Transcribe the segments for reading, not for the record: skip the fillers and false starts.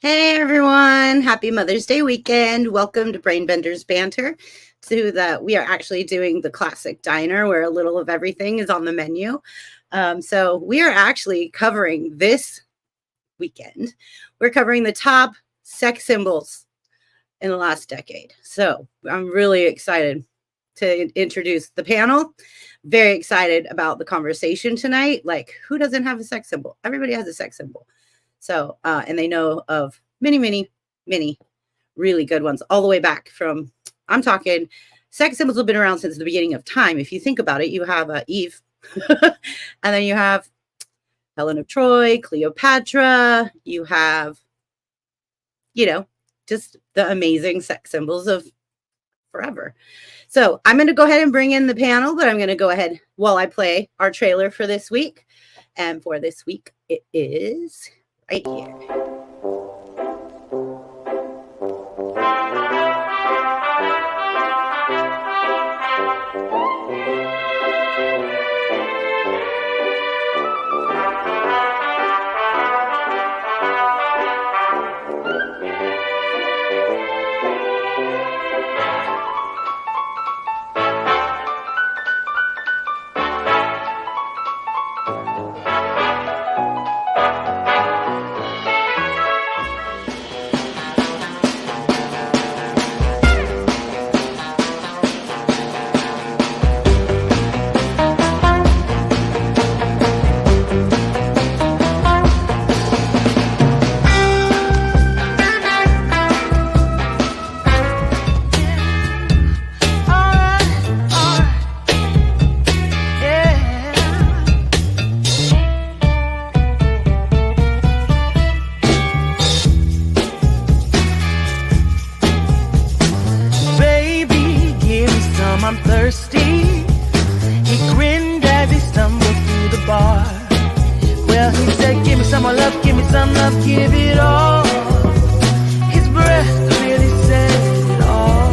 Hey everyone, happy Mother's Day weekend. Welcome to Brainbenders Banter. We are actually doing the classic diner where a little of everything is on the menu. So we are actually covering this weekend. We're covering the top sex symbols in the last decade. So I'm really excited to introduce the panel. Very excited about the conversation tonight. Like, who doesn't have a sex symbol? Everybody has a sex symbol. So, and they know of many, many, many really good ones all the way back from, I'm talking, sex symbols have been around since the beginning of time. If you think about it, you have Eve, and then you have Helen of Troy, Cleopatra, you have, just the amazing sex symbols of forever. So I'm going to go ahead and bring in the panel, but I'm going to go ahead while I play our trailer for this week. And for this week, it is right here. I'm thirsty. He grinned as he stumbled through the bar. Well, he said, give me some more love, give me some love, give it all. His breath really said it all.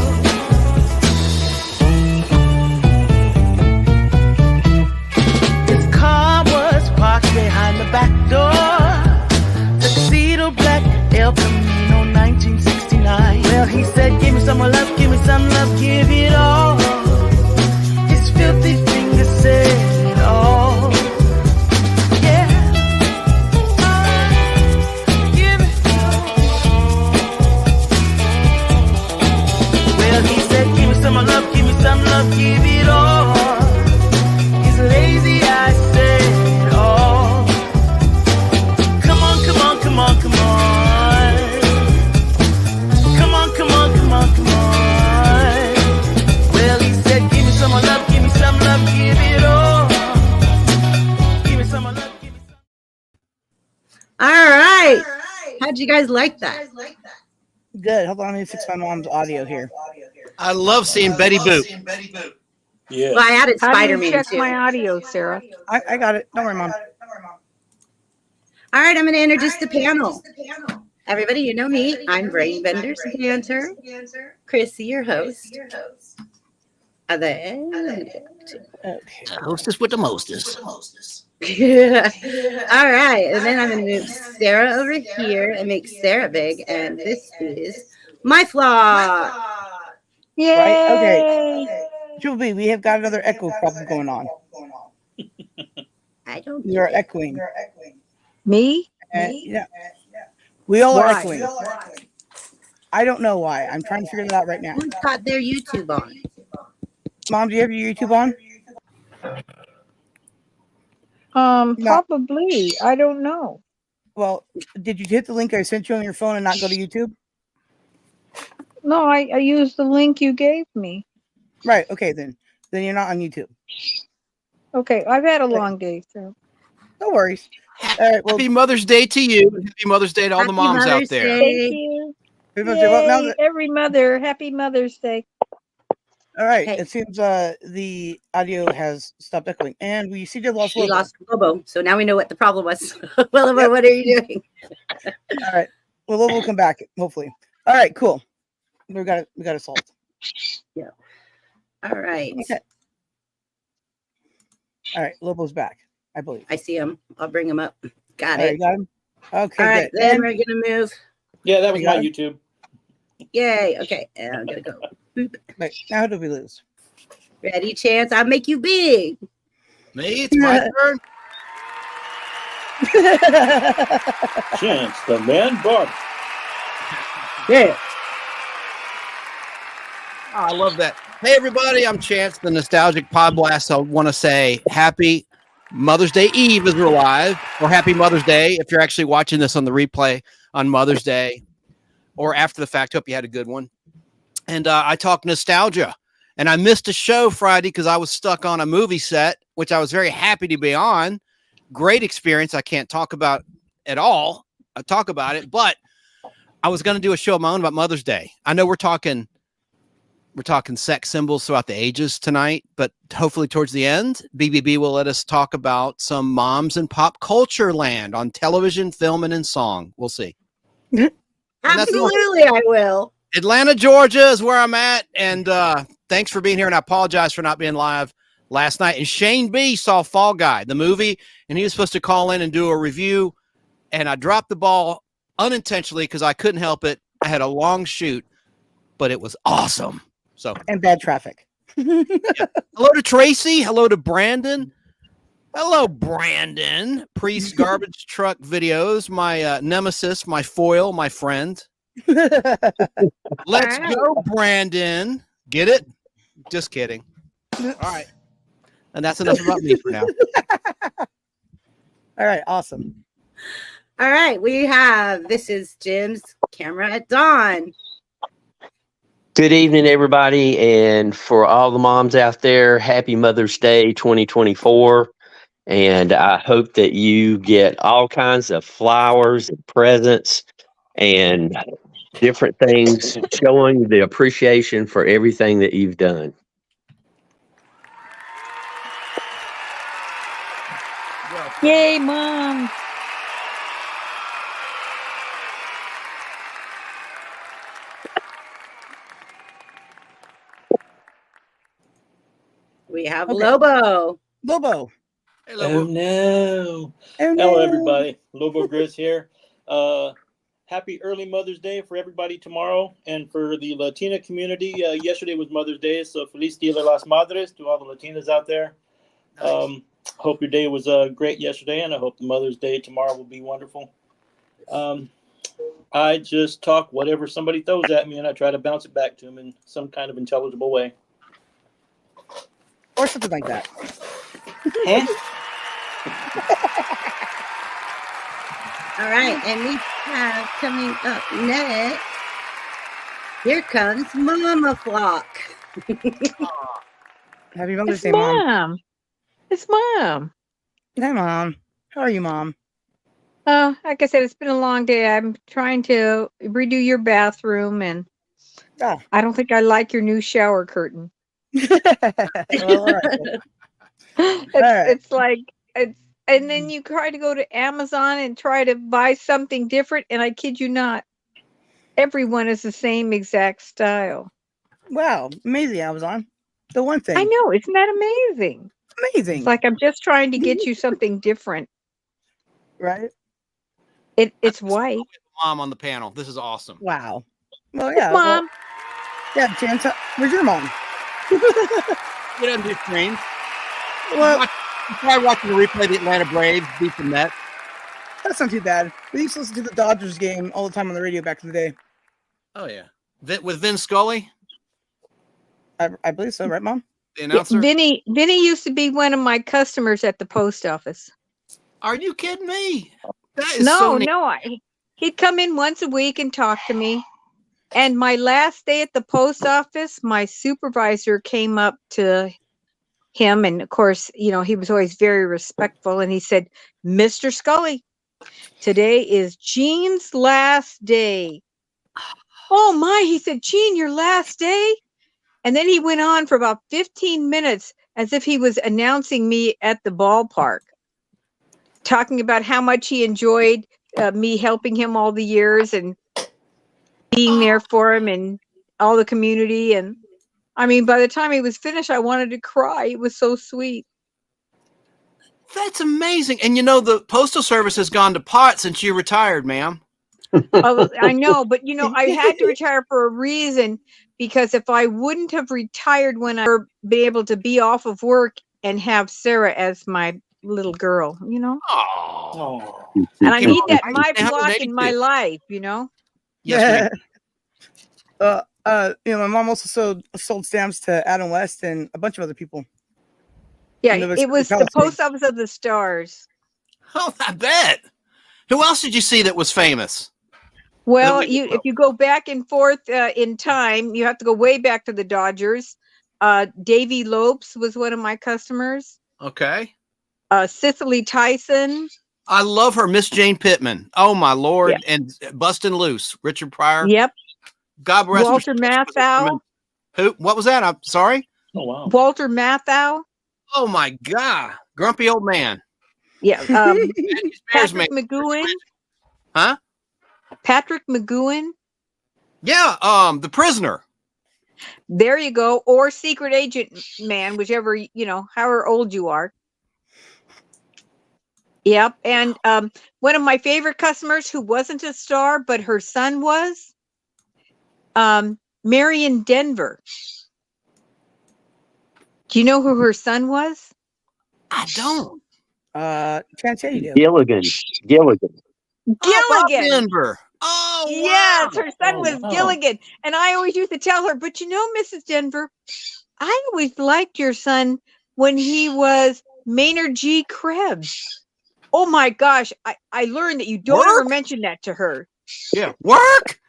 His car was parked behind the back door. Tuxedo black, El Camino 1969. Well, he said, give me some more love, give me some love, give it all. Filthy fingers say it all. Yeah. Give it all. Well, he said, give me some love, give me some love, give it all. He's lazy, I say it all. Come on, come on, come on, come on. Come on, come on, come on, come on. Well, he said, give me some love. Some love, give it all. Give me some love, give me some. All right. How'd you guys like that? Good. Hold on, let me fix my mom's audio here. I love seeing Betty Boop. Yeah. Well, I added Spider-Man check too. My audio, Sarah. I got it. Don't worry, Mom. All right, I'm going to introduce the panel. Everybody, you know me. I'm Brainbenders Banter. Chrissy, your host. Hostess with the mostest. Yeah. All right. And then I'm going to move Sarah over here and make Sarah big. And this is my flaw. Yay! Right? Okay. Julie, we have got another echo problem going on. I don't. You're echoing. Me? Yeah. We all are echoing. I don't know why. I'm trying to figure that out right now. Who's got their YouTube on? Mom, do you have your YouTube on? Probably. I don't know. Well, did you hit the link I sent you on your phone and not go to YouTube? No, I used the link you gave me. Right. Okay, then you're not on YouTube. Okay, I've had a long day, so. No worries. All right, well, happy Mother's Day to you. Happy Mother's Day to all the moms out there. Thank you. Yay, every mother, happy Mother's Day. All right. Hey. It seems the audio has stopped echoing, and we see lost Lobo. We lost Lobo, so now we know what the problem was. Well, Lobo, what are you doing? All right. Well, Lobo will come back hopefully. All right. Cool. We got it solved. Yeah. All right. Okay. All right. Lobo's back, I believe. I see him. I'll bring him up. Got All it. Right, got him. Okay. All right. Good. Then we're gonna move Yeah, that was my YouTube. Yay. Okay. And I'm going to go. Boop. Wait, now who did we lose? Ready, Chance? I'll make you big. Me? It's my turn. Chance, the man barber. Yeah. Oh, I love that. Hey, everybody. I'm Chance, the Nostalgic Pod Blast. I want to say happy Mother's Day Eve as we're live, or happy Mother's Day if you're actually watching this on the replay on Mother's Day or after the fact. Hope you had a good one. And I talk nostalgia. And I missed a show Friday because I was stuck on a movie set, which I was very happy to be on. Great experience. I can't talk about at all. I talk about it, but I was going to do a show of my own about Mother's Day. I know we're talking sex symbols throughout the ages tonight, but hopefully towards the end, BBB will let us talk about some moms in pop culture land on television, film, and in song. We'll see. Absolutely, I will. Atlanta, Georgia is where I'm at. And thanks for being here. And I apologize for not being live last night. And Shane B saw Fall Guy, the movie, and he was supposed to call in and do a review. And I dropped the ball unintentionally because I couldn't help it. I had a long shoot, but it was awesome. So and bad traffic. Yeah. Hello to Tracy. Hello to Brandon. Hello, Brandon. Priest Garbage Truck Videos. My nemesis, my foil, my friend. Let's go, Brandon. Get it? Just kidding. All right. And that's enough about me for now. All right. Awesome. All right. This is Jim's camera at dawn. Good evening, everybody. And for all the moms out there, happy Mother's Day 2024. And I hope that you get all kinds of flowers and presents and different things showing the appreciation for everything that you've done. Yay, Mom. We have Lobo. Lobo. Hey, Lobo. Oh no. Hello, everybody. Lobo Grizz here. Happy early Mother's Day for everybody tomorrow. And for the Latina community, yesterday was Mother's Day. So Feliz Dia de las Madres to all the Latinas out there. Nice. Hope your day was great yesterday. And I hope the Mother's Day tomorrow will be wonderful. I just talk whatever somebody throws at me and I try to bounce it back to them in some kind of intelligible way. Or something like that. Huh? All right, and we have coming up next. Here comes Mama Flock. Happy Mother's It's Day, Mom. Mom. It's Mom. Hi, Mom. How are you, Mom? Like I said, it's been a long day. I'm trying to redo your bathroom, and I don't think I like your new shower curtain. Well, all right. It's like and then you try to go to Amazon and try to buy something different, and I kid you not, everyone is the same exact style. Wow, amazing, Amazon. The one thing. I know, isn't that amazing? Amazing. It's like I'm just trying to get you something different. Right? It's white. Mom on the panel. This is awesome. Wow. Well, yeah. Mom. Well, yeah, Chance, where's your mom? Get on your screen. Well, try watching the replay of the Atlanta Braves beat the Mets. That's not too bad. We used to listen to the Dodgers game all the time on the radio back in the day. Oh, yeah. With Vin Scully? I believe so, right, Mom? The announcer? Vinny used to be one of my customers at the post office. Are you kidding me? That is No, so he'd come in once a week and talk to me. And my last day at the post office, my supervisor came up to him. And of course, he was always very respectful. And he said, Mr. Scully, today is Jean's last day. Oh my, he said, Jean, your last day? And then he went on for about 15 minutes as if he was announcing me at the ballpark, talking about how much he enjoyed me helping him all the years and being there for him and all the community. And I mean, by the time he was finished, I wanted to cry. It was so sweet. That's amazing. And the Postal Service has gone to pot since you retired, ma'am. I know, but I had to retire for a reason, because if I wouldn't have retired when I were be able to be off of work and have Sarah as my little girl, Oh, and I Happy need that Mother's Day, my block in my 182. life, Yes, ma'am. My mom also sold stamps to Adam West and a bunch of other people. Yeah, in the it was the Palisades. Post Office of the Stars. Oh, I bet. Who else did you see that was famous? Well, if you go back and forth in time, you have to go way back to the Dodgers. Davy Lopes was one of my customers. Okay. Cicely Tyson. I love her, Miss Jane Pittman. Oh my Lord! Yeah. And Bustin' Loose, Richard Pryor. Yep. God rest Walter Matthau. Who? What was that? I'm sorry. Oh wow. Walter Matthau. Oh my God, grumpy old man. Yeah. Patrick McGowan. Huh? Patrick McGowan. Yeah. The Prisoner. There you go. Or Secret Agent Man, whichever, however old you are. Yep. And one of my favorite customers who wasn't a star, but her son was, Marion Denver. Do you know who her son was? I don't. Can't say you do. Gilligan. Gilligan. Bob Denver. Oh, wow. Yes, her son was Gilligan. And I always used to tell her, but Mrs. Denver, I always liked your son when he was Maynard G. Krebs. Oh my gosh. I learned that you don't ever mention that to her. Yeah. Work.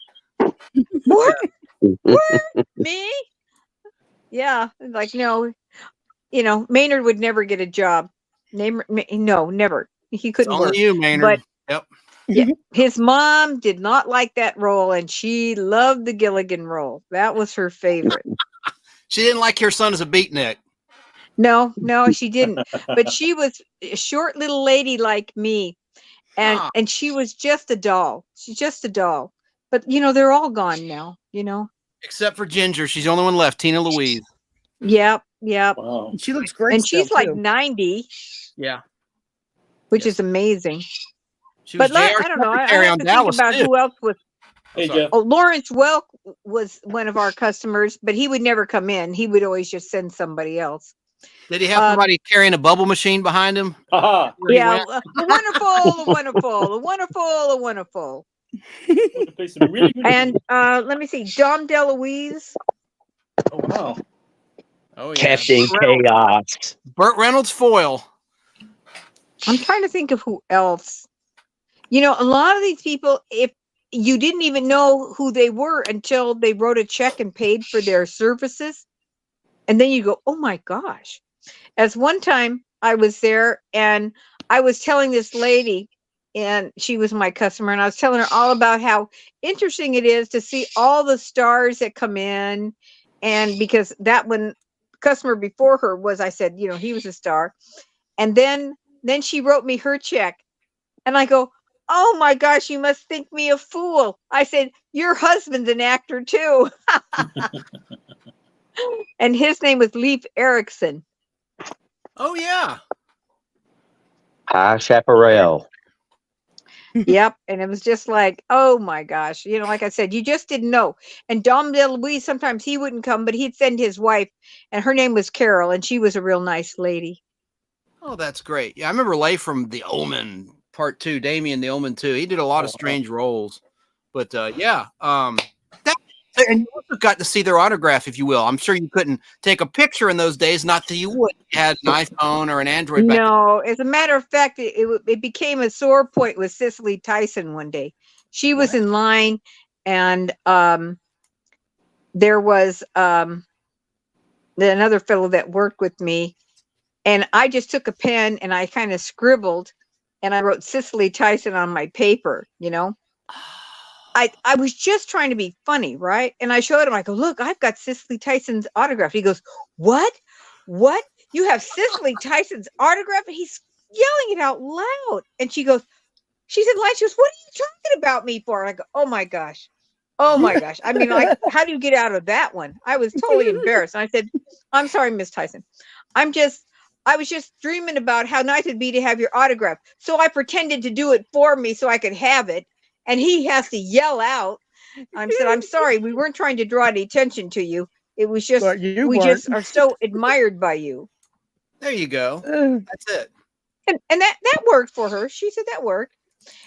Me? Yeah. Like, no, Maynard would never get a job. No, never. He couldn't It's only work. you, Maynard. But yep. Yeah, his mom did not like that role, and she loved the Gilligan role. That was her favorite. She didn't like your son as a beatnik. No, she didn't. But she was a short little lady like me, and she was just a doll. She's just a doll. But they're all gone now. Except for Ginger, she's the only one left. Tina Louise. Yep. Wow. She looks great. And she's like too. 90. Yeah. Which is amazing. But I don't know. I have to think about who else was. Hey, Jeff. Oh, Lawrence Welk was one of our customers, but he would never come in. He would always just send somebody else. Did he have somebody carrying a bubble machine behind him? Yeah, wonderful. And let me see, Dom DeLuise. Oh wow. Oh yeah. Captain Chaos. Burt Reynolds foil. I'm trying to think of who else. A lot of these people, if you didn't even know who they were until they wrote a check and paid for their services. And then you go, oh my gosh. As one time I was there and I was telling this lady, and she was my customer, and I was telling her all about how interesting it is to see all the stars that come in. And because that one customer before her was, I said, he was a star. And then she wrote me her check. And I go, oh my gosh, you must think me a fool. I said, your husband's an actor too. And his name was Leif Erikson. Oh yeah. High Chaparral. Yep. And it was just like, oh my gosh. Like I said, you just didn't know. And Dom DeLuise, sometimes he wouldn't come, but he'd send his wife, and her name was Carol, and she was a real nice lady. Oh, that's great. Yeah, I remember Leif from The Omen Part 2, Damien the Omen 2. He did a lot of strange roles. But yeah. And you also got to see their autograph, if you will. I'm sure you couldn't take a picture in those days, not that you would. You had an iPhone or an Android back No, as a matter of fact, it became a sore point with Cicely Tyson one day. She was in line, and there was another fellow that worked with me, and I just took a pen and I kind of scribbled, and I wrote Cicely Tyson on my paper, I was just trying to be funny, right? And I showed him, I go, look, I've got Cicely Tyson's autograph. He goes, what? You have Cicely Tyson's autograph? And he's yelling it out loud. And she said, line, she goes, what are you talking about me for? And I go, oh my gosh. I mean, like, how do you get out of that one? I was totally embarrassed. And I said, I'm sorry, Miss Tyson. I was just dreaming about how nice it'd be to have your autograph. So I pretended to do it for me so I could have it. And he has to yell out. I said, I'm sorry, we weren't trying to draw any attention to you. It was just, we just are so admired by you. There you go. That's it. And that worked for her. She said that worked.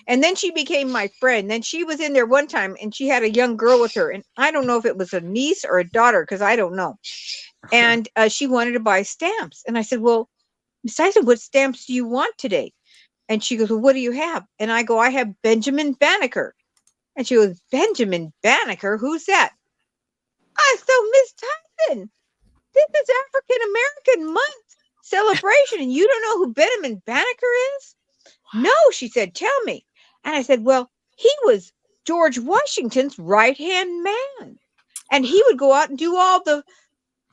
And then she became my friend. Then she was in there one time and she had a young girl with her. And I don't know if it was a niece or a daughter, because I don't know. And she wanted to buy stamps. And I said, well, Miss Tyson, what stamps do you want today? And she goes, well, what do you have? And I go, I have Benjamin Banneker. And she goes, Benjamin Banneker? Who's that? I so Miss Tyson, this is African American Month celebration, and you don't know who Benjamin Banneker is? No, she said, tell me. And I said, well, he was George Washington's right-hand man. And he would go out and do all the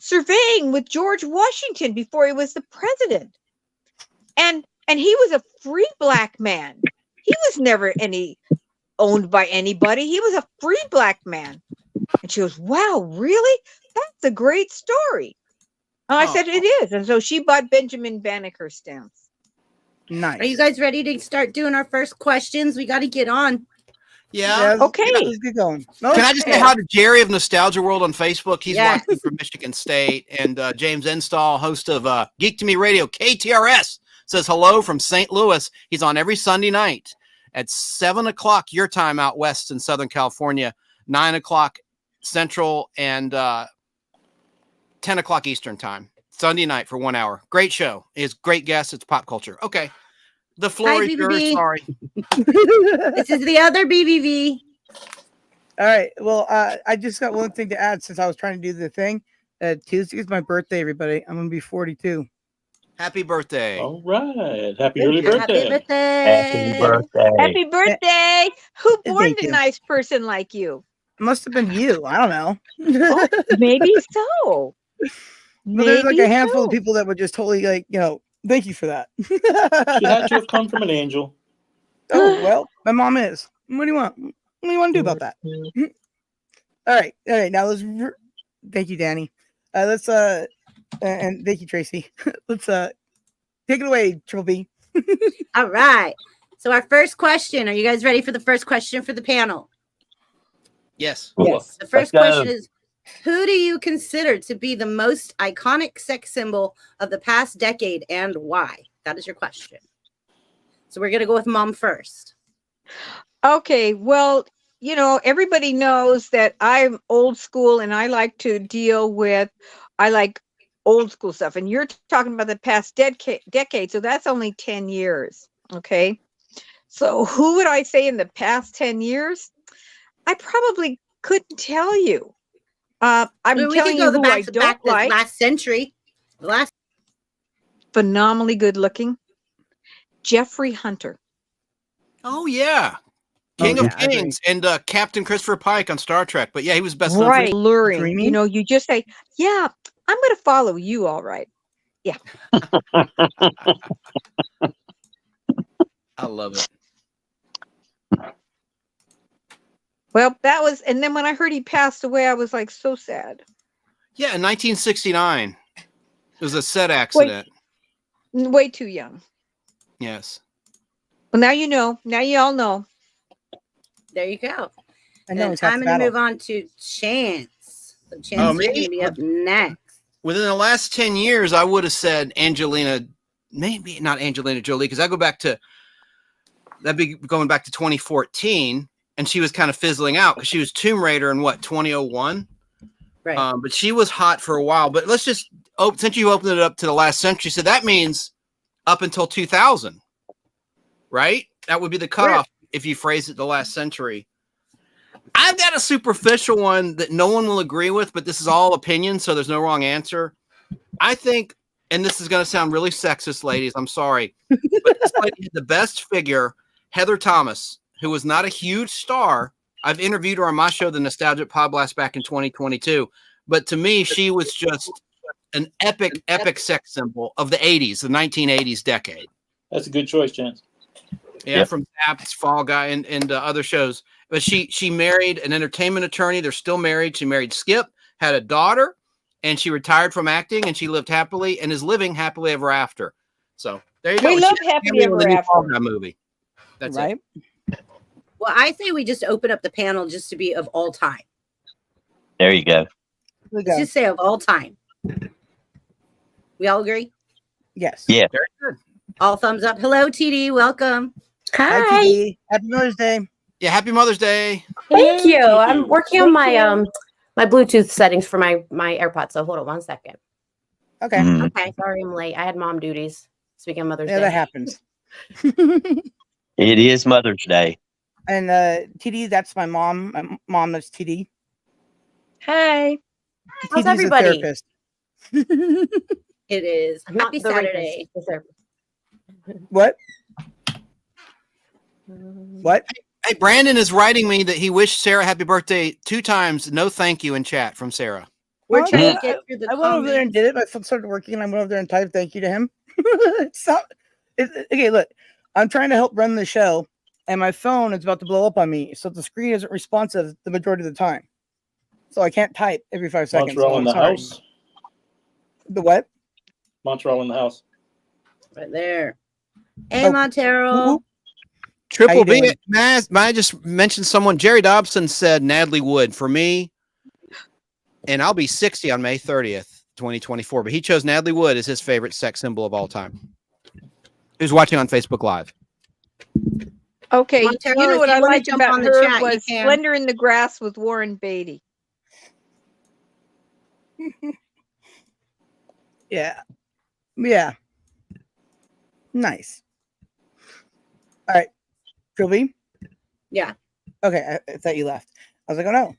surveying with George Washington before he was the president. And he was a free black man. He was never owned by anybody. He was a free black man. And she goes, wow, really? That's a great story. And I said, it is. And so she bought Benjamin Banneker stamps. Nice. Are you guys ready to start doing our first questions? We got to get on. Yeah. Okay. Let's get going. Can I just say hi to Jerry of Nostalgia World on Facebook? He's watching from Michigan State. And James Enstall, host of Geek to Me Radio, KTRS, says hello from St. Louis. He's on every Sunday night at 7 o'clock your time out west in Southern California, 9 o'clock Central, and 10 o'clock Eastern time. Sunday night for 1 hour. Great show. It's great guests. It's pop culture. Okay. The floor is yours. Sorry. This is the other BBV. All right. Well, I just got one thing to add since I was trying to do the thing. Tuesday is my birthday, everybody. I'm going to be 42. Happy birthday. All right. Happy early birthday. Happy birthday. Happy birthday. Happy birthday. Who born Thank a you. nice person like you? It must have been you. I don't know. Oh, maybe so. Well, there's like a handful so. of people that would just totally thank you for that. She had to have come from an angel. Oh, well, my mom is. What do you want? What do you want to do about that? All right. Now thank you, Danny. Let's and thank you, Tracy. Let's take it away, Triple B. All right. So our first question. Are you guys ready for the first question for the panel? Yes. Yes. The first Let's go. question is, who do you consider to be the most iconic sex symbol of the past decade and why? That is your question. So we're going to go with mom first. Okay, well, everybody knows that I'm old school and I like to deal with, I like old school stuff. And you're talking about the past decade, so that's only 10 years. Okay. So who would I say in the past 10 years? I probably couldn't tell you. I'm telling you who I don't like. Last century. Phenomenally good looking. Jeffrey Hunter. Oh, yeah. King of Kings and Captain Christopher Pike on Star Trek. But yeah, he was best known Right. for Luring. Dreamy? You just say, yeah, I'm going to follow you. All right. Yeah. I love it. Well, that was, and then when I heard he passed away, I was like so sad. Yeah, in 1969. It was a set accident. Way too young. Yes. Well, now you know. Now you all know. There you go. I know. And I'm going to move on to Chance. So Chance, you're going to be up next. Within the last 10 years, I would have said Angelina, maybe not Angelina Jolie, because I go back to, that'd be going back to 2014. And she was kind of fizzling out because she was Tomb Raider in 2001. Right. But she was hot for a while. But let's just, since you opened it up to the last century, so that means up until 2000, right? That would be the cutoff if you phrase it the last century. I've got a superficial one that no one will agree with, but this is all opinion, so there's no wrong answer. I think, and this is going to sound really sexist, ladies, I'm sorry, but this lady had the best figure, Heather Thomas, who was not a huge star. I've interviewed her on my show, The Nostalgic Podcast, back in 2022. But to me, she was just an epic sex symbol of the 80s, the 1980s decade. That's a good choice, Chance. Yeah, from Zapp's, Fall Guy, and other shows. But she married an entertainment attorney. They're still married. She married Skip, had a daughter, and she retired from acting, and she lived happily and is living happily ever after. So there you go. We love Happily Ever After. Fall Guy movie. That's right. Well, I say we just open up the panel just to be of all time. There you go. Let's just say of all time. We all agree? Yes. Yeah. Very good. All thumbs up. Hello, TD. Welcome. Hi, TD. Happy Mother's Day. Yeah, happy Mother's Day. Thank you. I'm working on my my Bluetooth settings for my AirPods. So hold on 1 second. Okay. Okay. Sorry, I'm late. I had mom duties. Speaking of Mother's Yeah, Day. that happens. It is Mother's Day. And TD, that's my mom. My mom, that's TD. Hey. How's TD's a everybody? therapist. It is. I'm not Happy the Saturday. rapist. What? What? Hey, Brandon is writing me that he wished Sarah happy birthday 2 times. No thank you in chat from Sarah. We're Oh, trying yeah. to get through the I went over there and comments. did it. My phone started working, and I went over there and typed thank you to him. Okay, look, I'm trying to help run the show, and my phone is about to blow up on me, so the screen isn't responsive the majority of the time. So I can't type every 5 seconds. Montreal So in I'm the sorry. house. The what? Montreal in the house. Right there. Hey, Oh, Montero. whoop. Triple you B. doing? May I just mention someone? Jerry Dobson said Natalie Wood for me, and I'll be 60 on May 30th, 2024. But he chose Natalie Wood as his favorite sex symbol of all time. Who's watching on Facebook Live? Okay, Montero, you know if what you I wanna liked jump about on the her chat, you was can. Splendor in the Grass with Warren Beatty. Yeah. Yeah. Nice. All right. Trilby? Yeah. Okay, I thought you left. I was like, oh no.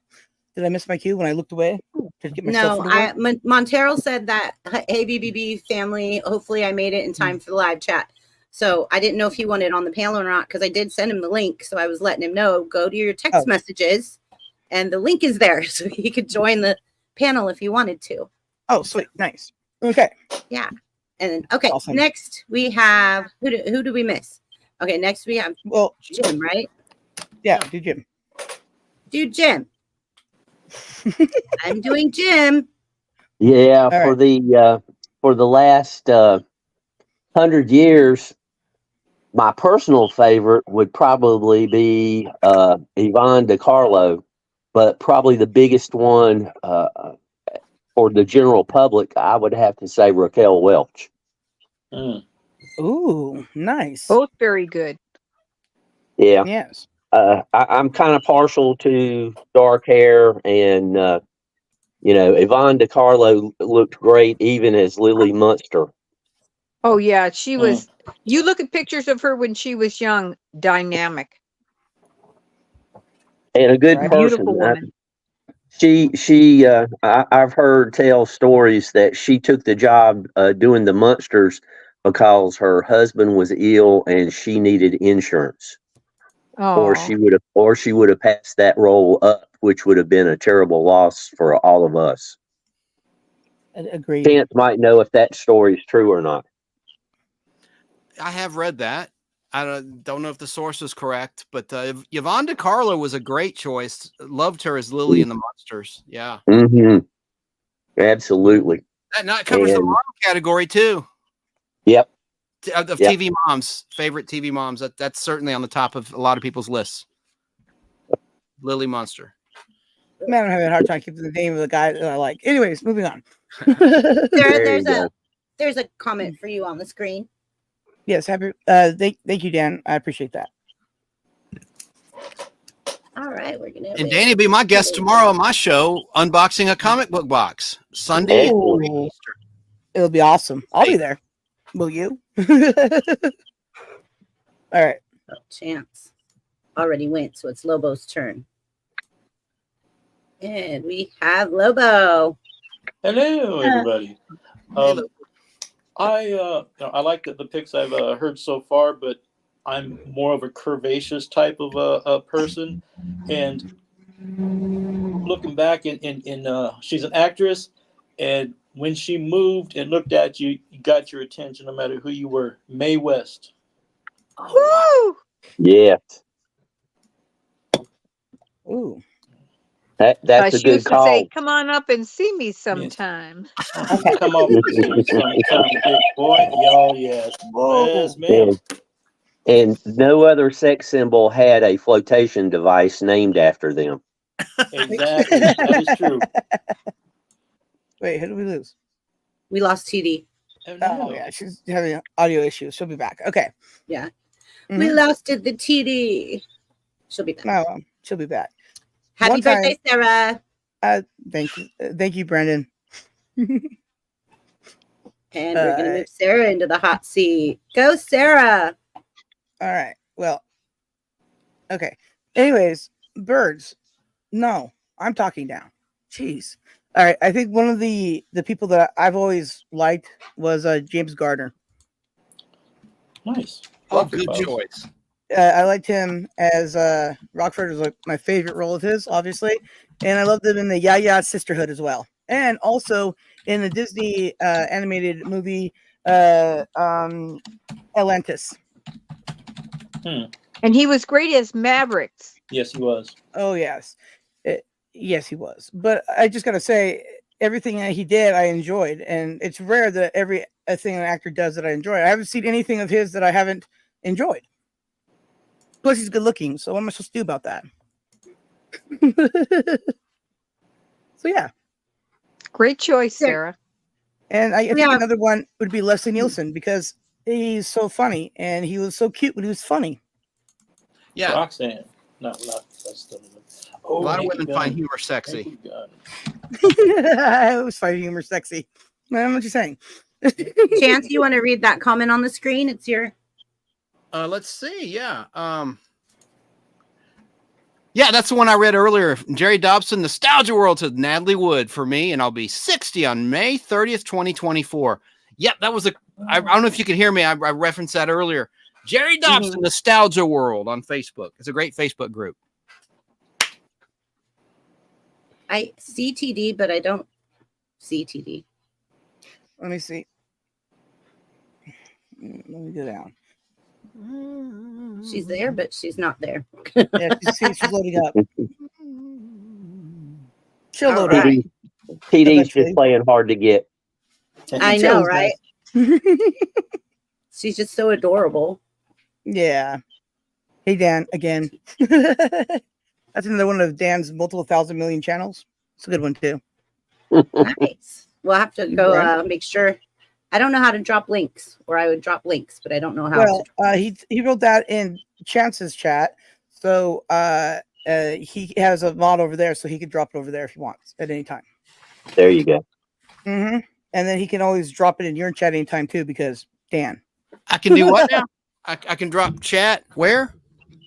Did I miss my cue when I looked away? Did I get myself No, into work? Montero said that, hey, BBB family, hopefully I made it in time for the live chat. So I didn't know if he wanted on the panel or not because I did send him the link. So I was letting him know, go to your text messages and the link is there so he could join the panel if he wanted to. Oh, sweet. Nice. Okay. Yeah. And then, okay, Awesome. next we have, who do we miss? Okay, next we have Jim, right? Yeah, do Jim. Do Jim. I'm doing Jim. Yeah, All for the last 100 years, my personal favorite would probably be Yvonne DiCarlo, but probably the biggest one for the general public, I would have to say Raquel Welch. Ooh, nice. Both very good. Yeah. Yes. I'm kind of partial to dark hair, and Yvonne DiCarlo looked great even as Lily Munster. Oh yeah, she was. You look at pictures of her when she was young, dynamic, And a good person. beautiful woman. I've heard tell stories that she took the job doing the Munsters because her husband was ill and she needed insurance. Or she would have passed that role up, which would have been a terrible loss for all of us. Agreed. Chance might know if that story is true or not. I have read that. I don't know if the source is correct, but Yvonne DiCarlo was a great choice. Loved her as Lily in the Monsters. Yeah. Mm-hmm. Absolutely. That covers the mom category too. Yep. Of TV moms, favorite TV moms. That's certainly on the top of a lot of people's lists. Lily Munster. Man, I'm having a hard time keeping the name of the guy that I like. Anyways, moving on. There's a comment for you on the screen. Yes, happy. Thank you, Dan. I appreciate that. All right, we're gonna. And Danny will be my guest tomorrow on my show, unboxing a comic book box Sunday. Ooh. It'll be awesome. I'll be there. Will you? All right. Oh, Chance already went, so it's Lobo's turn. And we have Lobo. Hello, everybody. I like the picks I've heard so far, but I'm more of a curvaceous type of a person. And looking back, she's an actress, and when she moved and looked at you, you got your attention no matter who you were. Mae West. Oh, yeah. Ooh. That's a she good used call. to say, "Come on up and see me sometime." Okay. Come on, sometime, big boy. Y'all, yes. Whoa. Yes, ma'am. And no other sex symbol had a flotation device named after them. Exactly. That is true. Wait, who did we lose? We lost TD. Oh yeah, she's having audio issues. She'll be back. Okay. Yeah. We Mhm. lost it, the TD. She'll be back. No, she'll be back. Happy One time- birthday, Sarah. Thank you, Brendan. And we're going to move Sarah into the hot seat. Go, Sarah. All right. Well, okay. Anyways, birds. No, I'm talking down. Jeez. All right. I think one of the people that I've always liked was James Gardner. Nice. Oh, Rockford good Files. choice. I liked him as Rockford was like my favorite role of his, obviously, and I loved him in the Ya Sisterhood as well, and also in the Disney animated movie Atlantis. And he was great as Mavericks. Yes, he was. Oh yes, yes he was. But I just gotta say, everything that he did, I enjoyed, and it's rare that every thing an actor does that I enjoy. I haven't seen anything of his that I haven't enjoyed. Plus, he's good looking. So what am I supposed to do about that? So yeah, Great choice, Sarah. and I think another one would be Leslie Nielsen because he's so funny and he was so cute when he was funny. Yeah, Roxanne. No, not that's still. a lot of women find humor sexy. I always find humor sexy. Man, what you saying? Chance, you want to read that comment on the screen? It's your. Let's see. Yeah. Yeah, that's the one I read earlier. Jerry Dobson, Nostalgia World, said Natalie Wood for me, and I'll be 60 on May 30th, 2024. Yep, that was I don't know if you can hear me. I referenced that earlier. Jerry Dobson, Nostalgia World on Facebook. It's a great Facebook group. I see TD, but I don't see TD. Let me see. Let me go down. She's there, but she's not there. Yeah, she's loading up. She'll All load up. right. TD's just playing hard to get. I know, right? She's just so adorable. Yeah. Hey, Dan, again. That's another one of Dan's multiple thousand million channels. It's a good one, too. Nice. We'll have to go make sure. I don't know how to drop links, or I would drop links, but I don't know how to. He wrote that in Chance's chat. So he has a mod over there, so he can drop it over there if he wants at any time. There you go. Mm-hmm. And then he can always drop it in your chat anytime, too, because Dan. I can do what now? I can drop chat. Where?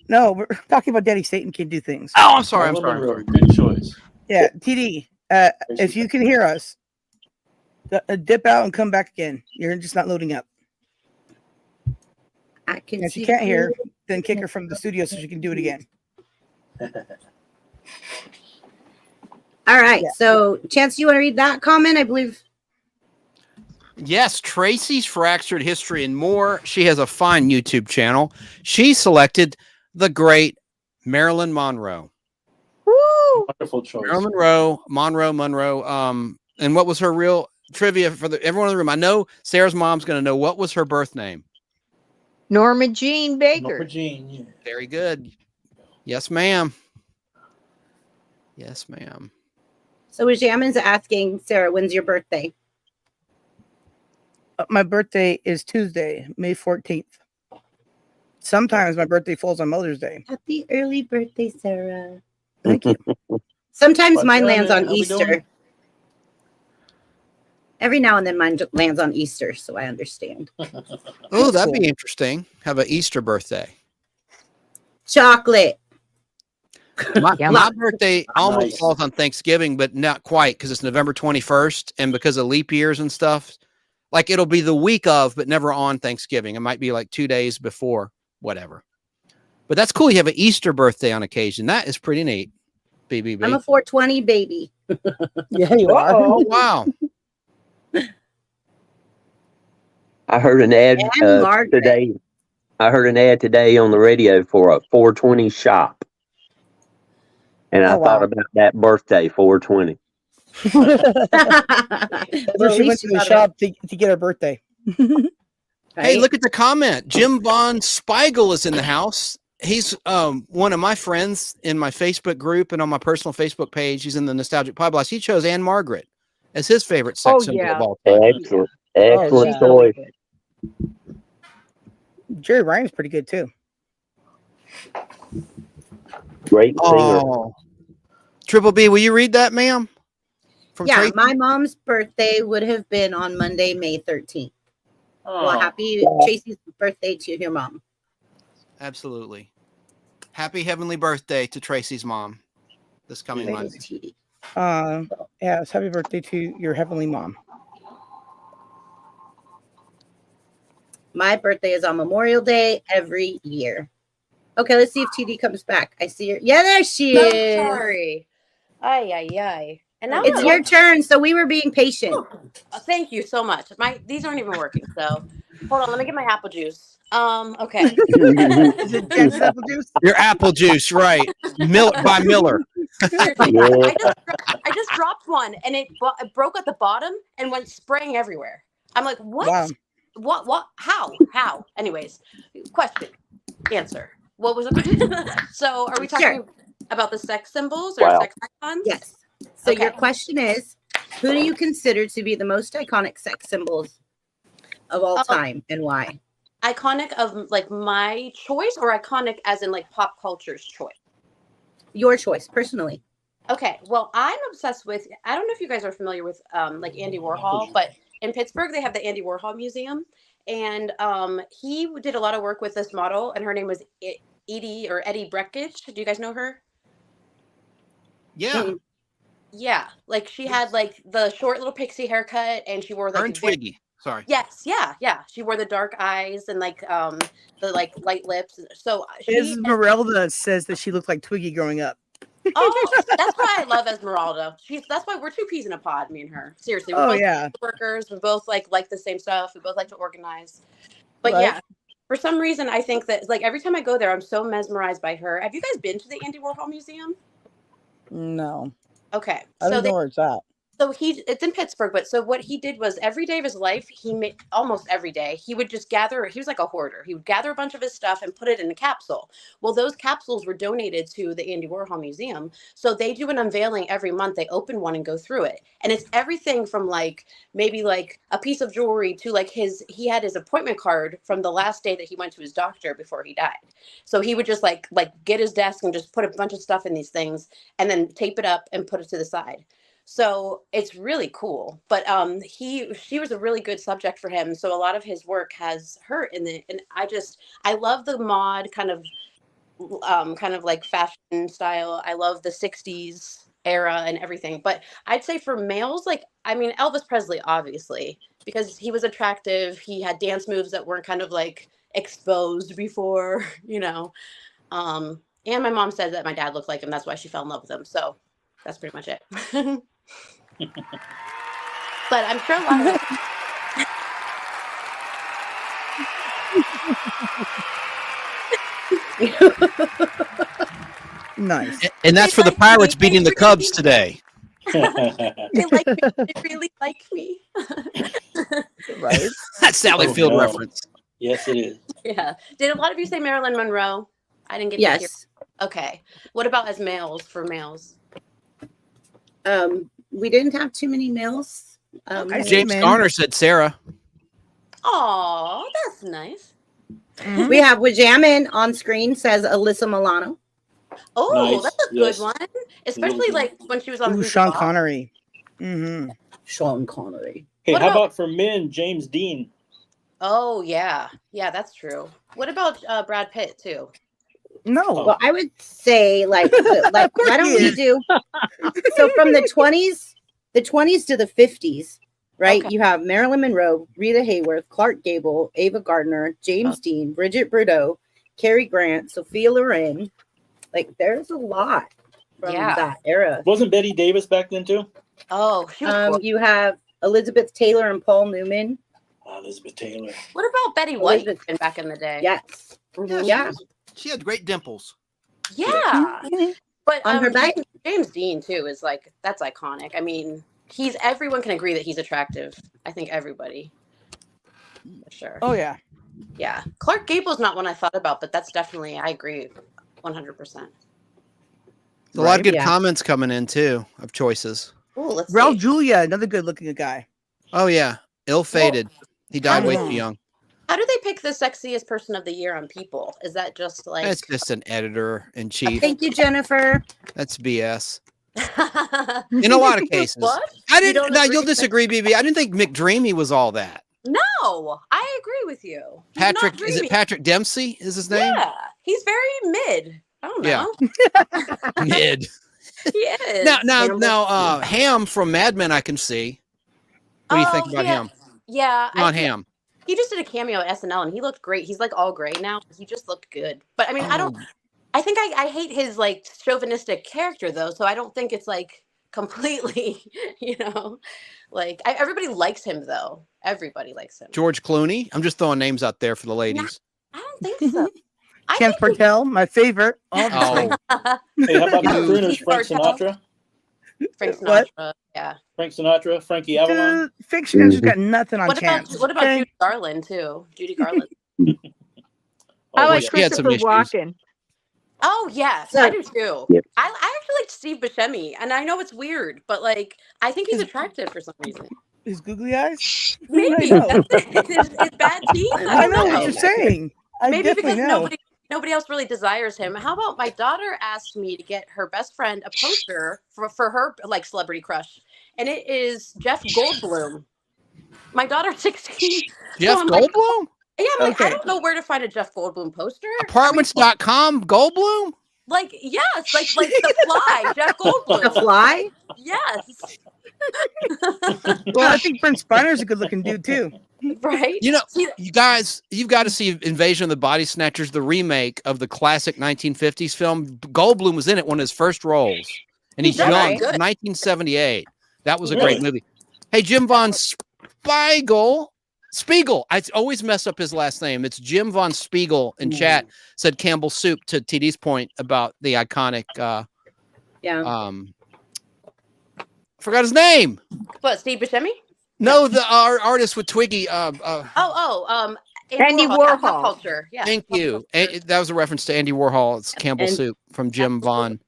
No, we're talking about Daddy Satan can do things. Oh, I'm sorry. I'm sorry. Good choice. Yeah, TD, if you can hear us, dip out and come back again. You're just not loading up. I can. If you can't hear, then kick her from the studio so she can do it again. All right. Yeah. So, Chance, you want to read that comment? I believe. Yes, Tracy's Fractured History and More. She has a fine YouTube channel. She selected the great Marilyn Monroe. Woo! Wonderful choice. Marilyn Monroe. And what was her real trivia for everyone in the room? I know Sarah's mom's going to know what was her birth name. Norma Jean Baker. Norma Jean, yeah. Very good. Yes, ma'am. Yes, ma'am. So, Jamin's asking Sarah, when's your birthday? My birthday is Tuesday, May 14th. Sometimes my birthday falls on Mother's Day. Happy early birthday, Sarah. Thank you. Sometimes mine lands on Easter. Every now and then mine lands on Easter, so I understand. Oh, that'd be interesting. Have an Easter birthday. Chocolate. My birthday almost falls on Thanksgiving, but not quite because it's November 21st. And because of leap years and stuff, like it'll be the week of, but never on Thanksgiving. It might be like 2 days before, whatever. But that's cool. You have an Easter birthday on occasion. That is pretty neat. BBB. I'm a 420 baby. Yeah, you are. Oh, wow. I heard an ad today. I heard an ad today on the radio for a 420 shop. And I thought about that birthday, 420. Well, she went to the shop to get her birthday. All Hey, right? look at the comment. Jim Von Spiegel is in the house. He's one of my friends in my Facebook group and on my personal Facebook page. He's in the Nostalgic Pod Blast. He chose Anne Margaret as his favorite sex symbol of all time. Excellent. Excellent yeah. choice. Jerry Ryan's pretty good too. Great singer. Oh, Triple B, will you read that, ma'am? From Yeah, Tracy? my mom's birthday would have been on Monday, May 13th. Well, Oh, happy Tracy's birthday to your mom. Absolutely. Happy heavenly birthday to Tracy's mom this coming Where Monday. is TD? Yes, happy birthday to your heavenly mom. My birthday is on Memorial Day every year. Okay, let's see if TD comes back. I see her. Yeah, there she So is. sorry. Ay, ay, ay. And now It's your turn, so we were being patient. Thank you so much. These aren't even working. So hold on, let me get my apple juice. Okay. Is it Jan's apple juice? Your apple juice, right? By Miller. Seriously, Yeah. I just dropped one and it broke at the bottom and went spraying everywhere. I'm like, what? Wow. What? How? Anyways, question, answer. What was it? So, are we talking about the sex symbols or sex icons? Yes. So Okay. your question is, who do you consider to be the most iconic sex symbols of all time and why? Iconic of like my choice or iconic as in like pop culture's choice? Your choice, personally. Okay, well, I'm obsessed with, I don't know if you guys are familiar with like Andy Warhol, but in Pittsburgh, they have the Andy Warhol Museum. And he did a lot of work with this model, and her name was Eddie Breckage. Do you guys know her? Yeah. Mm. Yeah, like she had like the short little pixie haircut, and she wore like Ern Twiggy. Sorry. Yes, yeah. She wore the dark eyes and like the like light lips. So Esmeralda says that she looked like Twiggy growing up. Oh, that's why I love Esmeralda. That's why we're two peas in a pod, me and her. Seriously, we're both workers. We both like the same stuff. We both like to organize. But yeah, for some reason, I think that like every time I go there, I'm so mesmerized by her. Have you guys been to the Andy Warhol Museum? No. Okay, I don't know where it's at. So it's in Pittsburgh, but so what he did was every day of his life, almost every day, he would just gather, he was like a hoarder. He would gather a bunch of his stuff and put it in a capsule. Well, those capsules were donated to the Andy Warhol Museum. So they do an unveiling every month. They open one and go through it. And it's everything from like, maybe like a piece of jewelry to like he had his appointment card from the last day that he went to his doctor before he died. So he would just like get his desk and just put a bunch of stuff in these things and then tape it up and put it to the side. So it's really cool, but she was a really good subject for him. So a lot of his work has her in it, and I love the mod kind of like fashion style. I love the '60s era and everything. But I'd say for males, like I mean Elvis Presley, obviously, because he was attractive. He had dance moves that weren't kind of like exposed before, you know. And my mom said that my dad looked like him. That's why she fell in love with him. So that's pretty much it. But I'm sure a lot of Nice. And that's for the Pirates beating the Cubs today. they like me. They really like me. Right. That's Sally Field reference. Yes, it is. Yeah. Did a lot of you say Marilyn Monroe? I didn't get to hear. Okay. What about as males for males? We didn't have too many males. James Garner said Sarah. Oh, that's nice. Mm-hmm. We have Wajamin on screen says Alyssa Milano. Oh, Nice. that's a good one. Especially like when she was on Sean Connery. Mm-hmm. Sean Connery. Hey, how about for men, James Dean? Oh, yeah. Yeah, that's true. What about Brad Pitt, too? No. Well, I would say like why don't we do so from the 20s to the 50s, right? Okay. You have Marilyn Monroe, Rita Hayworth, Clark Gable, Ava Gardner, James Dean, Bridget Bardot, Cary Grant, Sophia Loren. Like there's a lot from that era. Wasn't Betty Davis back then too? Oh, she was cool. You have Elizabeth Taylor and Paul Newman. Elizabeth Taylor. What about Betty White back in the day? Yes. Mm-hmm. Yeah. She had great dimples. Yeah. But on her back. James Dean too is like that's iconic. I mean, everyone can agree that he's attractive. I think everybody. For sure. Oh yeah. Yeah. Clark Gable's not one I thought about, but that's definitely, I agree 100%. A lot of good Yeah. comments coming in too of choices. Oh, let's Ralph see. Julia, another good looking guy. Oh yeah, ill-fated. He died way too young. How do they pick the sexiest person of the year on People? Is that just like That's just an editor in chief. Thank you, Jennifer. That's BS. In a lot of cases. What? I You didn't. don't Now agree you'll with disagree, BB. I didn't think McDreamy was all that. No, I agree with you. He's not Patrick, is it dreamy. Patrick Dempsey? Is his name? Yeah, he's very mid. I don't Yeah. know. Mid. He is. Now, Ham from Mad Men, I can see. What do you think about him? Yeah, Not Ham. He just did a cameo at SNL and he looked great. He's like all gray now. He just looked good. But I mean, I think I hate his like chauvinistic character though. So I don't think it's like completely, like everybody likes him though. Everybody likes him. George Clooney. I'm just throwing names out there for the ladies. I don't think so. Chance Bartel, my favorite. Obviously. Hey, how about the crooners? Frank Sinatra? Frank Sinatra, yeah. Frank Sinatra, Frankie Avalon. Dude, Fiction has got nothing on Chance. What about Judy Garland too? Judy Garland. I like she had some Christopher issues. Walken. Oh yes, I do too. Yep. I actually like Steve Buscemi, and I know it's weird, but like I think he's attractive for some reason. His googly eyes? Maybe I know. his bad teeth. I know what you're saying. I Maybe definitely because know. nobody else really desires him. How about my daughter asked me to get her best friend a poster for her like celebrity crush, and it is Jeff Goldblum. My daughter's 16. Jeff Goldblum? Yeah, I'm like, I don't know where to find a Jeff Goldblum poster. Apartments.com, Goldblum? Like, yes, like The Fly, Jeff Goldblum. The Fly? Yes. Well, I think Brent Spiner's a good looking dude too. Right? You guys, you've got to see Invasion of the Body Snatchers, the remake of the classic 1950s film. Goldblum was in it, one of his first roles. And he's young, right. 1978. That was a great movie. Hey, Jim Von Spiegel. I always mess up his last name. It's Jim Von Spiegel in chat said Campbell Soup to TD's point about the iconic forgot his name. What, Steve Buscemi? No, the artist with Twiggy. Andy Warhol. Warhol. Pop culture. Yeah. Thank you. That was a reference to Andy Warhol. It's Campbell Soup from Jim Von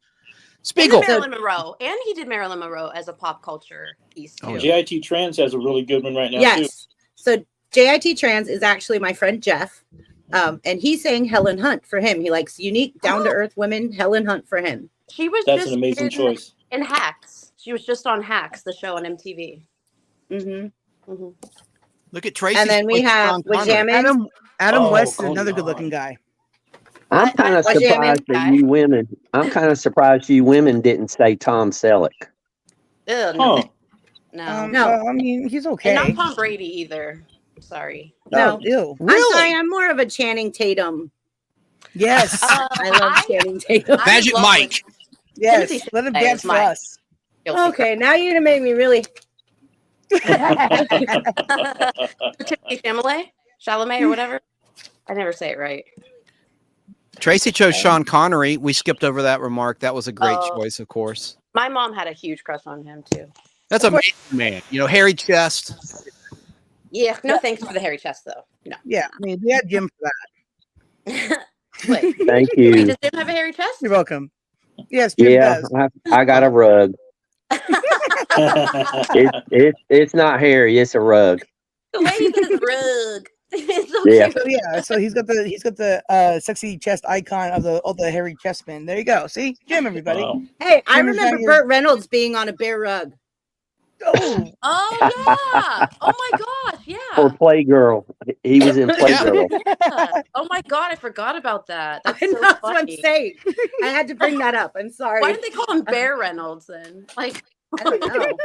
Spiegel. Spiegel. Marilyn Monroe. And he did Marilyn Monroe as a pop culture piece too. JIT Trans has a really good one right now too. Yes. So JIT Trans is actually my friend Jeff. And he's saying Helen Hunt for him. He likes unique, down-to-earth women. Helen Hunt for him. She was That's just an amazing choice. in Hacks. She was just on Hacks, the show on MTV. Look at Tracy. And then we have Wajamin. Adam West is another good looking guy. I'm kind of surprised that you women. I'm kind of surprised you women didn't say Tom Selleck. Ugh, Huh. no. I mean, he's okay. And not Tom Brady either. Sorry. No. Ew. I'm sorry. I'm more of a Channing Tatum. Yes. I love Channing Tatum. Magic Mike. Yes. Timothy Let him Chalamet dance is for mine. us. Okay, now you're gonna make me really. Timothy Chalamet or whatever. I never say it right. Tracy chose Sean Connery. We skipped over that remark. That was a great choice, of course. My mom had a huge crush on him too. That's amazing, man. Hairy chest. Yeah, no thanks for the hairy chest though. No. Yeah, I mean, we had Jim for that. Wait, Thank you. does Jim have a hairy chest? You're welcome. Yes, Jim does. I got a rug. It's not hairy. It's a rug. The way he says rug. It's so Yeah. cute. So he's got the sexy chest icon of the hairy chest man. There you go. See, Jim, everybody. Wow. Hey, I Jim is remember not Burt Reynolds being on a bear rug. Oh, Oh yeah. Oh my gosh. Yeah. Or Playgirl. He was in Playgirl. Yeah. Oh my god, I forgot about that. That's so That's what I'm funny. saying. I had to bring that up. I'm sorry. Why did they call him Bear Reynolds then? Like, I don't know.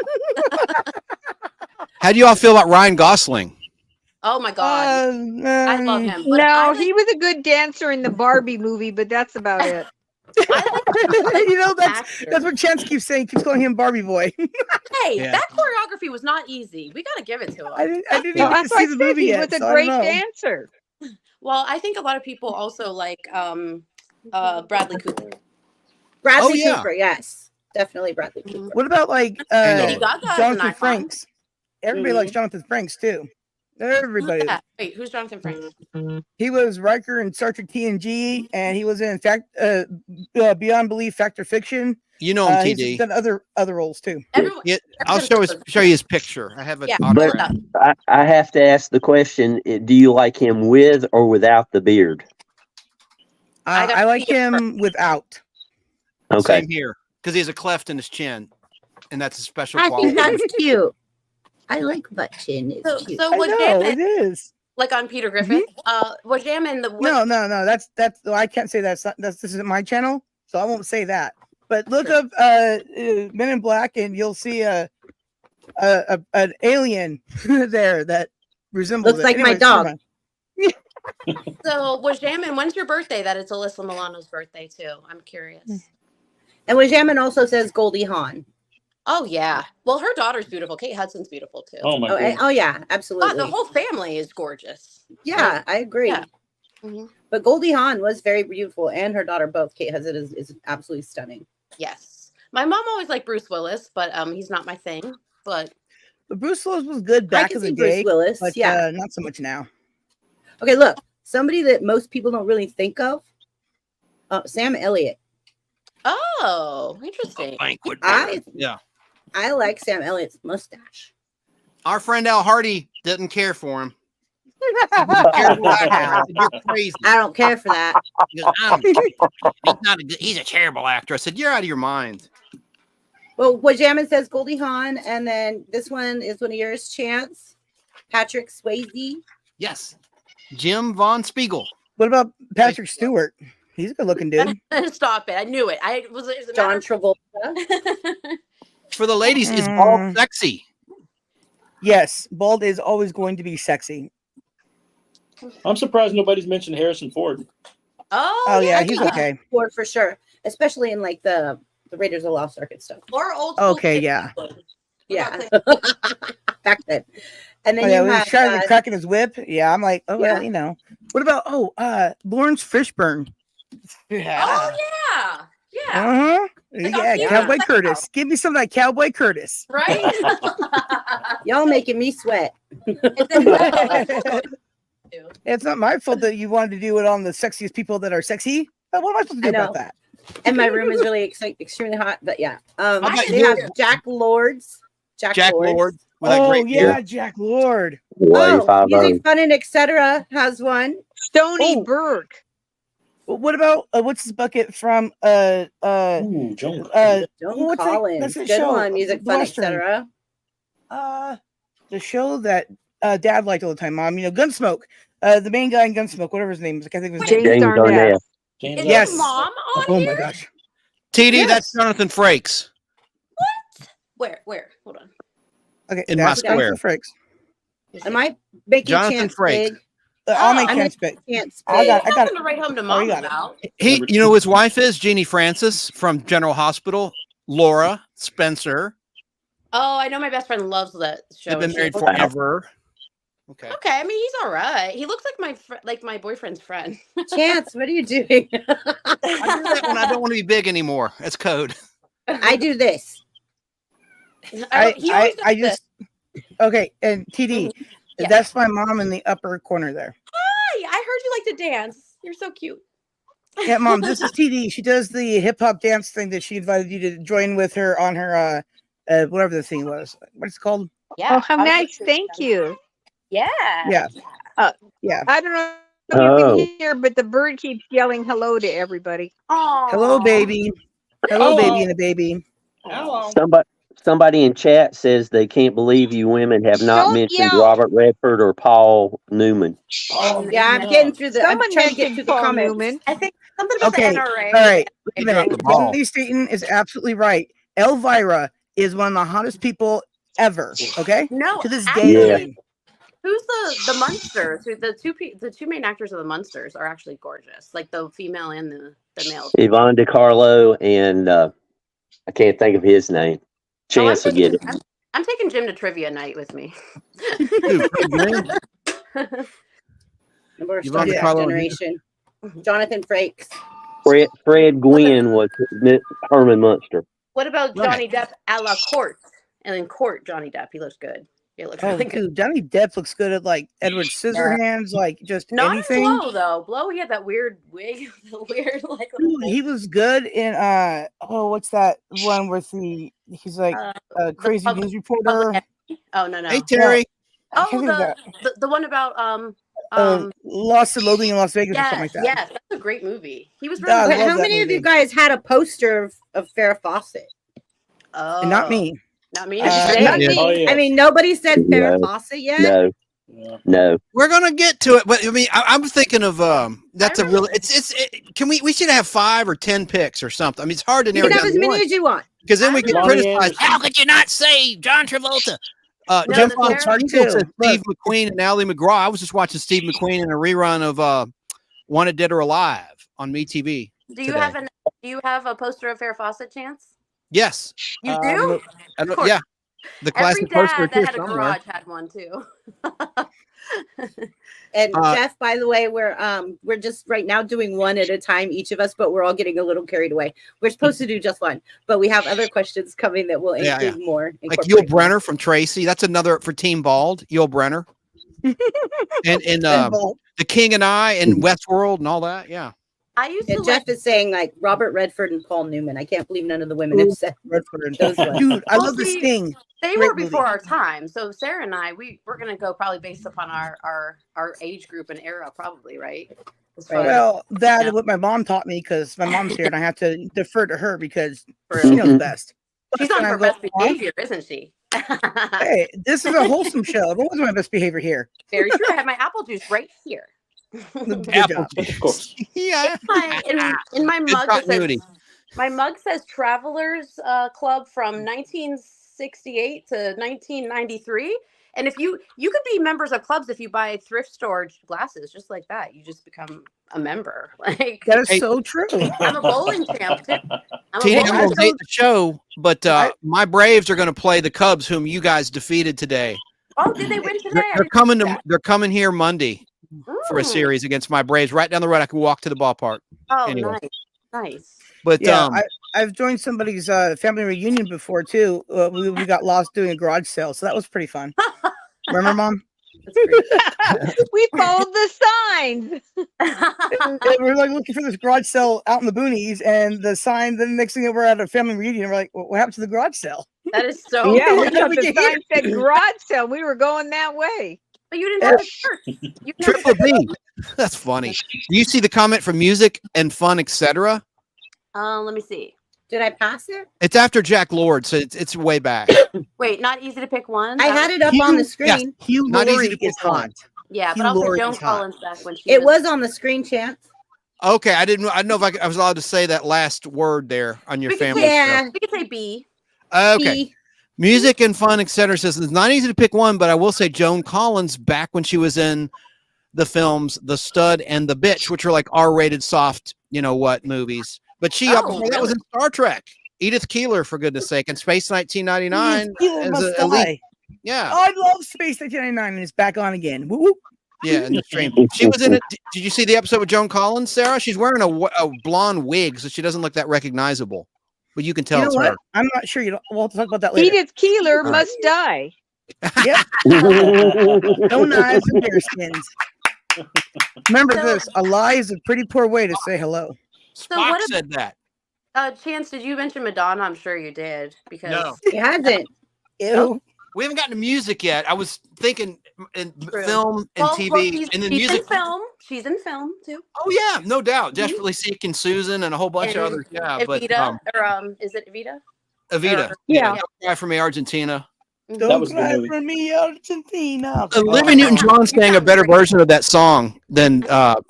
How do you all feel about Ryan Gosling? oh my god, I love him. But No, he was a good dancer in the Barbie movie, but that's about it. That's what Chance keeps saying. Keeps calling him Barbie boy. Hey, Yeah. that choreography was not easy. We got to give it to him. I didn't Well, even get to that's why see I the said movie he yet. was a so I great don't know. dancer. Well, I think a lot of people also like Bradley Cooper. Bradley Oh, yeah. Cooper, yes. Definitely Bradley Cooper. What about like Hang on. Lady Gaga is an Jonathan icon. Franks? Everybody likes Jonathan Franks too. Everybody. Who's that? Wait, who's Jonathan Frakes? He was Riker in Star Trek TNG, and he was in Beyond Belief, Fact or Fiction. You know him, He's TD. done other roles too. Everyone, I'll show you his picture. I have it Yeah, But autographed. I have to ask the question: do you like him with or without the beard? I like him without. Okay. Same here, because he has a cleft in his chin, and that's a special I quality. think that's cute. I like butt chin. It's cute. So I was know Jammin it is. like on Peter Griffith? Was Jammin the No. That's I can't say that. This isn't my channel, so I won't say that. But look up Men in Black, and you'll see an alien there that resembles Looks like my Anyways, never dog. mind. So was Jammin? When's your birthday? That it's Alyssa Milano's birthday too. I'm curious. And Wajamin also says Goldie Hawn. Oh yeah. Well, her daughter's beautiful. Kate Hudson's beautiful too. Oh my god. Oh yeah, absolutely. God, the whole family is gorgeous. Yeah, I agree. Yeah. Mhm. But Goldie Hawn was very beautiful, and her daughter both. Kate Hudson is absolutely stunning. Yes. My mom always liked Bruce Willis, but he's not my thing. But Bruce Willis was good back in the day. Bruce Willis, but yeah. not so much now. Okay, look, somebody that most people don't really think of, Sam Elliott. oh, interesting. I like Sam Elliott's mustache. Our friend Al Hardy didn't care for him. You're crazy. I don't care for that. He goes, he's a terrible actor. I said, you're out of your mind. Well, Wajamin says Goldie Hawn, and then this one is one of yours, Chance. Patrick Swayze. Yes. Jim Von Spiegel. What about Patrick Stewart? He's a good looking dude. Stop it. I knew it. I was John Travolta. For the ladies, is bald sexy? Yes, bald is always going to be sexy. I'm surprised nobody's mentioned Harrison Ford. Oh yeah, he's okay. Ford for sure, especially in like the Raiders of the Lost Ark and stuff. Or old school. Okay, yeah. Yeah. Back then. And then Oh, yeah, you when have he's trying to cracking his whip. Yeah, I'm like, oh well, Yeah. you know. What about Lawrence Fishburne? Yeah. Oh yeah. Yeah. Uh-huh. Like Yeah, on Cowboy TV. Curtis. Give me some of that Cowboy Curtis. Right? y'all making me sweat. It's not my fault that you wanted to do it on the sexiest people that are sexy. But what am I supposed to do about that? And my room is really extremely hot. But yeah. How about They you? have Jack Lords. Jack Lord. With that Oh great yeah, beard. Jack Lord. Music Fun and Etc. has one. Stony Burke. What about what's his bucket from Joan. Joan what's Collins. that's that Good show? one. Music The Fun, Western. Etc. The show that Dad liked all the time, Mom. You know, Gunsmoke. The main guy in Gunsmoke, whatever his name is, I can't think of his name. James Darnell. James Is Yes. your mom on Oh here? my gosh. TD, Yes. that's Jonathan Frakes. Where? Hold on. Okay, In that's my square. Jonathan Frakes. Am I making Jonathan Chance Frakes. big? I'll make I'm Chance making big. Chance I big. got Nothing it. to write home to Oh, mom you got it. about. He, you know, who his wife is Jeannie Francis from General Hospital. Laura Spencer. Oh, I know my best friend loves that show. They've been and she- married forever. Okay. Okay, I mean he's all right. He looks like my boyfriend's friend. Chance, what are you doing? I do that when I don't want to be big anymore. That's code. I do this. He always does I this. just okay. And TD, Yeah. that's my mom in the upper corner there. Hi, I heard you like to dance. You're so cute. Yeah, Mom, this is TD. She does the hip hop dance thing that she invited you to join with her on her whatever the thing was. What's it called? Yeah. Oh, how nice. Thank you. Yeah. Yeah. Yeah. I don't know if you can hear, but the bird keeps yelling hello to everybody. Aw. Hello, baby. Hello, Hello. baby and a baby. Hello. Somebody in chat says they can't believe you women have not Don't mentioned yell. Robert Redford or Paul Newman. Oh, Yeah, I'm no. getting through the. I'm Someone trying to get mentioned through the Paul comments. Newman. I think something about Okay. the NRA. All right. Wait a minute. the ball. Cindy Staten is absolutely right. Elvira is one of the hottest people ever. Okay. No, To this actually, day. Yeah. who's the Munsters? The two main actors of the Munsters are actually gorgeous, like the female and the male. Yvonne DiCarlo and I can't think of his name. Chance will get it. I'm taking Jim to trivia night with me. Dude, Fred Gwynn. We're Yvonne starting DiCarlo that and- generation. Jonathan Frakes. Fred Gwynn was Herman Munster. What about Right. Johnny Depp a la Court? And in Court, Johnny Depp, he looks good. It looks Oh, really good. dude, Johnny Depp looks good at like Edward Scissorhands, like just Not anything. in Blow though. Blow, he had that weird wig, the weird like. Dude, he was good in what's that one where he's like a crazy news reporter. Oh no. Hey Terry. I can't think of that. The one about Lost in Logan in Las Vegas or something like that. Yes, that's a great movie. He was I really But love how that many of you movie. guys had a poster of Farrah Fawcett? Oh, And not me. Not me. Not Yeah. me. Oh, yeah. I mean, nobody said Farrah No. Fawcett yet. No, Yeah. no. We're gonna get to it, but I mean, I'm thinking of that's a remember- really can we should have 5 or 10 picks or something. I mean, it's hard to You narrow can have down as many one as you want. because then we get Lonnie criticized. Anderson. How could you not say John Travolta? No, Jeff the Von Sarah- Part Spiegel two. says Steve Look. McQueen and Ally McGraw. I was just watching Steve McQueen in a rerun of Wanted Dead or Alive on MeTV. Do you today. do you have a poster of Farrah Fawcett, Chance? Yes, You do? I don't, course. yeah. The Every classic poster dad that here had a somewhere. garage had one too. And Uh, Jeff, by the way, we're just right now doing one at a time, each of us, but we're all getting a little carried away. We're supposed to do just one, but we have other questions coming that will Yeah, include more. Like incorporate Yul more. Brenner from Tracy. That's another for Team Bald. Yul Brenner. and The King and I and Westworld and all that. Yeah. I used to And Jeff is saying like Robert Redford and Paul Newman. I can't believe none of the women have said Redford. those ones. Dude, I Well, love this see, thing. they Great were before movie. our time. So Sarah and I, we're gonna go probably based upon our age group and era, probably, right? As far as- Well, that Yeah. is what my mom taught me because my mom's here and I have to defer to her because For she real. knows best. She's But on when I her go, best "Mom, behavior, isn't she? Hey, this is a wholesome show. What was my best behavior here? Very true. I have my apple juice right here. Good Apple job. Of course. Yeah. In my Good mug, continuity. my mug says Travelers Club from 1968 to 1993. And if you could be members of clubs if you buy thrift store glasses, just like that, you just become a member. Like That is Hey. so true. I'm a bowling champ too. I'm a Tina, bowling I'm going to date the show, but I- my Braves are going to play the Cubs, whom you guys defeated today. Oh, did they win today? I They're didn't coming see to. that. They're coming here Monday for a Mm. series against my Braves, right down the road. I can walk to the ballpark. Oh, Anyway. nice. But Yeah, I've joined somebody's family reunion before too. We got lost doing a garage sale, so that was pretty fun. Remember, Mom? That's great. We followed the signs. And we're like looking for this garage sale out in the boonies, and the sign. Then the next thing we're at a family reunion, we're like, "What happened to the garage sale?" That is so Yeah, cool. we thought we the get sign said garage sale. We were going that way. But you didn't have a shirt. You didn't have a Triple B. That's funny. Do you see the comment from music and fun, etc.? Let me see. Did I pass it? It's after Jack Lord, so it's way back. Wait, not easy to pick one. I had it up on the screen. Hugh Not easy Laurie to pick is hot. Yeah, Hugh but also Laurie Joan is hot. Collins back when she It was on the screen, Chance. Okay, I didn't know if I was allowed to say that last word there on your We could family. say- Yeah. We could say B. show. Okay. B. Music and fun, etc. says it's not easy to pick one, but I will say Joan Collins back when she was in the films The Stud and The Bitch, which are like R-rated soft, you know what, movies. But she Oh, before that was in Star Trek. Edith Keeler, for goodness sake, and Space 1999. Keeler as must a elite- die. Yeah, I love Space 1999, and it's back on again. Woo, woo. yeah, in the stream. She was in it. Did you see the episode with Joan Collins, Sarah? She's wearing a blonde wig, so she doesn't look that recognizable. But you can tell You know it's what? her. I'm not sure. We'll talk about that later. Edith Keeler All must die. Yep. No knives and bear skins. Remember So- this: a lie is a pretty poor way to say hello. So Spock what ab- said that. Chance, did you mention Madonna? I'm sure you did because No. It hasn't. Ew. We haven't gotten to music yet. I was thinking in True. film and TV she's, and then she's music. in film. She's in film too. Oh yeah, no doubt. Desperately Seeking Susan and a whole bunch of And others. Yeah, Evita, but or is it Evita? Evita. Yeah. Don't Cry for Me, Argentina. Don't was a good cry movie. for me, Argentina. Olivia Newton-John sang a better version of that song than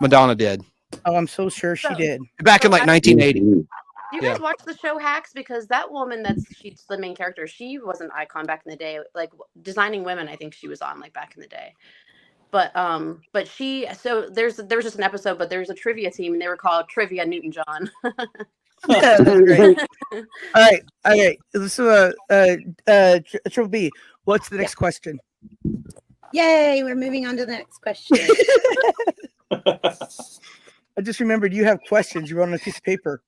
Madonna did Oh, I'm so sure she did. back in like 1980. Do you Yeah. guys watch the show Hacks? Because that woman she's the main character. She was an icon back in the day. Like Designing Women, I think she was on like back in the day. But she there was just an episode, but there was a trivia team and they were called Trivia Newton John. That's great. All right. Okay. This is Triple B. What's the next question? Yay, we're moving on to the next question. I just remembered you have questions. You wrote on a piece of paper.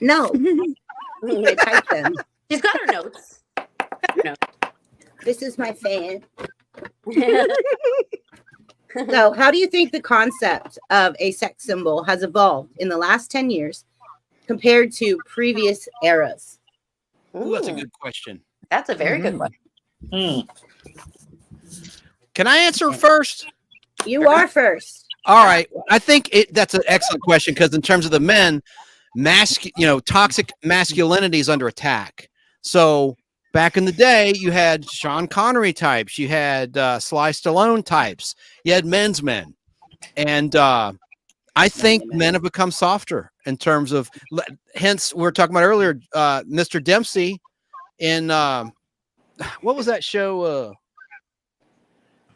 No, I typed them. She's got her notes. This is my fan. So, how do you think the concept of a sex symbol has evolved in the last 10 years compared to previous eras? Ooh, that's a good question. That's a very good one. Can I answer first? You are first. All right. I think that's an excellent question because in terms of the men, toxic masculinity is under attack. So back in the day, you had Sean Connery types, you had Sly Stallone types, you had men's men, and I think men have become softer in terms of. Hence, we were talking about earlier, Mr. Dempsey in what was that show?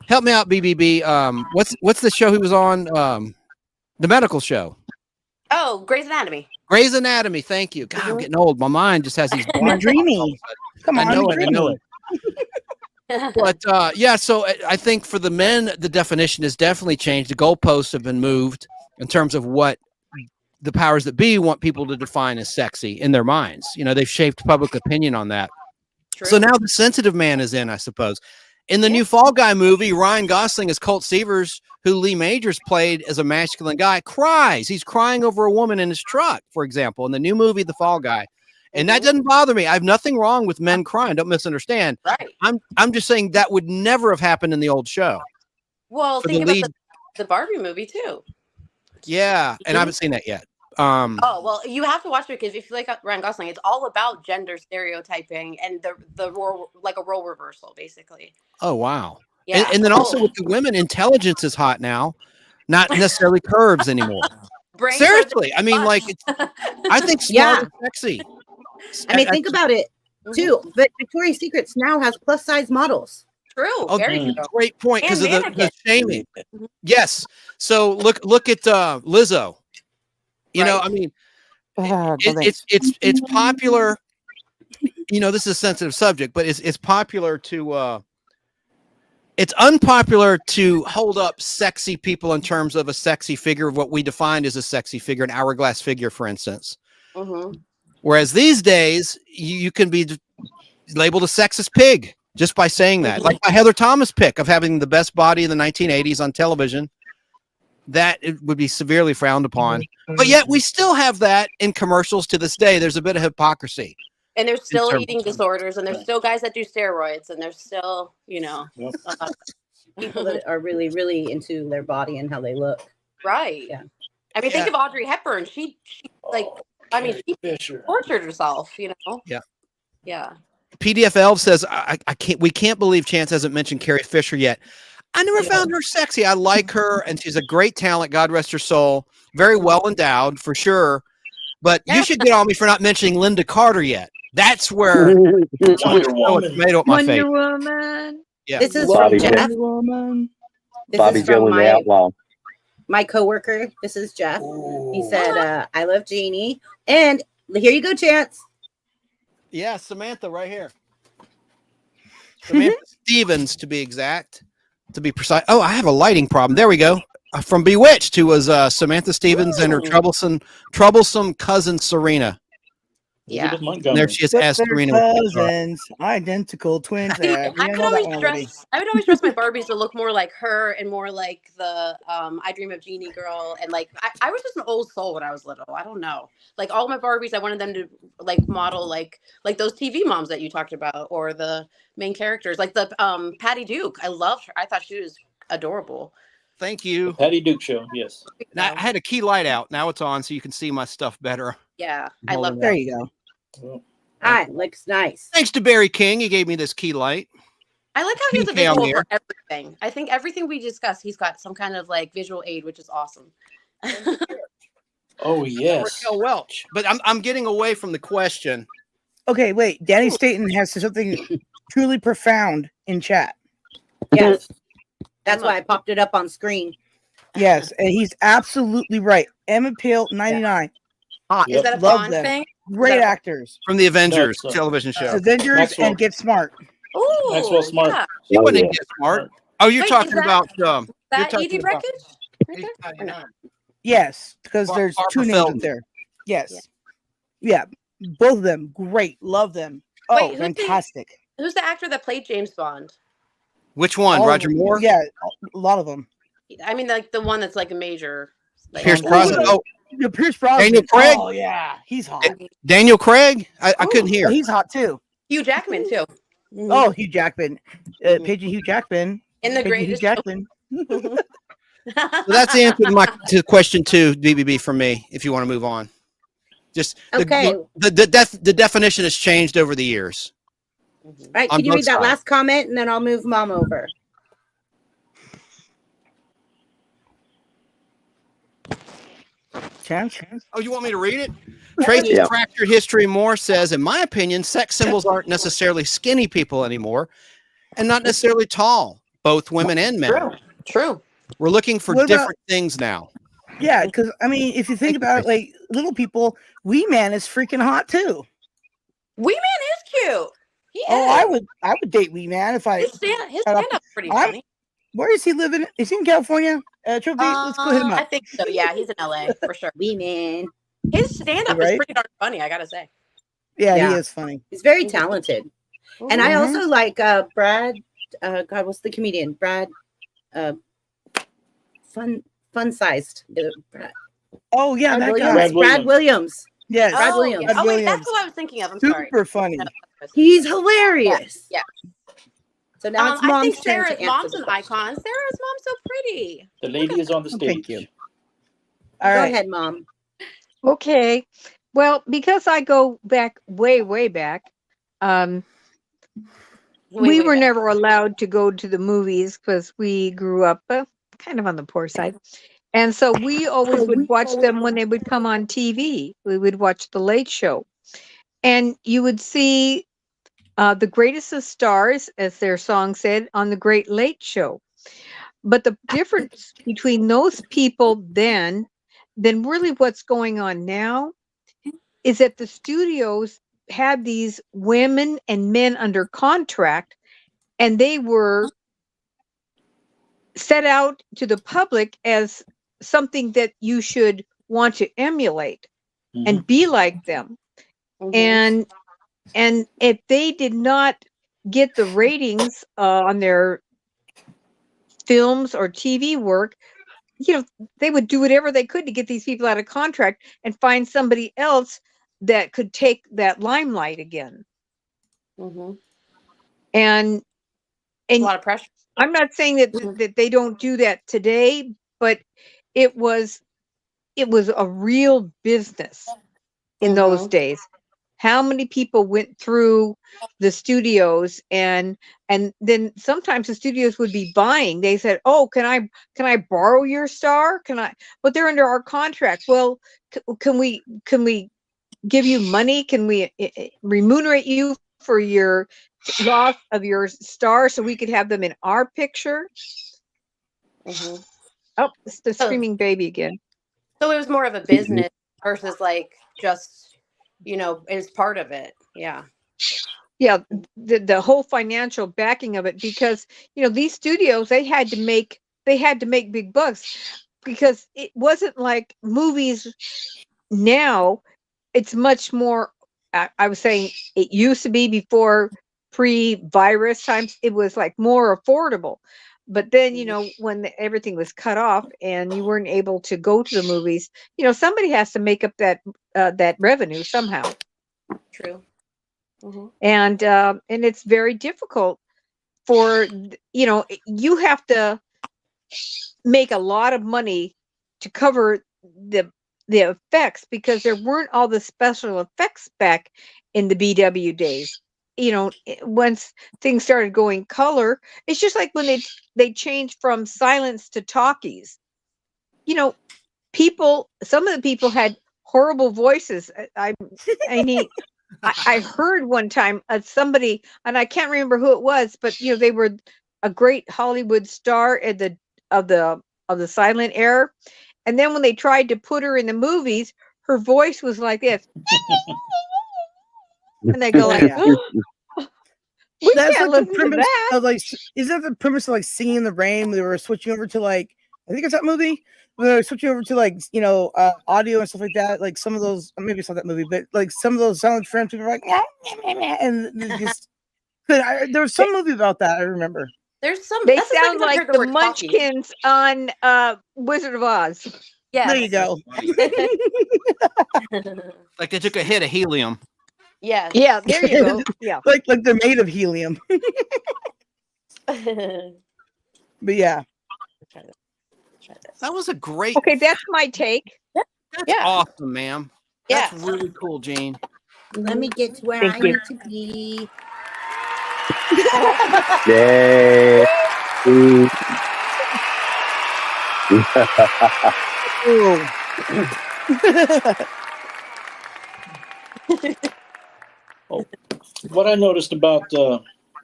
Help me out, BBB. What's the show he was on? The medical show. Oh, Grey's Anatomy. Grey's Anatomy. Thank you. God, I'm getting old. My mind just has these. Dreamy. Come on, I know it. But yeah, so I think for the men, the definition has definitely changed. The goalposts have been moved in terms of what the powers that be want people to define as sexy in their minds. They've shaped public opinion on that. True. So now the sensitive man is in, I suppose. In the new Fall Guy movie, Ryan Gosling as Colt Seavers, who Lee Majors played as a masculine guy, cries. He's crying over a woman in his truck, for example, in the new movie, The Fall Guy. And that doesn't bother me. I have nothing wrong with men crying. Don't misunderstand. Right. I'm just saying that would never have happened in the old show. Well, think about the Barbie movie too. Yeah, and I haven't seen that yet. Oh, well, you have to watch it because if you like Ryan Gosling, it's all about gender stereotyping and the role, like a role reversal, basically. Oh, wow. Yeah. And then also with the women, intelligence is hot now, not necessarily curves anymore. Seriously. I mean, like, I think smart is sexy. I mean, think about it too. But Victoria's Secrets now has plus size models. True. Oh, very true. Great point because of the shaming. Yes. So look at Lizzo. I mean, it's popular. This is a sensitive subject, but it's popular to. It's unpopular to hold up sexy people in terms of a sexy figure of what we defined as a sexy figure, an hourglass figure, for instance. Whereas these days, you can be labeled a sexist pig just by saying that. Like my Heather Thomas pick of having the best body in the 1980s on television. That it would be severely frowned upon. But yet we still have that in commercials to this day. There's a bit of hypocrisy. And there's still eating disorders, and there's still guys that do steroids, and there's still, people that are really, really into their body and how they look. Right. Yeah. I mean, think of Audrey Hepburn. She tortured herself, Yeah. Yeah. PDF Elf says, we can't believe Chance hasn't mentioned Carrie Fisher yet. I never found her sexy. I like her, and she's a great talent. God rest her soul. Very well endowed, for sure. But you should get on me for not mentioning Linda Carter yet. That's where Wonder Woman. Yeah. This is from Jeff. Bobby Joe and the Outlaw. My coworker. This is Jeff. He said, "I love Jeannie." And here you go, Chance. Yeah, Samantha, right here. Samantha Stevens, to be exact. To be precise. Oh, I have a lighting problem. There we go. From Bewitched, who was Samantha Stevens and her troublesome cousin Serena. Yeah. And there she is as Serena. Cousins, identical twins. I would always dress my Barbies to look more like her and more like the I Dream of Jeannie girl. And like I was just an old soul when I was little. I don't know. Like all my Barbies, I wanted them to like model like those TV moms that you talked about, or the main characters, like the Patty Duke. I loved her. I thought she was adorable. Thank you. The Patty Duke show. Yes. Now, I had a key light out. Now it's on, so you can see my stuff better. Yeah, I love that. There you go. Looks nice. Thanks to Barry King, he gave me this key light. I like how he has a visual for everything. I think everything we discuss, he's got some kind of like visual aid, which is awesome. Oh yes. Raquel Welch. But I'm getting away from the question. Okay, wait. Danny Staten has something truly profound in chat. Yes. That's why I popped it up on screen. Yes, and he's absolutely right. Emmett Peel, 99. Hot. Is that a Bond thing? Great actors. From the Avengers television show. Avengers Maxwell. And Get Smart. Oh, Maxwell Smart. Yeah. You wouldn't Get Smart. Oh, you're talking about that Edie Wreckage? Yes, because there's two names up there. Yes. Yeah, both of them. Great. Love them. Oh, wait, fantastic. Who's the actor that played James Bond? Which one? All of Roger them. Moore? Yeah, a lot of them. I mean, like the one that's like a major. Like, Pierce Brosnan. Oh, Yeah, Pierce Brosnan. Daniel Craig? Oh yeah, he's hot. Daniel Craig? I couldn't hear. He's hot too. Hugh Jackman too. Oh, Hugh Jackman. Paging Hugh Jackman. In the Paging Hugh greatest. Jackman. So that's the answer to question 2, BBB, from me, if you want to move on. Just Okay. the definition has changed over the years. All right, On can you both read that sides. last comment and then I'll move Mom over? Chance? Oh, you want me to read it? Tracy's Yeah. Fractured History More says, in my opinion, sex symbols aren't necessarily skinny people anymore and not necessarily tall, both women and men. True. We're looking for What about- different things now. Yeah, because I mean, if you think about it, like little people, Wee Man is freaking hot too. Wee Man is cute. He Oh, is. I would date Wee Man if I. His stand up's pretty I'm- funny. Where is he living? Is he in California? Trophy, let's go hit him I up. think so. Yeah, he's in LA for sure. Wee Man. His stand up is Right? pretty darn funny, I gotta say. Yeah, Yeah. he is funny. He's very talented. And I Mhm. also like Brad. God, what's the comedian? Brad. Fun sized. Brad, Oh yeah, Brad that Williams. guy. Brad Williams. Yes, Brad Oh, Williams. yeah. Oh, wait, Williams. that's what I was thinking of. I'm sorry. super funny. No, He's hilarious. Yeah. So now it's I Mom's think turn Sarah's to answer mom's the an question. icon. Sarah's mom's so pretty. The lady is on the Oh, stage. thank you. All Go right. ahead, Mom. Okay. Well, because I go back way back, we were never allowed to go to the movies because we grew up kind of on the poor side. And so we always would watch them when they would come on TV. We would watch The Late Show. And you would see The Greatest of Stars, as their song said, on The Great Late Show. But the difference between those people then really what's going on now is that the studios had these women and men under contract, and they were set out to the public as something that you should want to emulate and be like them. And if they did not get the ratings on their films or TV work, they would do whatever they could to get these people out of contract and find somebody else that could take that limelight again. And a lot of pressure. I'm not saying that they don't do that today, but it was a real business in those days. How many people went through the studios and then sometimes the studios would be buying. They said, "Oh, can I borrow your star? But they're under our contract. Well, can we give you money? Can we remunerate you for your loss of your star so we could have them in our picture?" Oh, it's the screaming baby again. So it was more of a business versus like just, it's part of it. Yeah. Yeah, the whole financial backing of it, because these studios, they had to make big bucks, because it wasn't like movies now. It's much more. I was saying it used to be before pre-virus times. It was like more affordable, but then when everything was cut off and you weren't able to go to the movies, somebody has to make up that revenue somehow. True. And it's very difficult for you have to make a lot of money to cover the effects, because there weren't all the special effects back in the BW days. Once things started going color, it's just like when they changed from silence to talkies. Some of the people had horrible voices. I heard one time somebody, and I can't remember who it was, but they were a great Hollywood star of the silent era, and then when they tried to put her in the movies, her voice was like this, and they go like, "We That's can't like the listen to premise that." of like. Is that the premise of like Singing in the Rain? They were switching over to like, I think it's that movie. They were switching over to like audio and stuff like that. Like some of those, maybe it's not that movie, but like some of those silent friends people were like, and There was some movie about that. I remember. There's some. They That's the sound second time I like heard the the word talkie. Munchkins on Wizard of Oz. Yes. There you go. Like they took a hit of helium. Yes. Yeah, there you go. Yeah. like they're made of helium. But yeah. Try this. That was a great. Okay, that's my take. That's Yeah. awesome, ma'am. That's Yes. really cool, Jean. Let me get to where Thank I you. need to be. Yay. What I noticed about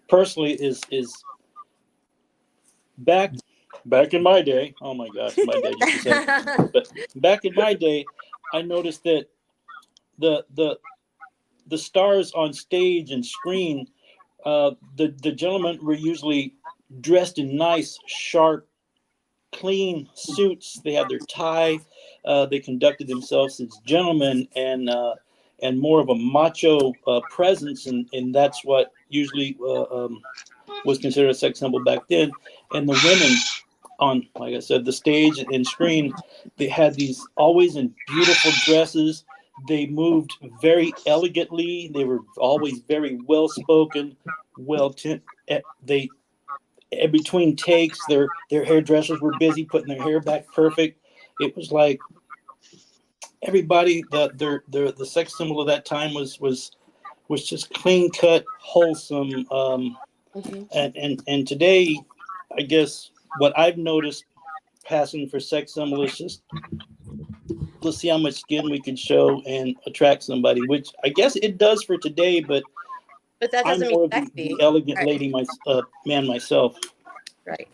personally is back in my day. Oh my gosh, my day just a second. But back in my day, I noticed that the stars on stage and screen, the gentlemen were usually dressed in nice, sharp, clean suits. They had their tie. They conducted themselves as gentlemen and more of a macho presence, and that's what usually was considered a sex symbol back then. And the women on, like I said, the stage and screen, they had these always in beautiful dresses. They moved very elegantly. They were always very well spoken, they in between takes, their hairdressers were busy putting their hair back perfect. It was like everybody, the sex symbol of that time was just clean cut, wholesome. And today, I guess what I've noticed passing for sex symbol is just, let's see how much skin we can show and attract somebody, which I guess it does for today, but that I'm doesn't more mean of sexy. the elegant Right. lady, man myself. Right.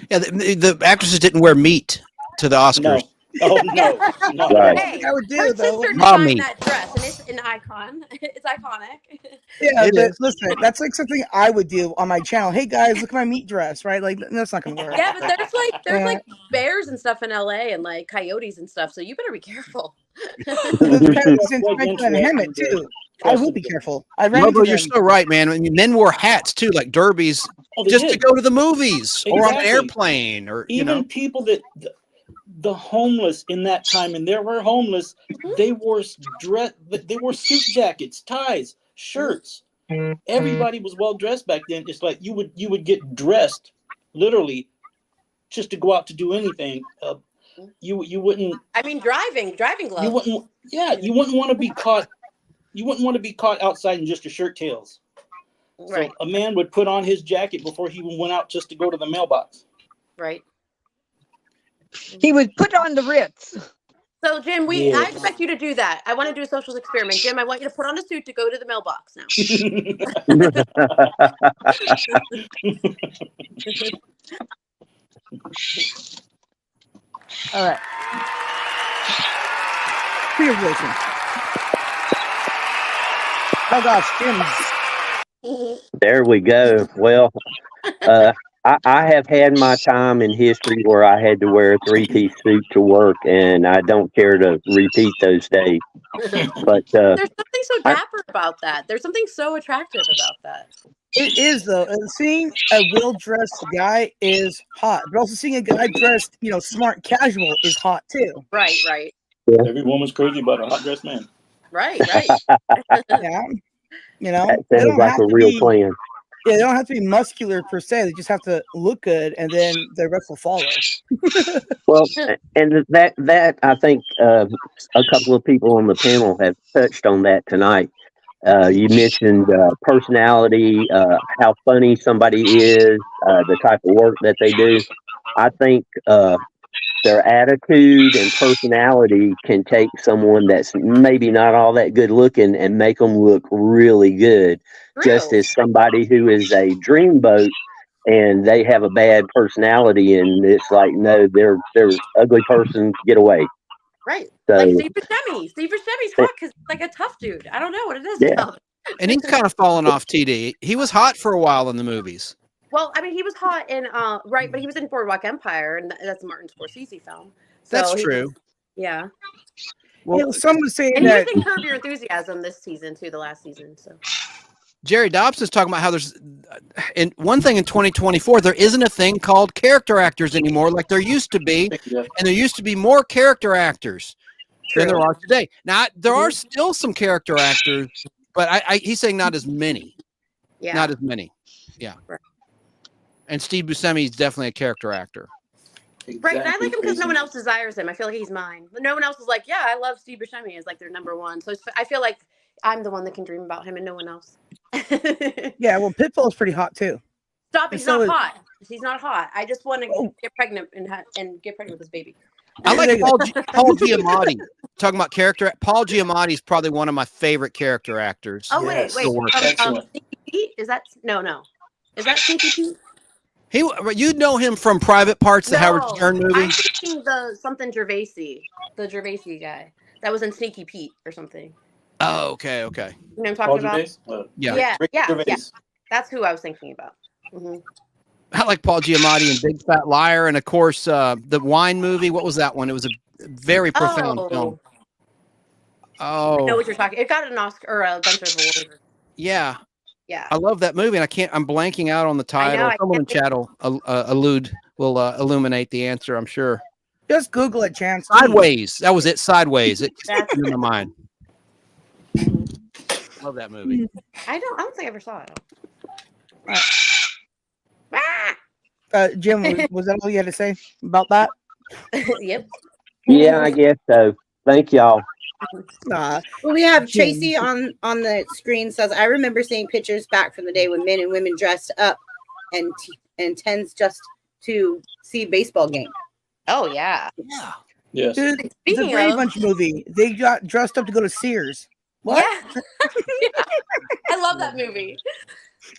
Yeah, the actresses didn't wear meat to the Oscars. No. Oh no, not Right. at all. Hey, I would do, her though. sister Mommy. designed that dress, and it's an icon. It's iconic. Yeah, It but is. listen, that's like something I would do on my channel. Hey guys, look at my meat dress, right? Like that's not gonna work. Yeah, but there's like bears and stuff in LA and like coyotes and stuff, so you better be careful. There's coyotes in Quite Franklin and Hemet interesting, too. I will be careful. I ran Lobo, into you're them. so right, man. I mean, men wore hats too, like derbies, Oh, they just to did. go to the movies or on an Exactly. airplane, or Even people that the homeless in that time, and there were homeless, they wore suit jackets, ties, shirts. Everybody was well dressed back then. It's like you would get dressed literally just to go out to do anything. You wouldn't. I mean, driving gloves. You wouldn't. Yeah, you wouldn't want to be caught. You wouldn't want to be caught outside in just your shirt tails. Right. So a man would put on his jacket before he went out just to go to the mailbox. Right. He was put on the Ritz. So, Jim, I Yes. expect you to do that. I want to do a social experiment. Jim, I want you to put on a suit to go to the mailbox now. All right. Congratulations. Oh gosh, Jim's. There we go. Well, I have had my time in history where I had to wear a three-piece suit to work, and I don't care to repeat those days. But There's something so dapper about that. There's something so attractive about that. It is though. Seeing a well-dressed guy is hot, but also seeing a guy dressed, smart casual is hot too. Right, right. Every woman's crazy about a hot dressed man. Right, right. Yeah. that they sounds don't like have a to real be. plan. Yeah, they don't have to be muscular per se. They just have to look good, and then the rest will follow. Well, and that I think a couple of people on the panel have touched on that tonight. You mentioned personality, how funny somebody is, the type of work that they do. I think their attitude and personality can take someone that's maybe not all that good looking and make them look really good. Just True. as somebody who is a dreamboat and they have a bad personality, and it's like, no, they're ugly person, get away. Right. So, Like Steve Buscemi. Steve Buscemi's hot because he's like a tough dude. I don't know what it is Yeah. about him. and he's kind of fallen off. TD, he was hot for a while in the movies. Well, I mean, he was hot in right, but he was in Boardwalk Empire, and that's a Martin Scorsese film. So That's he true. was- yeah. Well, some would say And he was that. in Curb Your Enthusiasm this season too, the last season. So Jerry Dobson's talking about how there's and one thing in 2024, there isn't a thing called character actors anymore like there used to be. And there used to be more character actors than there are today. Now, there are still some character actors, but he's saying not as many. Yeah. Not as many. Yeah. Right. And Steve Buscemi is definitely a character actor. Right, and I like him because no one else desires him. I feel like he's mine. No one else is like, yeah, I love Steve Buscemi is like their number one. So I feel like I'm the one that can dream about him and no one else. Yeah, well, Pitbull is pretty hot too. Stop! He's not hot. He's not hot. I just want to get pregnant and get pregnant with this baby. I like Paul Giamatti. Talking about character, Paul Giamatti is probably one of my favorite character actors. Oh wait. Sneaky Pete? Is that no? Is that Sneaky Pete? You know him from Private Parts, the Howard Stern movie. I'm thinking the Gervaisi guy that was in Sneaky Pete or something. Oh, okay. You know what I'm talking about? Yeah. That's who I was thinking about. Mm-hmm. I like Paul Giamatti in Big Fat Liar, and of course, the wine movie. What was that one? It was a very profound film. Oh, I know what you're talking. It got an Oscar or a bunch of awards. Yeah. Yeah. I love that movie, and I'm blanking out on the title. Someone in chat will illuminate the answer, I'm sure. Just Google it, Chance. Sideways. That was it. Sideways. It just in my mind. Love that movie. I don't think I ever saw it. Jim, was that all you had to say about that? Yep. Yeah, I guess so. Thank y'all. Well, we have Tracy on the screen says, I remember seeing pictures back from the day when men and women dressed up and tends just to see a baseball game. Oh yeah. Yeah. Yes. Dude, it's a Brady Bunch movie. They got dressed up to go to Sears. What? Yeah. I love that movie.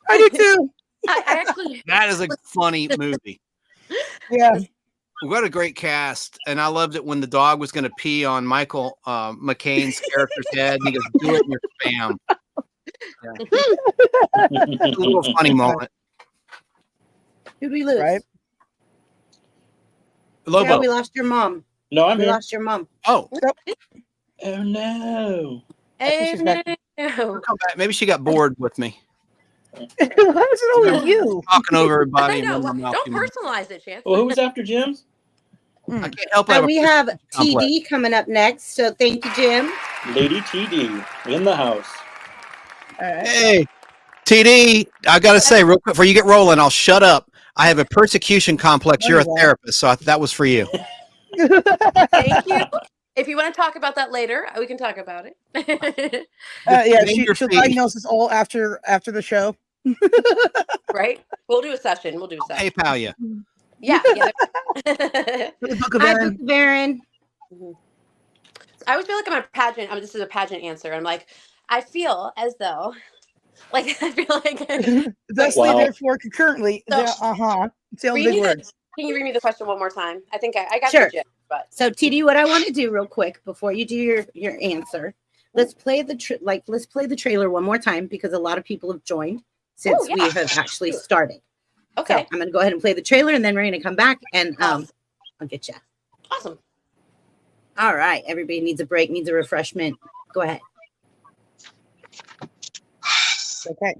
I do too. I actually. That is a funny movie. Yeah. What a great cast. And I loved it when the dog was going to pee on Michael McCain's character's head. And he goes, do it in your spam. Yeah. A little funny moment. Who'd we lose? Right. Lobo. Yeah, we lost your mom. No, I'm we here. lost your mom. Oh. Oh no. Come back. Maybe she got bored with me. Why is it always you? Talking over everybody. I know. Don't personalize it, Chance. Well, who was after Jim's? I can't help it. We have TD coming up next. So thank you, Jim. Lady TD in the house. Hey, TD, I got to say real quick before you get rolling, I'll shut up. I have a persecution complex. You're a therapist, so that was for you. Thank you. If you want to talk about that later, we can talk about it. Yeah, she'll diagnose us all after the show. Right? We'll do a session. PayPal you. Yeah. Book of Hi, Aaron. Book of Aaron. I always feel like I'm a pageant. This is a pageant answer. I'm like, I feel as though, I feel like. Thusly, therefore, concurrently. So, Say all the big words. Can you read me the question one more time? I think I got Sure. the gist, but. So TD, what I want to do real quick before you do your answer, let's play the trailer one more time because a lot of people have joined since we have actually started. Okay. So I'm going to go ahead and play the trailer, and then we're going to come back and I'll get you. Awesome. All right. Everybody needs a break, needs a refreshment. Go ahead. Okay.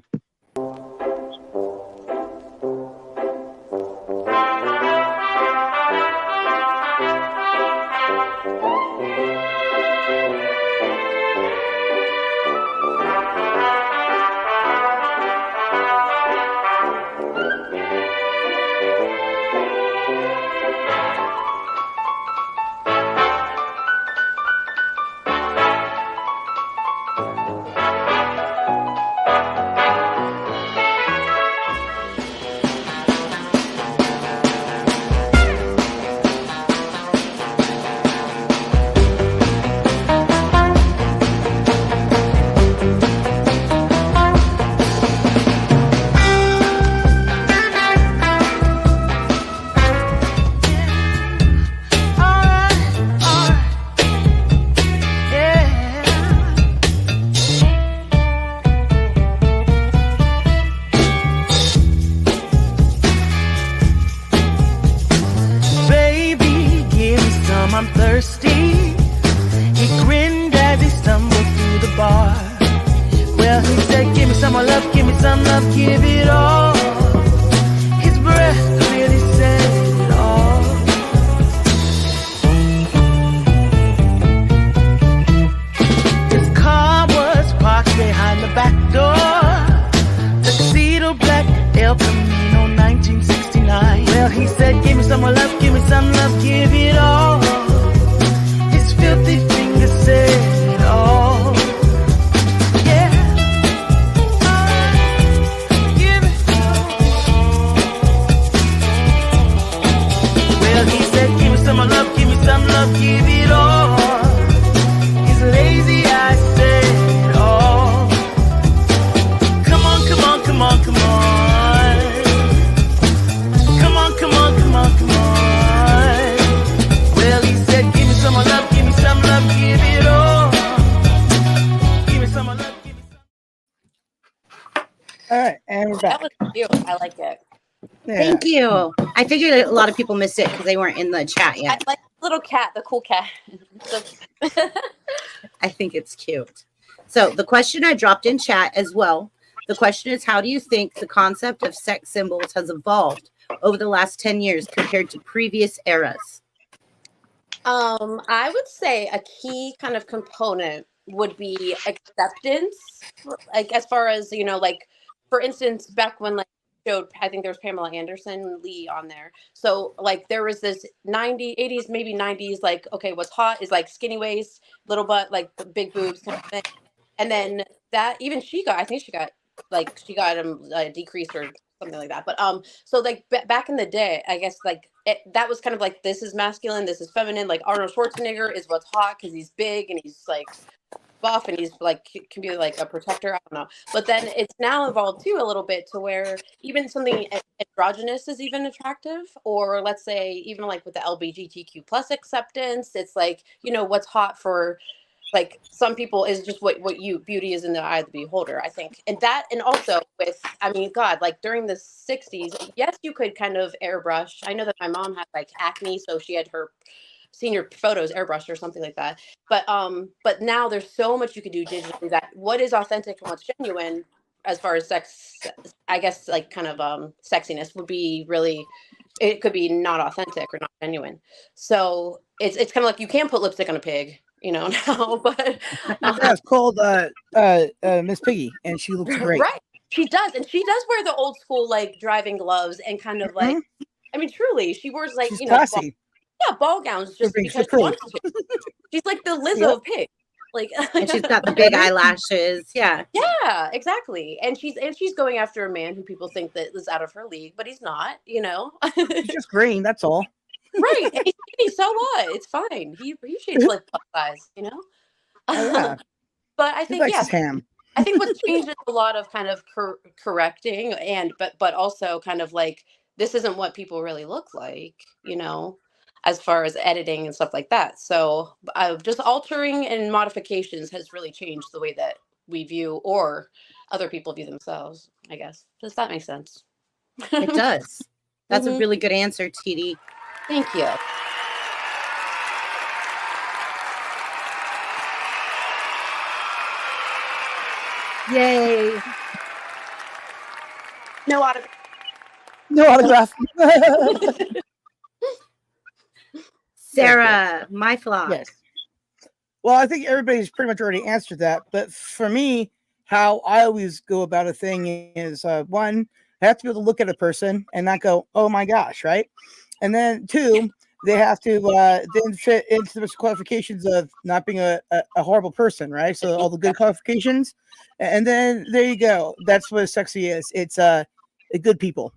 I'm thirsty. He grinned as he stumbled through the bar. Well, he said, give me some more love, give me some love, give it all. His breath really says it all. His car was parked behind the back door. Tuxedo black, El Camino 1969. Well, he said, give me some more love, give me some love, give it all. His filthy fingers said it all. Yeah. Give it all. Well, he said, give me some more love, give me some love, give it all. His lazy eyes said it all. Come on, come on, come on, come on. Come on, come on, come on, come on. Well, he said, give me some more love, give me some love, give it all. Give me some more love, give me some. All right, and we're back. That was cute. I like it. Yeah. Thank you. I figured a lot of people missed it because they weren't in the chat I yet. like the little cat, the cool cat. I think it's cute. So the question I dropped in chat as well. The question is, how do you think the concept of sex symbols has evolved over the last 10 years compared to previous eras? I would say a key kind of component would be acceptance, like as far as, you know, like for instance, back when like showed, I think there was Pamela Anderson Lee on there. So like there was this 90s, 80s, maybe 90s, like, okay, what's hot is like skinny waist, little butt, like big boobs kind of thing. And then that even she got, I think she got decreased or something like that. But so like back in the day, I guess like that was kind of like, this is masculine, this is feminine. Like Arnold Schwarzenegger is what's hot because he's big and he's like buff and he's like can be like a protector. I don't know. But then it's now evolved too a little bit to where even something androgynous is even attractive, or let's say even like with the LGBTQ plus acceptance, it's like, you know, what's hot for like some people is just what you beauty is in the eye of the beholder, I think. And that, and also with, I mean, God, like during the 60s, yes, you could kind of airbrush. I know that my mom had like acne, so she had her senior photos airbrushed or something like that. But now there's so much you could do digitally that what is authentic and what's genuine as far as sex, I guess like kind of sexiness would be really, it could be not authentic or not genuine. So it's kind of like you can't put lipstick on a pig, you know, now, but Yeah, it's called Miss Piggy, and she looks great. right. She does, and she does wear the old school like driving gloves and kind of like, I mean, truly, she wears like, She's you know, classy. ball gowns just being because she so wants to. She's like the Lizzo of pig. Like, And she's got the big eyelashes. Yeah. yeah, exactly. And she's going after a man who people think that is out of her league, but he's not, you know. He's just green, that's all. Right. And he's skinny, so what? It's fine. He shapes like plus size, you know. Oh, yeah. But I He think likes his ham. I think what's changed is a lot of kind of correcting and but also kind of like, this isn't what people really look like, you know, as far as editing and stuff like that. So just altering and modifications has really changed the way that we view or other people view themselves, I guess. Does that make sense? It does. That's a really good answer, TD. Thank you. Yay. No autograph. No autograph. Sarah, my flaw. Yes. Well, I think everybody's pretty much already answered that. But for me, how I always go about a thing is one, I have to be able to look at a person and not go, oh my gosh, right? And then two, they have to then fit into the qualifications of not being a horrible person, right? So all the good qualifications. And then there you go. That's what sexy is. It's good people.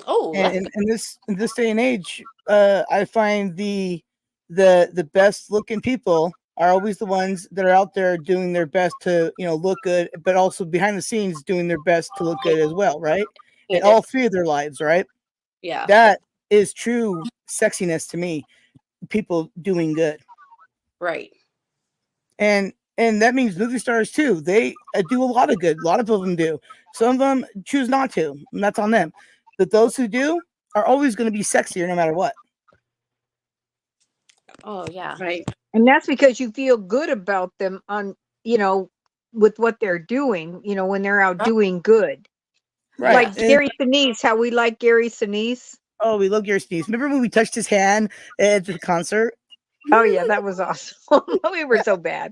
Oh, And in this day and age, I find the best looking people are always the ones that are out there doing their best to, you know, look good, but also behind the scenes doing their best to look good as well, right? In all three of their lives, right? Yeah. That is true sexiness to me. People doing good. Right. And that means movie stars too. They do a lot of good. A lot of them do. Some of them choose not to, and that's on them. But those who do are always going to be sexier no matter what. Oh, yeah. Right. And that's because you feel good about them on, you know, with what they're doing, you know, when they're out doing good. Right. Like Gary Sinise, how we like Gary Sinise. Oh, we love Gary Sinise. Remember when we touched his hand at the concert? Oh yeah, that was awesome. We were so bad.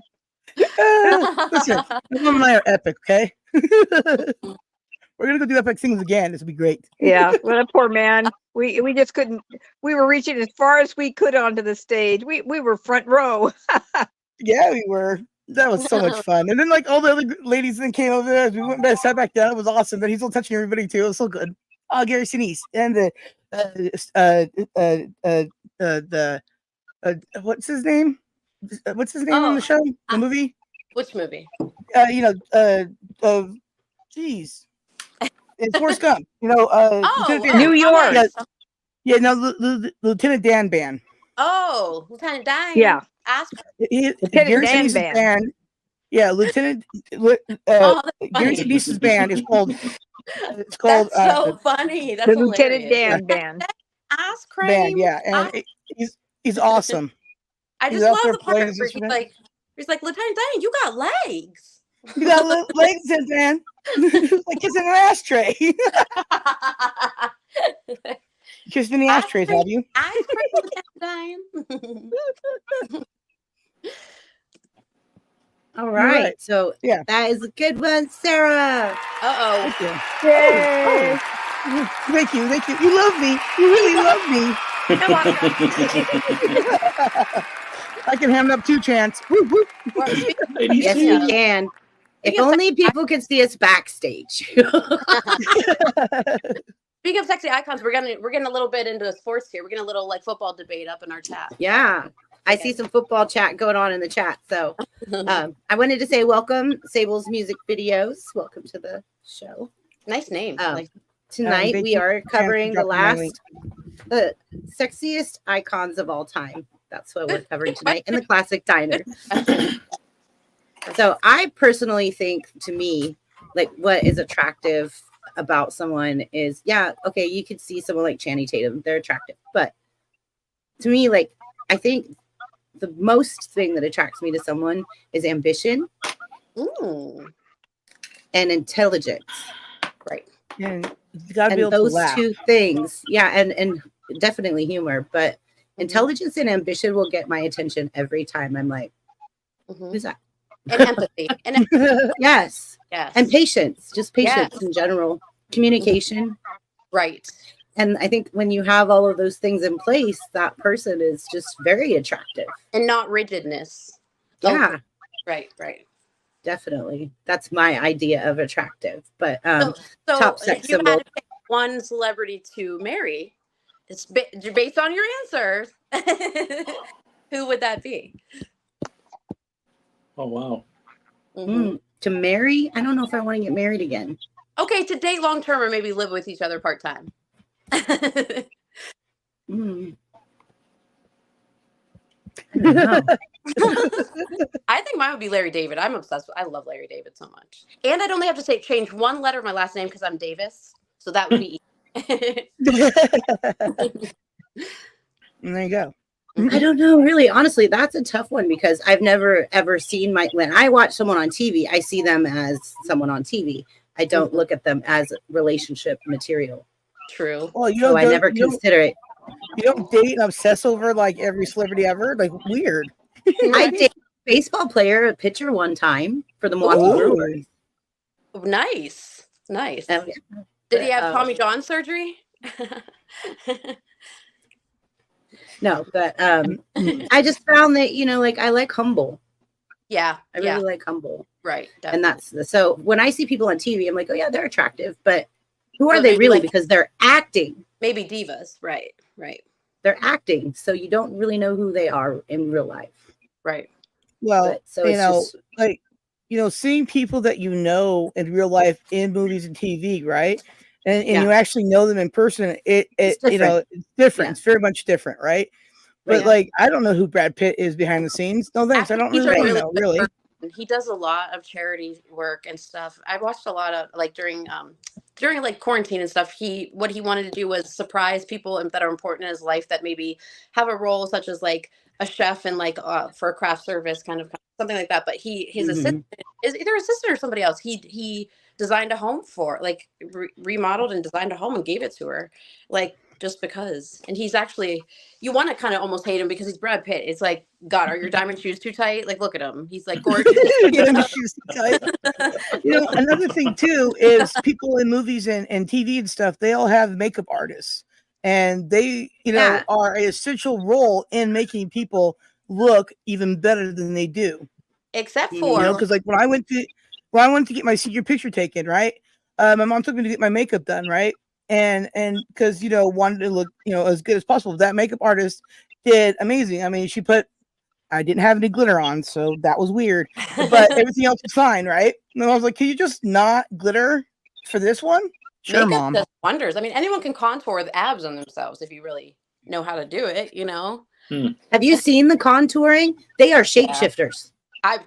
Listen, my mom and I are epic, okay? We're gonna go do epic things again. This will be great. Yeah, well, that poor man. We just couldn't. We were reaching as far as we could onto the stage. We were front row. Yeah, we were. That was so much fun. And then like all the other ladies then came over there. We went back, sat back down. It was awesome. But he's still touching everybody too. It was so good. Oh, Gary Sinise and the what's his name? What's his name on the show? The movie? Which movie? Geez. It's Forrest Gump. You know, Lieutenant Dan. New York. Yeah, no, Lieutenant Dan Band. Oh, Lieutenant Dan. Yeah. Gary Sinise's band. Yeah, Lieutenant Gary Sinise's band is called. It's called. That's so funny. That's the hilarious. Lieutenant Dan Band. Ass cream. Band, yeah, and he's awesome. I just love the part where he's like, Lieutenant Dan, you got legs. You got legs, Dan. Like it's in an ashtray. Kissed in the ashtrays, have you? Ice cream, Lieutenant Dan. All right. So yeah, that is a good one, Sarah. Uh-oh. Yay. Thank you. You love me. You really love me. I can hand up 2 chants. Whoop, whoop. Yes, you can. If only people could see us backstage. Speaking of sexy icons, we're getting a little bit into sports here. We're getting a little like football debate up in our chat. Yeah. I see some football chat going on in the chat. So I wanted to say welcome, Sable's Music Videos. Welcome to the show. Nice name. Tonight we are covering the sexiest icons of all time. That's what we're covering tonight in the Classic Diner. So I personally think, to me, like what is attractive about someone is, yeah, okay, you could see someone like Channing Tatum. They're attractive. But to me, like, I think the most thing that attracts me to someone is ambition and intelligence. Right. And you gotta be able those to laugh. 2 things. Yeah, and definitely humor. But intelligence and ambition will get my attention every time. I'm like, who's that? And empathy. Yes. Yes. And patience. Just patience in general. Communication. Right. And I think when you have all of those things in place, that person is just very attractive. And not rigidness. Yeah. Oh, right. Definitely. That's my idea of attractive. But so top sex if you symbol. had to pick one celebrity to marry, it's based on your answers. Who would that be? Oh, wow. To marry? I don't know if I want to get married again. Okay, to date long term or maybe live with each other part time. I don't know. I think mine would be Larry David. I'm obsessed with. I love Larry David so much, and I'd only have to change 1 letter of my last name because I'm Davis, so that would be easy. And there you go. I don't know, really. Honestly, that's a tough one because I've never ever seen when I watch someone on TV, I see them as someone on TV. I don't look at them as relationship material. True. Well, so I never consider it. You don't date and obsess over like every celebrity ever? Like weird. I dated a baseball player, a pitcher one time for the Milwaukee Brewers. Nice. Yeah. Did he have Tommy John surgery? No, but I just found that, like I like humble. Yeah. I really like humble. Right. Definitely. And that's so when I see people on TV, I'm like, oh yeah, they're attractive, but who are they really? Because they're acting. Maybe divas. Right. They're acting. So you don't really know who they are in real life. Right. Well, seeing people that you know in real life in movies and TV, right? And you actually know them in person, it's different. It's different. Yeah. It's very much different, right? But like, I don't know who Brad Pitt is behind the scenes. No thanks. I don't really know, really. he does a lot of charity work and stuff. I watched a lot of like during like quarantine and stuff. What he wanted to do was surprise people that are important in his life that maybe have a role such as like a chef and like for a craft service kind of something like that. But his assistant is either assistant or somebody else. He designed a home for like remodeled and designed a home and gave it to her, like just because. And he's actually, you want to kind of almost hate him because he's Brad Pitt. It's like, God, are your diamond shoes too tight? Like, look at him. He's like gorgeous. Diamond shoes too tight. Another thing too is people in movies and TV and stuff, they all have makeup artists, and they are an essential role in making people look even better than they do. Except for because like when I went to get my senior picture taken, right? My mom took me to get my makeup done, right? And because wanted to look as good as possible. That makeup artist did amazing. I mean, I didn't have any glitter on, so that was weird. But everything else was fine, right? And I was like, can you just not glitter for this one? Sure, makeup Mom. does wonders. I mean, anyone can contour with abs on themselves if you really know how to do it, Have you seen the contouring? They are shapeshifters. I've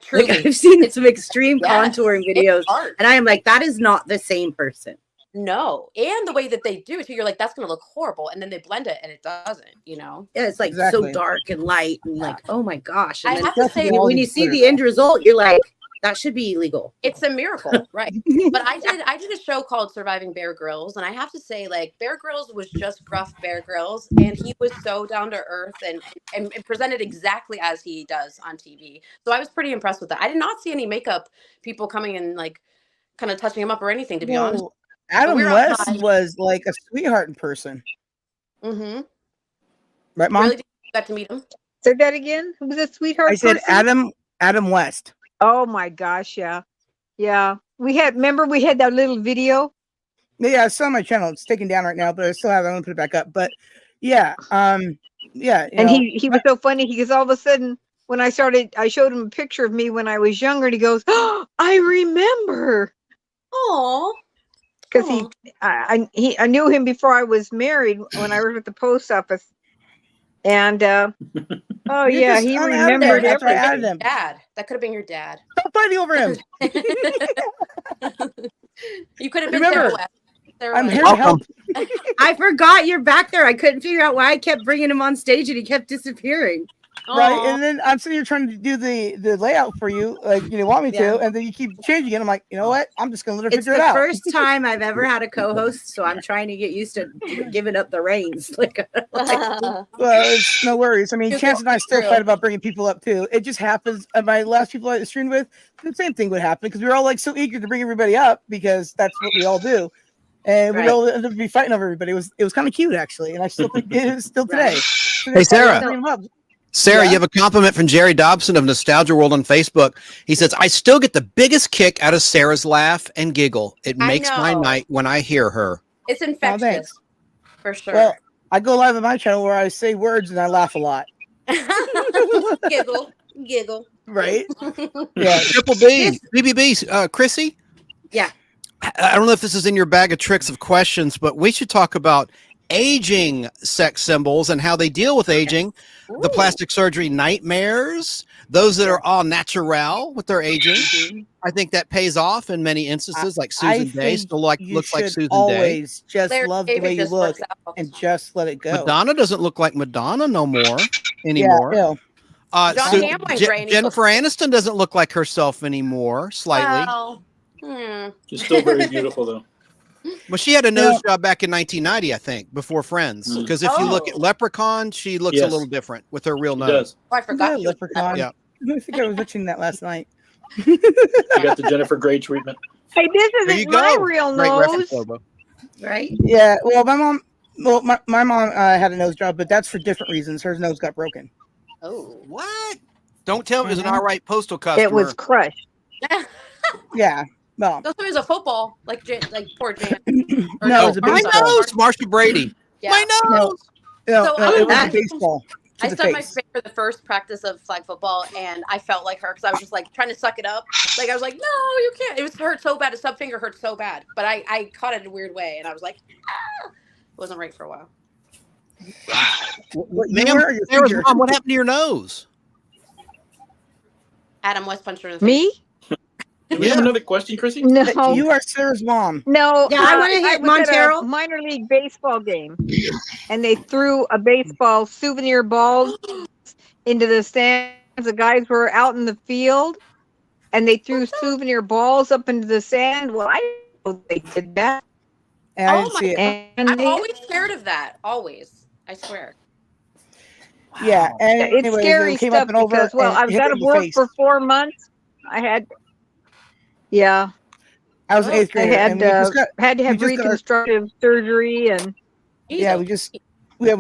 seen some extreme contouring videos, and I am like, that is not the same person. No, and the way that they do it too, you're like, that's gonna look horrible, and then they blend it, and it doesn't. Yeah, it's like so dark and light, and like, oh my gosh! And I have to say, when you see the end result, you're like, that should be illegal. It's a miracle, right? But I did a show called Surviving Bear Grylls, and I have to say, like, Bear Grylls was just gruff Bear Grylls, and he was so down to earth and presented exactly as he does on TV. So I was pretty impressed with that. I did not see any makeup people coming and like kind of touching him up or anything, to be honest. Adam West was like a sweetheart in person. Mm-hmm. Right, Mom? Really got to meet him. Say that again. Who was a sweetheart? I said person? Adam West. Oh my gosh, yeah. Remember we had that little video? Yeah, it's on my channel. It's taken down right now, but I still have it. I'm gonna put it back up. But yeah. Yeah. And he was so funny because all of a sudden when I showed him a picture of me when I was younger, and he goes, "Oh, I remember." Oh. Because I knew him before I was married when I worked at the post office, and he remembered everything. Dad, that could have been your dad. Stop fighting over him. You could have been Sarah West. I'm here to help. I forgot you're back there. I couldn't figure out why I kept bringing him on stage and he kept disappearing. Right, and then I'm sitting here trying to do the layout for you, like you want me to, and then you keep changing it. I'm like, you know what? I'm just gonna let her figure it out. It's the first time I've ever had a co-host, so I'm trying to get used to giving up the reins. Well, it's no worries. I mean, Chance and I still fight about bringing people up too. It just happens. My last people I streamed with, the same thing would happen because we were all like so eager to bring everybody up because that's what we all do, and we all ended up be fighting over everybody. It was kind of cute actually, and I still think it is still today. Hey, Sarah, you have a compliment from Jerry Dobson of Nostalgia World on Facebook. He says, I still get the biggest kick out of Sarah's laugh and giggle. It makes my night when I hear her. It's infectious. For sure. Well, I go live on my channel where I say words and I laugh a lot. Giggle. Right? Yeah. Triple B, BBB, Chrissy? Yeah. I don't know if this is in your bag of tricks of questions, but we should talk about aging sex symbols and how they deal with aging. The plastic surgery nightmares, those that are all natural with their aging. I think that pays off in many instances, like Susan Day still looks like Susan always Day. Just love the way you look and just let it go. Madonna doesn't look like Madonna no more anymore. Jennifer Aniston doesn't look like herself anymore, slightly. She's still very beautiful though. Well, she had a nose job back in 1990, I think, before Friends. Because if you look at Leprechaun, she looks a little different with her real nose. Oh, I forgot Leprechaun. Yeah. I think I was watching that last night. You got the Jennifer Grey treatment. Hey, this isn't my real nose. Right? Yeah. Well, my mom had a nose job, but that's for different reasons. Her nose got broken. Oh, what? Don't tell me it was an all right postal customer. It was crushed. Yeah. Well, it was a football, like poor Jan. No, it was a my nose, Marsha Brady. Yeah. My nose. No, it was a baseball. I stubbed my face for the first practice of flag football, and I felt like her because I was just like trying to suck it up. Like I was like, no, you can't. It hurt so bad. A sub finger hurt so bad, but I caught it in a weird way, and I was like, It wasn't right for a while. Ma'am, Sarah's mom, what happened to your nose? Adam West punched her in the face. Me? Do we have another question, Chrissy? No. You are Sarah's mom. No. Yeah, I want to hit was at Montero. a minor league baseball game, and they threw a baseball souvenir balls into the stands. The guys were out in the field, and they threw souvenir balls up into the sand. Well, I didn't know they did that. And I didn't see it. And I'm they, always scared of that. Always. I swear. Yeah, and it's anyways, scary it came stuff up and over. because, well, and I was hit her out in of the work face. for 4 months. I had, I was an eighth I grader, had and we just got. had to have just got our- reconstructive surgery, and Yeah, we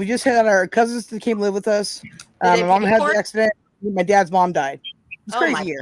just had our cousins that came live with us. My they mom pay had for the it? accident. My dad's mom died. It's Oh crazy my here.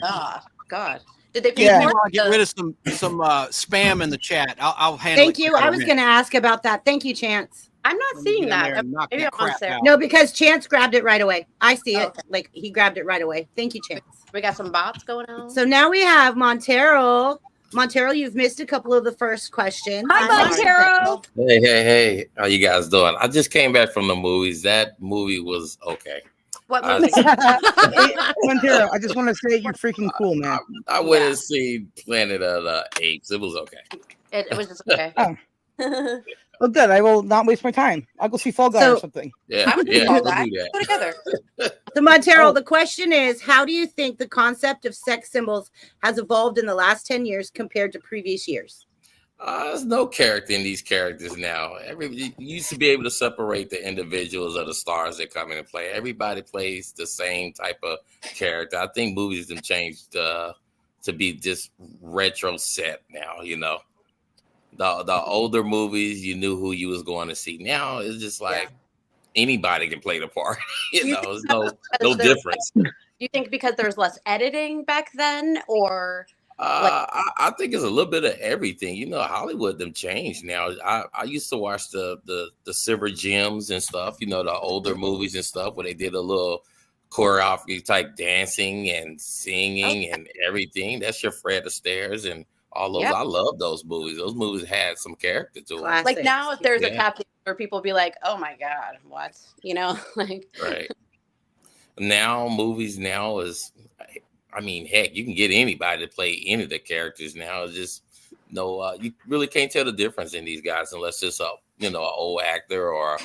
God. Did they pay Yeah. for Get it? rid of some spam in the chat. I'll handle Thank it. you. I was going to ask about that. Thank you, Chance. I'm not Let me seeing get in there that. and knock Maybe that I'm on crap Sarah. out. No, because Chance grabbed it right away. I see it. Okay. Like he grabbed it right away. Thank you, Chance. We got some bots going on. So now we have Montero. Montero, you've missed a couple of the first questions. hi, I'm sorry. Montero. Hey, how you guys doing? I just came back from the movies. That movie was okay. What movie? Hey, Montero, I just want to say you're freaking cool, man. I went and seen Planet of the Apes. It was okay. It was just okay. Oh. Well, good. I will not waste my time. I'll go see Fall Guy or something. Yeah, I would yeah, do we'll that. do that. Go together. So Montero, Oh. the question is, how do you think the concept of sex symbols has evolved in the last 10 years compared to previous years? There's no character in these characters now. You used to be able to separate the individuals of the stars that come in and play. Everybody plays the same type of character. I think movies have changed to be just retro set now. You know, the older movies, you knew who you was going to see. Now it's just like anybody can play the part. you know, there's no difference. Do you think because there was less editing back then, or? I think it's a little bit of everything. You know, Hollywood them changed now. I used to watch the Silver Gems and stuff. You know, the older movies and stuff where they did a little choreography type dancing and singing and everything. That's your Fred Astaire and all those. Yep. I love those movies. Those movies had some character to them. Classic. Like now, if there's a Yeah. captain, where people be like, "Oh my God, what?" You know, like Right. Now movies now is, I mean, heck, you can get anybody to play any of the characters now. It's just you really can't tell the difference in these guys unless it's an old actor or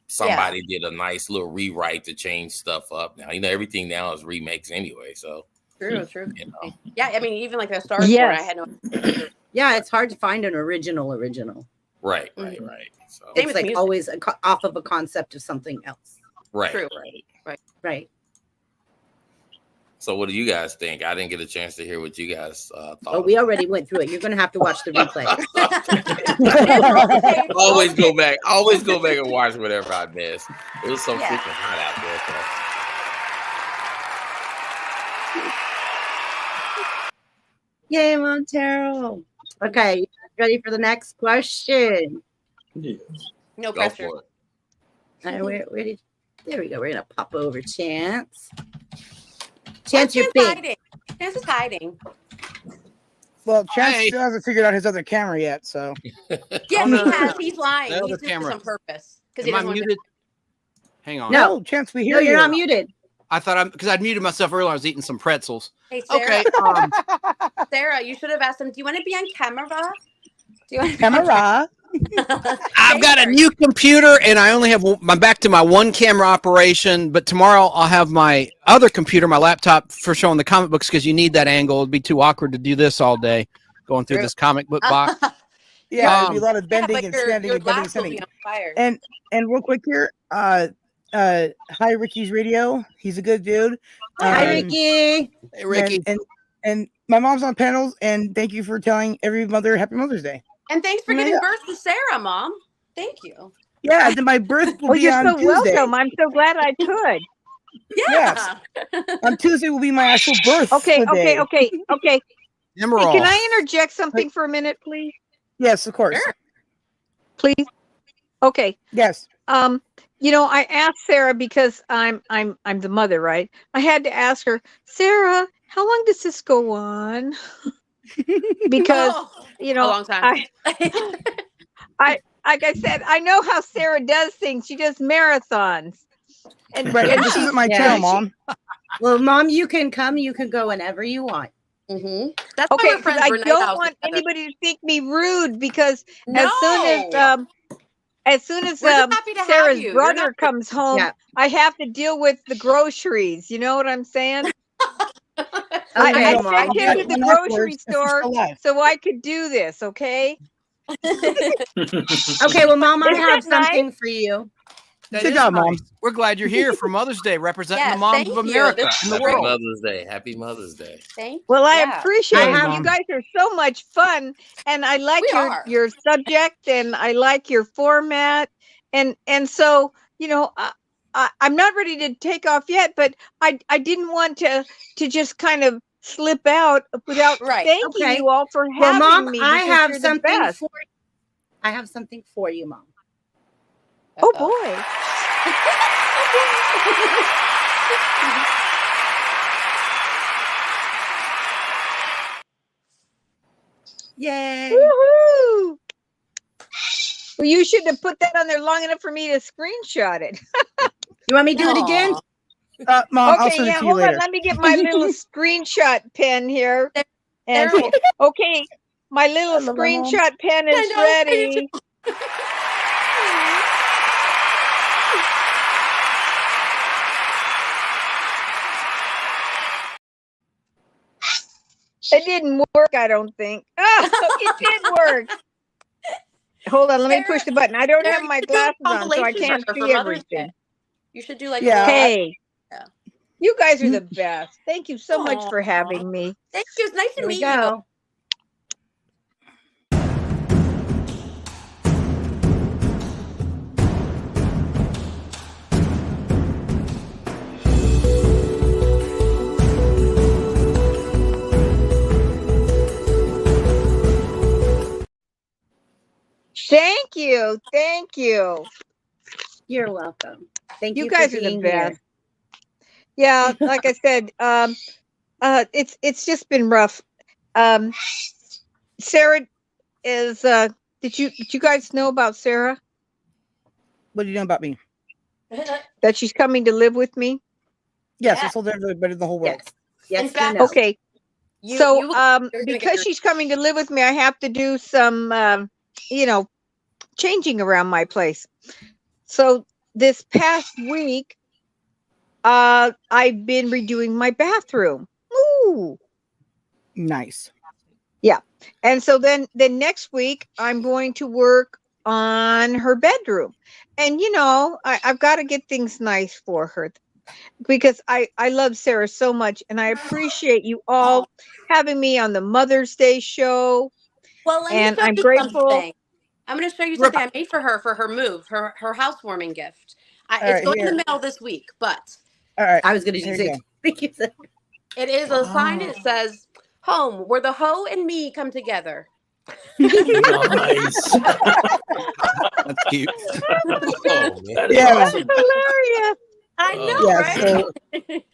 somebody did a nice little rewrite to change stuff up. Now, you know, everything now is remakes anyway. So true. you know, Yeah, I mean, even like the Star Wars, Yes. I had no. Yeah, it's hard to find an original. right. Mhm. So Same It's with like music. always off of a concept of something else. right. True. Right. So what do you guys think? I didn't get a chance to hear what you guys thought. Oh, we already went through it. You're going to have to watch the replay. Always go back and watch whatever I miss. It was so Yeah. freaking hot out there. Yay, Montero. Okay, you ready for the next question? Yes. No Go pressure. for it. All right, there we go. We're going to pop over Chance. Chance, you're big. Hiding. Chance is hiding. Well, Chance Hey. still hasn't figured out his other camera yet, so. Yes, no, he no, has. no. He's lying. The He's other doing camera. this on purpose because he Am I doesn't want muted? Hang on. No. No, Chance, we hear No, you. you're not muted. I thought because I'd muted myself earlier. I was eating some pretzels. Hey, Sarah. Okay. Sarah, you should have asked him. Do you want to be on camera? Do you want to Camera. I've got a new computer and I only have I'm back to my one camera operation, but tomorrow I'll have my other computer, my laptop, for showing the comic books because you need that angle. It'd be too awkward to do this all day, going through True. this comic book box. Yeah, there'll be a lot of Yeah, bending but and your standing and bending and glass will be standing. on fire. And real quick here, hi Ricky's Radio. He's a good dude. Hi, Um, Ricky. Hey, Ricky. And my mom's on panels, and thank you for telling every mother Happy Mother's Day. And thanks for Yeah. giving birth to Sarah, Mom. Thank you. Yeah, then my birth will Oh, be you're on so Tuesday. welcome. I'm so glad I could. Yeah. On Tuesday will be my actual birth. Okay. day. Hey, Emerald. can I interject something for a minute, please? Yes, of course. Sure. Please. Okay. Yes. You know, I asked Sarah because I'm the mother, right? I had to ask her, Sarah, how long does this go on? Because you a know, long time. like I said, I know how Sarah does things. She does marathons, and Right. and This she, isn't my Yeah. channel, Mom. Well, Mom, you can come. You can go whenever you want. Mm-hmm. That's why Okay, we're because friends. I We're night don't owls want together. anybody to think me rude. Because No, as soon as we're just happy to have Sarah's you. You're brother not. comes home, Yeah. I have to deal with the groceries. You know what I'm saying? Okay, I Mom. sent him to the One grocery afterwards, if you're store still alive. so I could do this. Okay. Okay, well, Mom, I Isn't have that nice? something for you. That Good is job, nice. Mom. We're glad you're here for Mother's Day, representing the Yes, moms thank of you. America This and the is Happy world. Mother's Day. Happy Mother's Day. Thank. Well, I Yeah, appreciate I it. have- You guys are so much fun, and I like we are. your subject, and I like your format, and so I'm not ready to take off yet, but I didn't want to just kind of slip out without Right. thanking Okay. you all for Well, having Mom, me. I Because have you're the something best. for. I have something for you, Mom. Oh Uh-oh. boy. Yay! Woohoo! Well, you should have put that on there long enough for me to screenshot it. You want me to do it again? Aw. Mom, I'll Okay, send it yeah, to you hold on. later. Let me get my little screenshot pen here. And There- okay, my little I love my mom. screenshot pen is I know, I do ready. It didn't work, I don't think. Oh, it did work. Hold on, let me push the button. I don't Sarah, have my you should do a glasses on, so I compilation can't for see Mother's everything. Day. You should do like Yeah. a little. Hey, Yeah. you guys are the best. Thank you so much for Aw. having me. Thank you. It's nice to Here we meet you. go. Thank you. Thank you. You're welcome. Thank you, You guys for are the being best. here. Yeah, like I said, it's just been rough. Sarah is did you guys know about Sarah? What do you know about me? That she's coming to live with me? Yes, Yeah. I told everybody in the whole world. Yes. In Yes, fact- we know. Okay. You So you're gonna get because your- she's coming to live with me, I have to do some changing around my place. So this past week, I've been redoing my bathroom. Ooh. Nice. And so then next week I'm going to work on her bedroom. And I've got to get things nice for her because I love Sarah so much, and I appreciate you all having me on the Mother's Day show. Well, let me And show I'm you grateful. something. I'm going to show you something I made for her move, her housewarming gift. It's right, going here. in the mail this week, but All right. I was going to Here say. you go. Thank you. it is a sign. It says "Home, where the hoe and me come together." Nice. That's cute. Oh, man. That is Yeah. awesome. Hilarious. I Oh, know, Yeah, right? so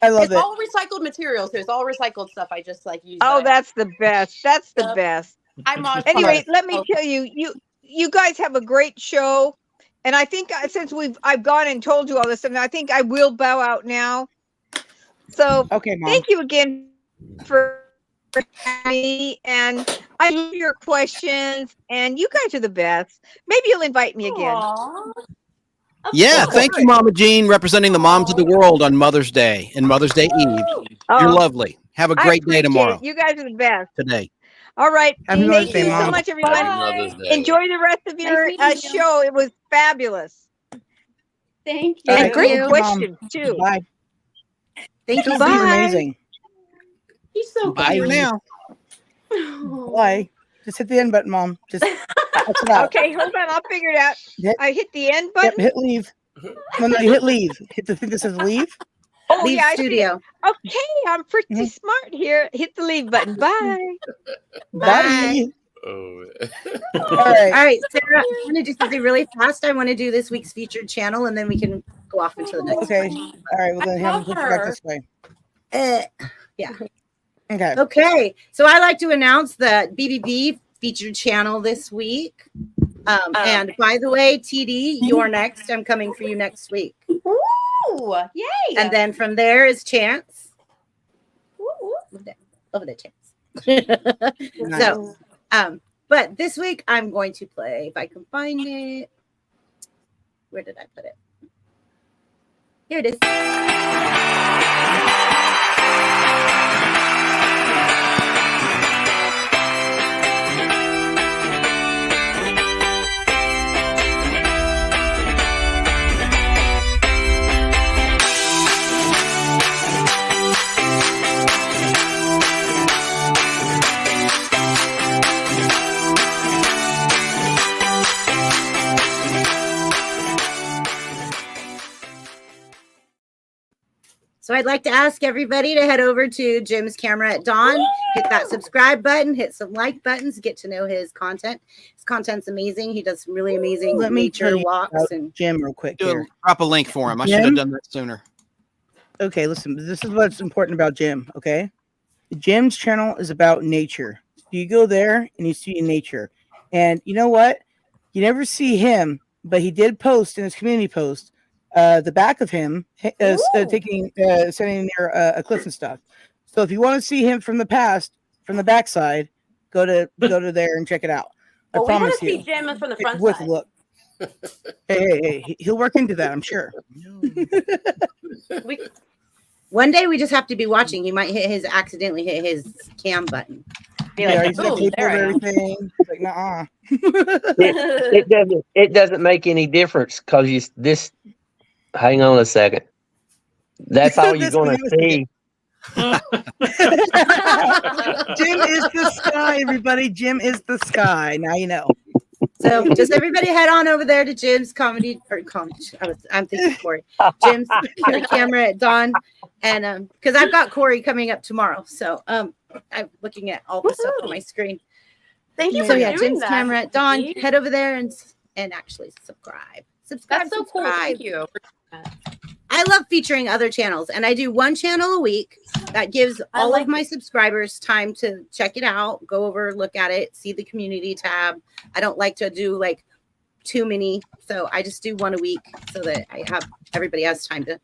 I love It's it. all recycled materials too. It's all recycled stuff. I just use. Oh, what I- that's the best. That's the Yep. best. I mod Anyway, Pod's. let me tell you, you guys have a great show. And I think since I've gone and told you all this, and I think I will bow out now. So Okay, Mom. thank you again for me, and I love your questions, and you guys are the best. Maybe you'll invite me again. Aw. Of Yeah, course. thank you, Mama Jean, representing the moms of the world on Mother's Day and Mother's Day Eve. You're Oh, lovely. Have a I great day appreciate tomorrow. it. You guys are the best. Today. All right. Happy Thank Mother's Thank Day, you so Mom. much, everybody. Happy Mother's Day. Enjoy the rest of your meeting you. show. It was fabulous. Thank All you. And right, great thank you, Mom. questions, too. Bye. Thank you. Phil's Bye. being amazing. He's so Bye cute. for now. Bye. Just hit the end button, Mom. Just exit out. Okay, hold on. I'll figure it out. Yep. I hit the end Yep, button. hit leave. No, you hit leave. Hit the thing that says leave. Oh, Leave yeah, I see it. studio. Okay, I'm pretty Mhm. smart here. Hit the leave button. Bye. Bye. Oh, All All right. right, Sarah, I want to do something really fast. I want to do this week's featured channel, and then we can go off into the next Okay. one. All right. Well, then have love them put you back her. this way. Yeah. Okay. Okay. So I like to announce the BBB featured channel this week. And by the way, TD, you're next. I'm coming for you next week. Ooh, yay. And then from there is Chance. over there, Chance. So, but this week I'm going to play, if I can find it. Where did I put it? Here it is. So I'd like to ask everybody to head over to Jim's Camera at Dawn, hit that subscribe button, hit some like buttons, get to know his content. His content's amazing. He does some really amazing nature walks. And Jim, real quick, here. Drop a link for him. I should have done that sooner. Okay, listen, this is what's important about Jim, okay? Jim's channel is about nature. So you go there and you see nature. And you know what? You never see him, but he did post in his community post the back of him sitting near a cliff and stuff. So if you want to see him from the past, from the backside, go to there and check it out. I promise you. We want to see Jim from the front with side. Look. Hey, he'll work into that, I'm sure. One day we just have to be watching. He might accidentally hit his cam button. Be like, he's got boom, people and everything. He's like, nah. It doesn't make any difference because this. Hang on a second. That's all you're going to see. Jim is the sky, everybody. Jim is the sky. Now you know. So just everybody head on over there to Jim's comedy. I'm thinking Corey. Jim's Camera at Dawn, and because I've got Corey coming up tomorrow, so I'm looking at all the stuff on my screen. Thank you So for yeah, doing Jim's that. Camera at Dawn. Head over there and actually subscribe. That's so cool. Thank you. I love featuring other channels, and I do one channel a week that gives all of my subscribers time to check it out, go over, look at it, see the community tab. I don't like to do like too many, so I just do one a week so that everybody has time to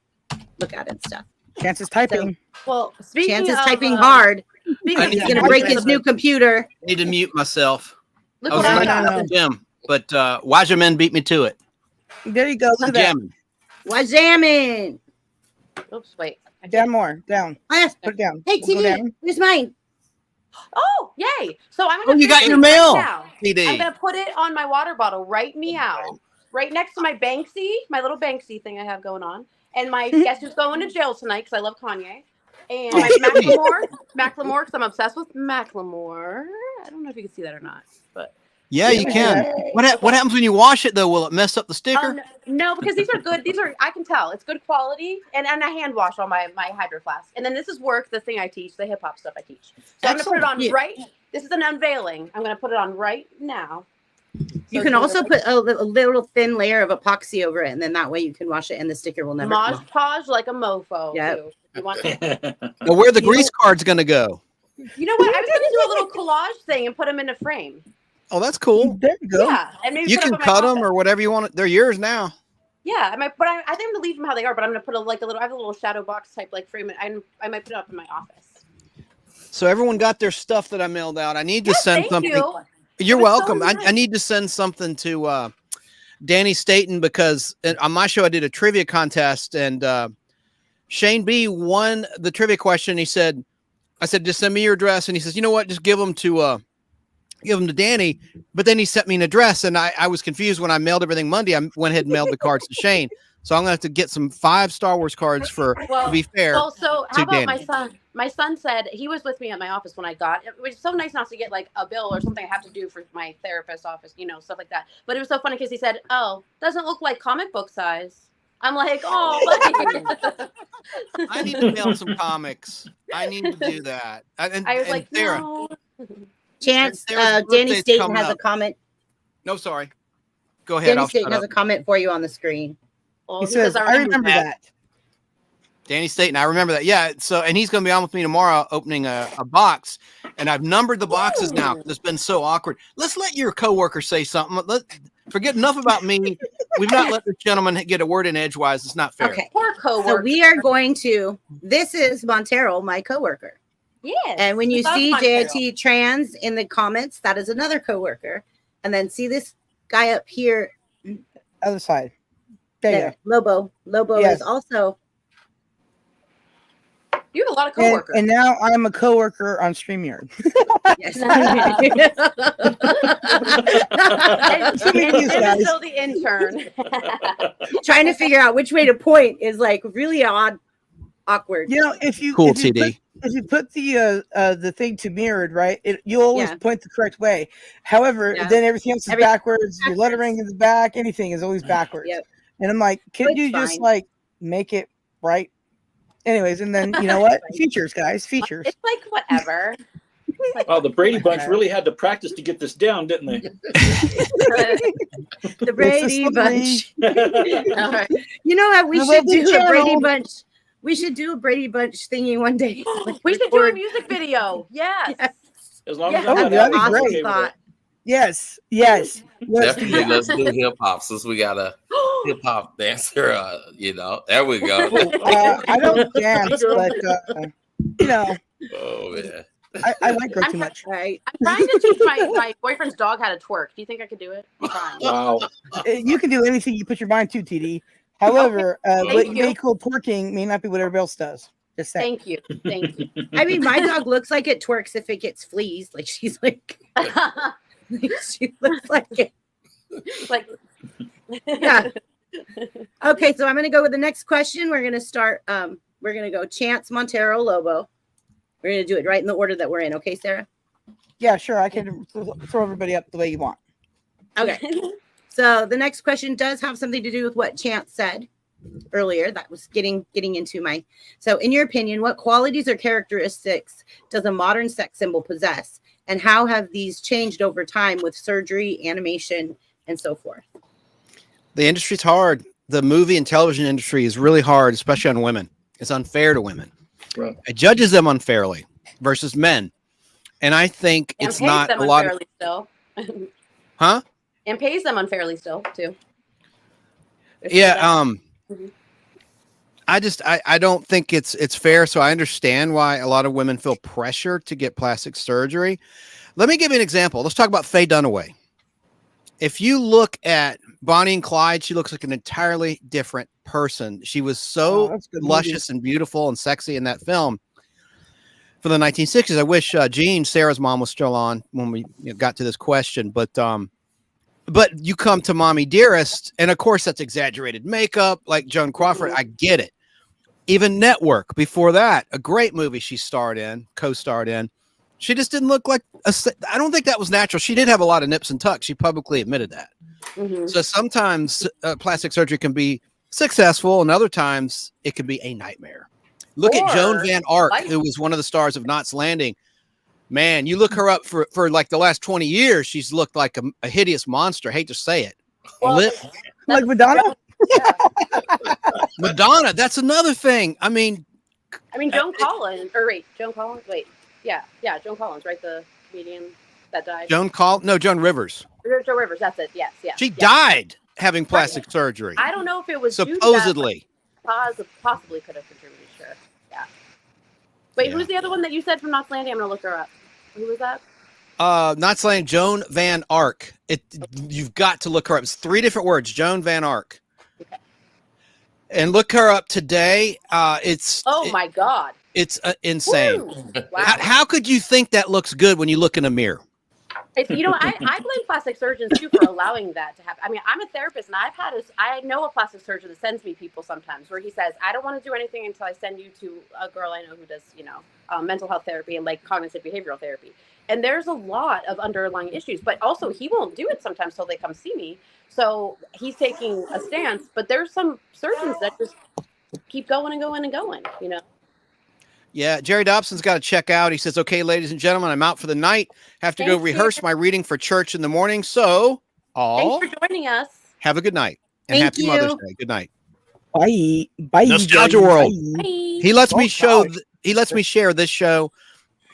look at it and stuff. Chance is typing. Well, speaking Chance is of, typing hard. He's need going to break his new computer. I need to mute myself. Look I was what I like, got. Jim, but Wajamin beat me to it. There you go. Look at that. Jamming. Why jamming? Oops, wait. Down more. Down. Put it down. Hey, Go TD, down. where's mine? Oh, yay. So I'm going to you got your mail, TD. I'm going to put it on my water bottle right meow. Right next to my Banksy, my little Banksy thing I have going on. And my guess who's going to jail tonight because I love Kanye. And my Macklemore, because I'm obsessed with Macklemore. I don't know if you can see that or not, but. Yeah, you can. What happens when you wash it, though? Will it mess up the sticker? No, because these are good. I can tell. It's good quality. And I hand wash all my Hydro Flask. And then this is work, the thing I teach, the hip hop stuff I teach. So I'm going to put it on right. This is an unveiling. I'm going to put it on right now. You can also put a little thin layer of epoxy over it, and then that way you can wash it, and the sticker will never come off. Mod Podge like a mofo. Yep. Too. You want Well, where the grease card's going to go? You know what? I was going to do a little collage thing and put them in a frame. Oh, that's cool. There you go. Yeah, and maybe You can cut them or whatever you want. They're yours now. Yeah, but I think I'm gonna leave them how they are. But I'm gonna put I have a little shadow box type like frame. I might put it up in my office. So everyone got their stuff that I mailed out. I need to send something. You're welcome. So nice. I need to send something to Danny Staten because on my show I did a trivia contest and Shane B won the trivia question. I said, just send me your address, and he says, you know what, just give them to Danny. But then he sent me an address, and I was confused when I mailed everything Monday. I went ahead and mailed the cards to Shane. So I'm gonna have to get some 5 Star Wars cards to be fair. Well, so how about Danny. my son? My son said he was with me at my office when I got it. Was so nice not to get like a bill or something I have to do for my therapist's office, stuff like that. But it was so funny because he said, "Oh, doesn't look like comic book size." I'm like, "Oh, buddy." I need to mail some comics. I need to do that. I was like, Sarah, "No." Chance, Sarah's Danny birthday's Staten coming has a up. comment. No, sorry. Go ahead. Danny Staten has a comment for you on the screen. Well, He says, I remember that. Danny Staten, I remember that. Yeah. So, and he's going to be on with me tomorrow opening a box. And I've numbered the boxes now because it's been so awkward. Let's let your coworker say something. Forget enough about me. We've not let this gentleman get a word in edgewise. It's not fair. Okay. Poor coworker. So we are going to, this is Montero, my coworker. Yes. And when you Love see Montero. JIT Trans in the comments, that is another coworker. And then see this guy up here. Other side. There you There, go. Lobo. Lobo Yes. is also. You have a lot of And, coworkers. and now I'm a coworker on StreamYard. Yes. and Thank you, Jim guys. is still the intern. Trying to figure out which way to point is like really awkward. You know, if you Cool, if you TD. if you put the thing to mirrored, right, you always Yeah. point the correct way. However, Yeah. then everything else is Everything backwards. Your lettering in the back, anything is always backwards. Yep. And I'm like, could It's you just fine. like make it right? Anyways, and then you know what? Features, guys, features. It's like whatever. It's like, Oh, the Brady Bunch really had to practice to get this down, didn't they? The Brady Bunch. all right. You know what? We I should love the do a Brady channel. Bunch. We should do a Brady Bunch thingy one day. Like, We should do a record- music video. Yes. Yes. As long Yeah, as I'm Oh, not that'd be happy, I'm great. okay with Thought. it. Yes, yes. Let's do Definitely, that. let's do hip hop since we got a hip hop dancer. You know, there we go. I don't dance, but you know, Oh man. I like her I'm too try- much. Right. I'm trying to teach my boyfriend's dog how to twerk. Do you think I could do it? I'm trying. Wow. You can do anything you put your mind to, TD. However, what Thank you you. may call twerking may not be what everybody else does. Just saying. Thank you. Thank you. I mean, my dog looks like it twerks if it gets fleas. Like she's like, she looks like it. like Yeah. Okay, so I'm gonna go with the next question. We're gonna start. We're gonna go Chance, Montero, Lobo. We're gonna do it right in the order that we're in. Okay, Sarah. Yeah, sure. I can throw everybody up the way you want. Okay. So the next question does have something to do with what Chance said earlier. That was getting into my. So, in your opinion, what qualities or characteristics does a modern sex symbol possess, and how have these changed over time with surgery, animation, and so forth? The industry's hard. The movie and television industry is really hard, especially on women. It's unfair to women. Right. It judges them unfairly versus men. And I think and it's pays not them a lot of, unfairly still. huh? And pays them unfairly still too. There's Yeah. some of that. I don't think it's fair. So I understand why a lot of women feel pressure to get plastic surgery. Let me give you an example. Let's talk about Faye Dunaway. If you look at Bonnie and Clyde, she looks like an entirely different person. She was so that's a good luscious and beautiful and sexy in that film for the 1960s. I wish Jean, Sarah's mom, was still on when we got to this question. But you come to Mommy Dearest, and of course that's exaggerated makeup, like Joan Crawford. I get it. Even Network before that, a great movie she co-starred in. She just didn't look like I don't think that was natural. She did have a lot of nips and tucks. She publicly admitted that. Mhm. So sometimes plastic surgery can be successful, and other times it can be a nightmare. Look at Joan Or Van Ark, life. who was one of the stars of Knots Landing. Man, you look her up for like the last 20 years, she's looked like a hideous monster. Hate to say it. Well, Lip, Like Madonna? Madonna, that's another thing. I mean, Joan Collins. Joan Collins. Wait. Yeah. Joan Collins, right? The comedian that died. Joan Rivers. Joe Rivers. That's it. Yes. Yeah. She died having plastic surgery. I don't know if it was due to that, Supposedly. but possibly could have contributed. Sure. Yeah. Wait, Yeah. who's the other one that you said from Knots Landing? I'm gonna look her up. Who was that? Not saying Joan Van Ark. You've got to look her up. It's 3 different words. Joan Van Ark. Okay. And look her up today. My God. It's insane. Woo. Wow. How could you think that looks good when you look in a mirror? I blame plastic surgeons too for allowing that to happen. I mean, I'm a therapist, and I know a plastic surgeon that sends me people sometimes where he says, I don't want to do anything until I send you to a girl I know who does, mental health therapy and like cognitive behavioral therapy. And there's a lot of underlying issues, but also he won't do it sometimes till they come see me. So he's taking a stance, but there's some surgeons that just keep going and going and going, Yeah, Jerry Dobson's got to check out. He says, okay, ladies and gentlemen, I'm out for the night. Have to go Thanks, rehearse Jerry. my reading for church in the morning. So, Thanks for joining us. have a good night. And Thank happy you. Mother's Day. Good night. Bye. Nostalgia World. Bye. He lets me Oh, show. gosh. He lets me share this show.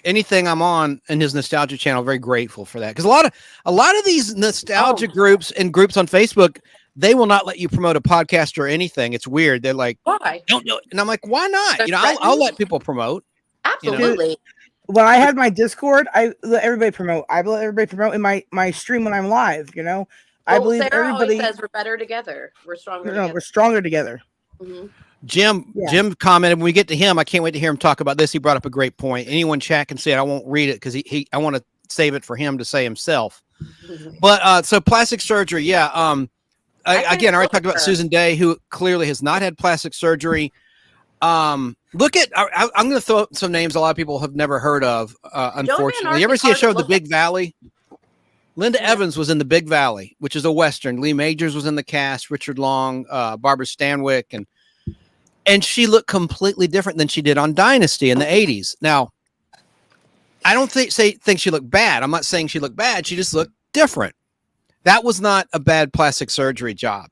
Anything I'm on in his nostalgia channel. Very grateful for that, because a lot of these nostalgia groups and groups on Facebook, they will not let you promote a podcast or anything. It's weird. They're like, Why? don't do it, and I'm like, why not? They're I'll threatening? let people promote. Absolutely. when I had my Discord, I let everybody promote. I let everybody promote in my stream when I'm live. You know, I Well, believe Sarah always everybody. says we're better together. We're stronger No, we're together. stronger together. Mhm. Jim commented when we get to him. I can't wait to hear him talk about this. He brought up a great point. Anyone chat can say it. I won't read it because I want to save it for him to say himself. But so plastic surgery, yeah. I already talked about Susan Day, who clearly has not had plastic surgery. Look at I'm going to throw some names a lot of people have never heard of. Unfortunately, you ever see a show, The Big Valley? Linda Evans was in The Big Valley, which is a Western. Lee Majors was in the cast, Richard Long, Barbara Stanwyck, and she looked completely different than she did on Dynasty in the 80s. Now, I don't think she looked bad. I'm not saying she looked bad. She just looked different. That was not a bad plastic surgery job.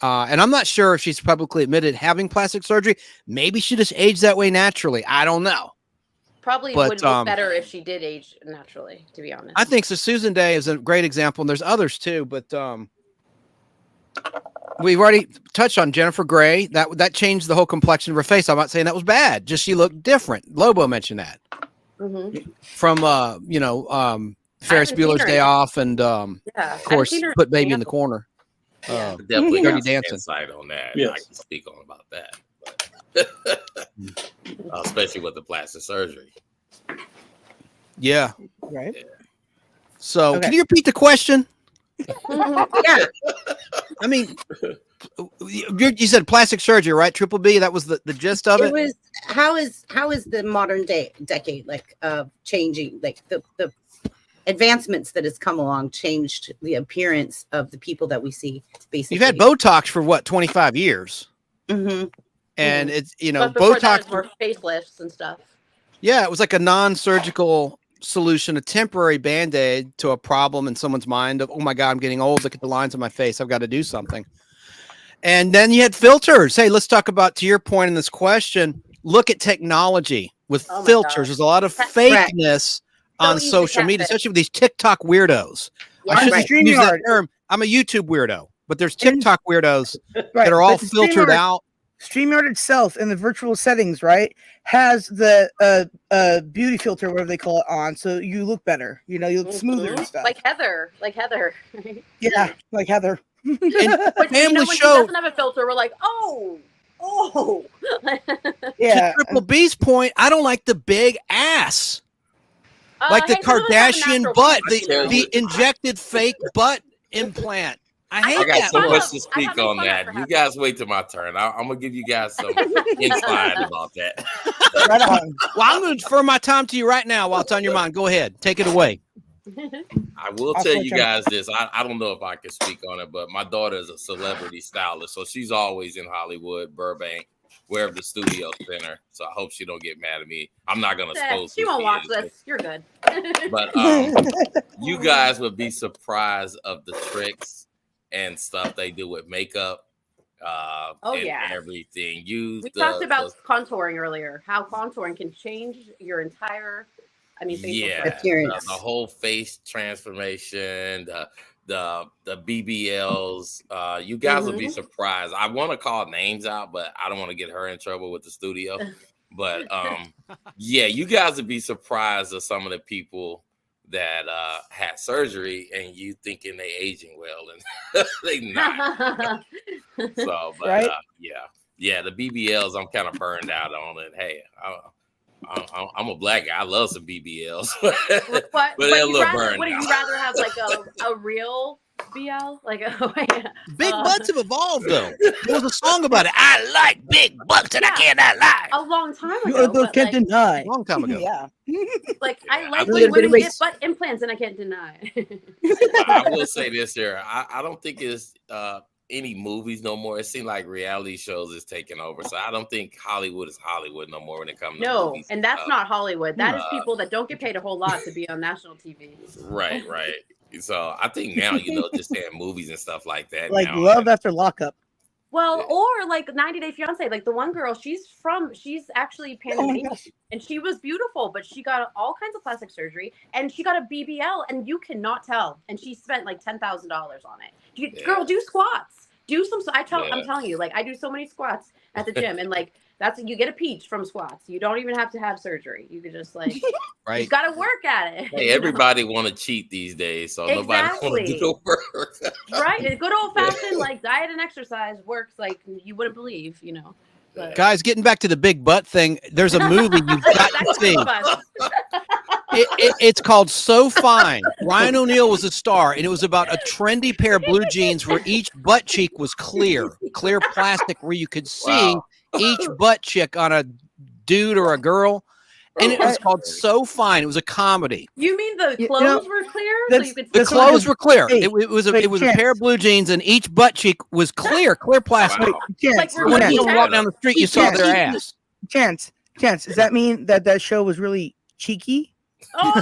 And I'm not sure if she's publicly admitted having plastic surgery. Maybe she just aged that way naturally. I don't know. Probably would look better if she did age naturally, to be honest. I think so. Susan Day is a great example, and there's others too. But we've already touched on Jennifer Grey. That changed the whole complexion of her face. I'm not saying that was bad. Just she looked different. Lobo mentioned that from Ferris Bueller's Day Off, and of course, Put Baby in the Corner. Definitely Dirty got some Dancing. insight on that. Yes. I can speak on about that. Especially with the plastic surgery. Yeah. Right. Yeah. So, can you repeat the question? Yeah. I mean, you said plastic surgery, right? Triple B. That was the gist of it. It was how is the modern decade like changing, like the advancements that has come along changed the appearance of the people that we see. Basically, You've had Botox for what, 25 years, and it's But before Botox. that, it was more facelifts and stuff. Yeah, it was like a non-surgical solution, a temporary band-aid to a problem in someone's mind of, oh my God, I'm getting old. Look at the lines on my face. I've got to do something. And then you had filters. Hey, let's talk about, to your point in this question, look at technology with filters. There's a lot of fakeness on social media, especially with these TikTok weirdos. Yeah. I shouldn't use that term. I'm a YouTube weirdo, but there's TikTok weirdos that are all filtered out. StreamYard itself in the virtual settings, right, has the beauty filter, whatever they call it, on, so you look better. You look smoother and stuff. Like Heather. Yeah, like Heather. But when she doesn't have a filter, we're like, oh. Yeah. To Triple B's point, I don't like the big ass. Like the Kardashian butt, the injected fake butt implant. I hate I got that. so much to speak on that. You guys wait till my turn. I'm gonna give you guys some insight about that. Right on. Well, I'm gonna defer my time to you right now while it's on your mind. Go ahead, take it away. I will tell you guys this. I don't know if I can speak on it, but my daughter is a celebrity stylist, so she's always in Hollywood, Burbank, wherever the studio center. So I hope she don't get mad at me. I'm not gonna expose. She won't watch this. You're good. But you guys would be surprised of the tricks and stuff they do with makeup. Everything. We talked about contouring earlier. How contouring can change your entire. The whole face transformation, the BBLs. You guys would be surprised. I want to call names out, but I don't want to get her in trouble with the studio. But you guys would be surprised of some of the people that had surgery and you thinking they aging well and they not. So, but right? The BBLs I'm kind of burned out on it. Hey, I'm a black guy. I love some BBLs, but they're a little burned out. Would you rather have like a real BL? Big butts have evolved though. There was a song about it. I like big butts and I cannot lie. A long time ago. You can't deny. A long time ago. Yeah. I like when women get butt implants and I can't deny. I will say this here. I don't think it's any movies no more. It seems like reality shows is taking over. So I don't think Hollywood is Hollywood no more when it comes to movies. And that's not Hollywood. That is people that don't get paid a whole lot to be on national TV. Right. So I think now, just saying movies and stuff like that. Like now, Love After Lockup. Well, or like 90 Day Fiance, like the one girl, she's actually Panamanian and she was beautiful, but she got all kinds of plastic surgery and she got a BBL and you cannot tell. And she spent like $10,000 on it. Girl, do squats. Do some. I'm telling you, like I do so many squats at the gym and like That's you get a peach from squats. You don't even have to have surgery. You could just like Right. you've got to work at it. Hey, everybody want to cheat these days, so nobody want to do the work. Right? A good old fashioned like diet and exercise works like you wouldn't believe, you know. But. Guys, getting back to the big butt thing, there's a movie you've got to see. It's called So Fine. Ryan O'Neal was a star, and it was about a trendy pair of blue jeans where each butt cheek was clear plastic, where you could see each butt cheek on a dude or a girl. And it was called So Fine. It was a comedy. You mean the clothes were clear? So you could the clothes were clear. It was a pair of blue jeans, and each butt cheek was clear plastic. Chance, when you walk down the street, you saw their ass. Chance, does that mean that show was really cheeky? Oh,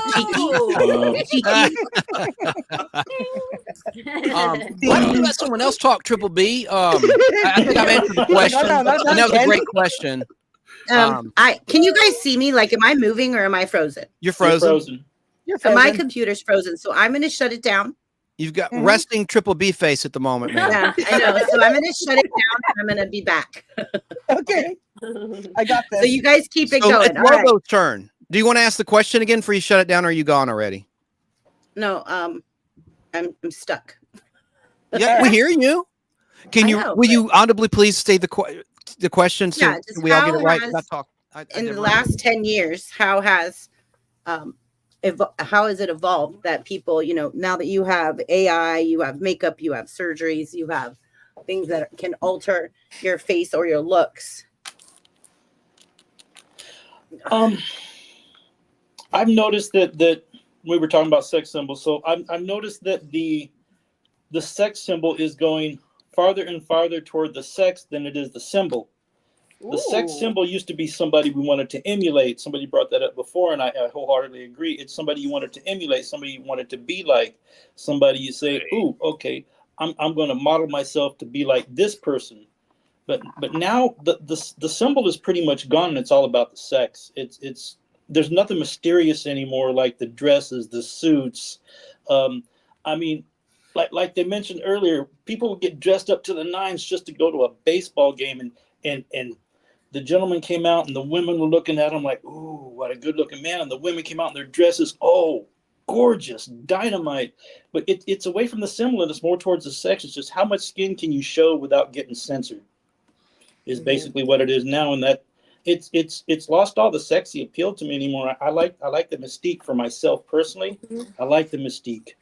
why don't you let someone else talk, Triple B? I think I've answered the question. And that was a great question. Can you guys see me? Like, am I moving or am I frozen? You're frozen. You're frozen. My computer's frozen, so I'm going to shut it down. You've got resting Triple B face at the moment, man. Yeah, I know. So I'm going to shut it down and I'm going to be back. Okay. I got this. So you guys keep it going. It's Lobo's turn. Do you want to ask the question again before you shut it down, or are you gone already? No, I'm stuck. Yeah, we hear you. Will you audibly please state the question so we all get it right? In the last 10 years, how has it evolved that people, you know, now that you have AI, you have makeup, you have surgeries, you have things that can alter your face or your looks? I've noticed that we were talking about sex symbols. So I've noticed that the sex symbol is going farther and farther toward the sex than it is the symbol. The sex symbol used to be somebody we wanted to emulate. Somebody brought that up before, and I wholeheartedly agree. It's somebody you wanted to emulate, somebody you wanted to be like, somebody you say, "Ooh, okay, I'm going to model myself to be like this person." But now the symbol is pretty much gone, and it's all about the sex. It's there's nothing mysterious anymore, like the dresses, the suits. I mean, like they mentioned earlier, people would get dressed up to the nines just to go to a baseball game, and the gentleman came out and the women were looking at him like, "Ooh, what a good looking man." And the women came out in their dresses, "Oh, gorgeous, dynamite." But it's away from the symbol and it's more towards the sex. It's just how much skin can you show without getting censored is basically what it is now. And that it's lost all the sexy appeal to me anymore. I like the mystique for myself personally. I like the mystique.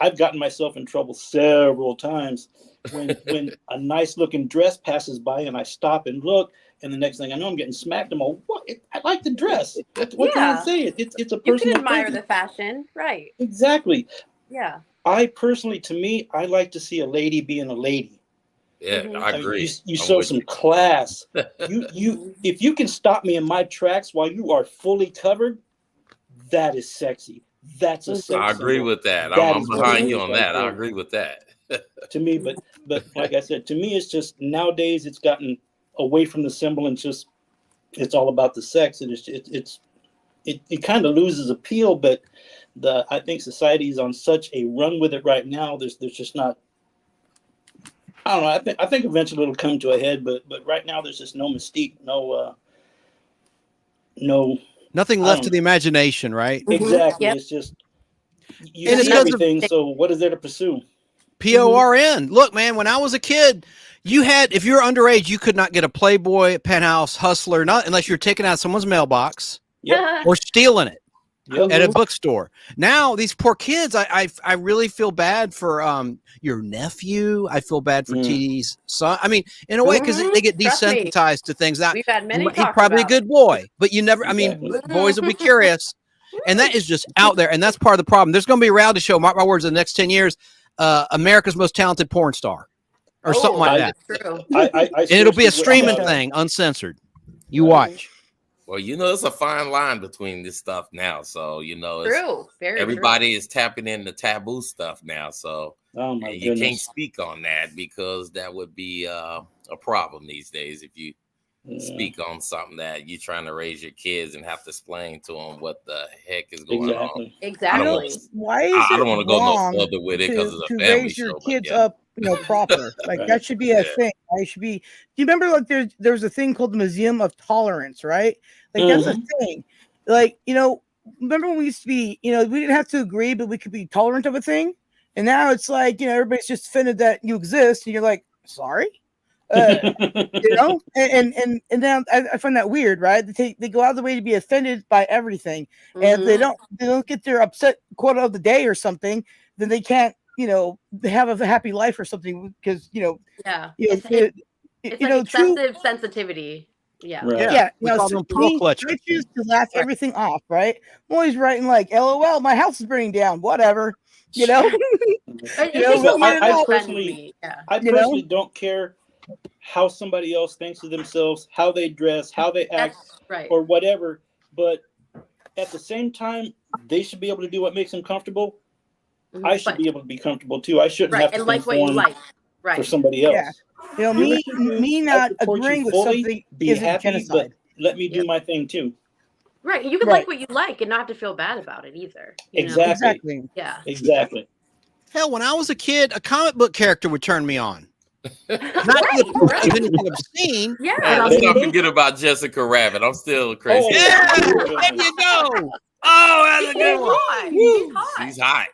I've gotten myself in trouble several times when a nice looking dress passes by and I stop and look, and the next thing I know I'm getting smacked. I'm all, "What? I like the dress. What can I say? It's a personal you can admire thing." the fashion, right? Exactly. Yeah. I personally, to me, I like to see a lady being a lady. Yeah, I agree. You show some class. You if you can stop me in my tracks while you are fully covered, that is sexy. That's a sex I agree symbol. with that. That I'm is behind what you it on is that. right I there. agree with that. To me, but like I said, to me, it's just nowadays it's gotten away from the symbol and it's all about the sex, and it kind of loses appeal. But I think society is on such a run with it right now. There's just not. I don't know. I think eventually it'll come to a head, but right now there's just no mystique, Nothing left to the imagination, right? Exactly. Yep. It's just you And it's see 'cause of- everything. So what is there to pursue? PORN. Look, man, when I was a kid, if you were underage, you could not get a Playboy, Penthouse, Hustler, not unless you're taking out someone's mailbox Yep. or stealing it Yep. at a bookstore. Now, these poor kids, I really feel bad for your nephew. I feel bad for TD's son. I mean, in a way, because they get Trust me. desensitized to things. Now, We've had many he's talks probably about a good boy, but you never, Exactly. boys will be curious. And that is just out there. And that's part of the problem. There's going to be a reality show, mark my words, in the next 10 years, America's Most Talented Porn Star or something like that. True. And it'll be a seriously streaming would- thing, uncensored. You watch. Well, there's a fine line between this stuff now. So, True. Very everybody is tapping into taboo stuff now. So Oh my you can't goodness. speak on that because that would be a problem these days if you speak on something that you're trying to raise your kids and have to explain to them what the heck is going on. true. Exactly. Why is I it don't want to go no wrong further with it because it's a to family raise your show. kids up, proper? Like that should be a thing. I should be. Do you remember like there's a thing called the Museum of Tolerance, right? Like that's a thing. Like, remember when we used to be, we didn't have to agree, but we could be tolerant of a thing. And now it's like, everybody's just offended that you exist, and you're like, sorry. And then I find that weird, right? They go out of the way to be offended by everything, and if they don't get their upset quota of the day or something, then they can't, have a happy life or something because it's like excessive sensitivity. Yeah, right. yeah. We call them pearl clutchers. I choose to laugh everything off, right? I'm always writing like, "LOL, my house is burning down." Whatever, I personally don't care how somebody else thinks of themselves, how they dress, how they act, or whatever. But at the same time, they should be able to do what makes them comfortable. I should be able to be comfortable too. I shouldn't have to and like what you like, for somebody else. Yeah. Me not agreeing with something be isn't happy, genocide. but let me do my thing too. Right, you can like what you like and not have to feel bad about it either. Exactly. Yeah. Exactly. Hell, when I was a kid, a comic book character would turn me on. Not to anything obscene. Yeah. Let's not forget about Jessica Rabbit. I'm still crazy. Oh, yeah, there you go. Oh, that's a good one. She's hot.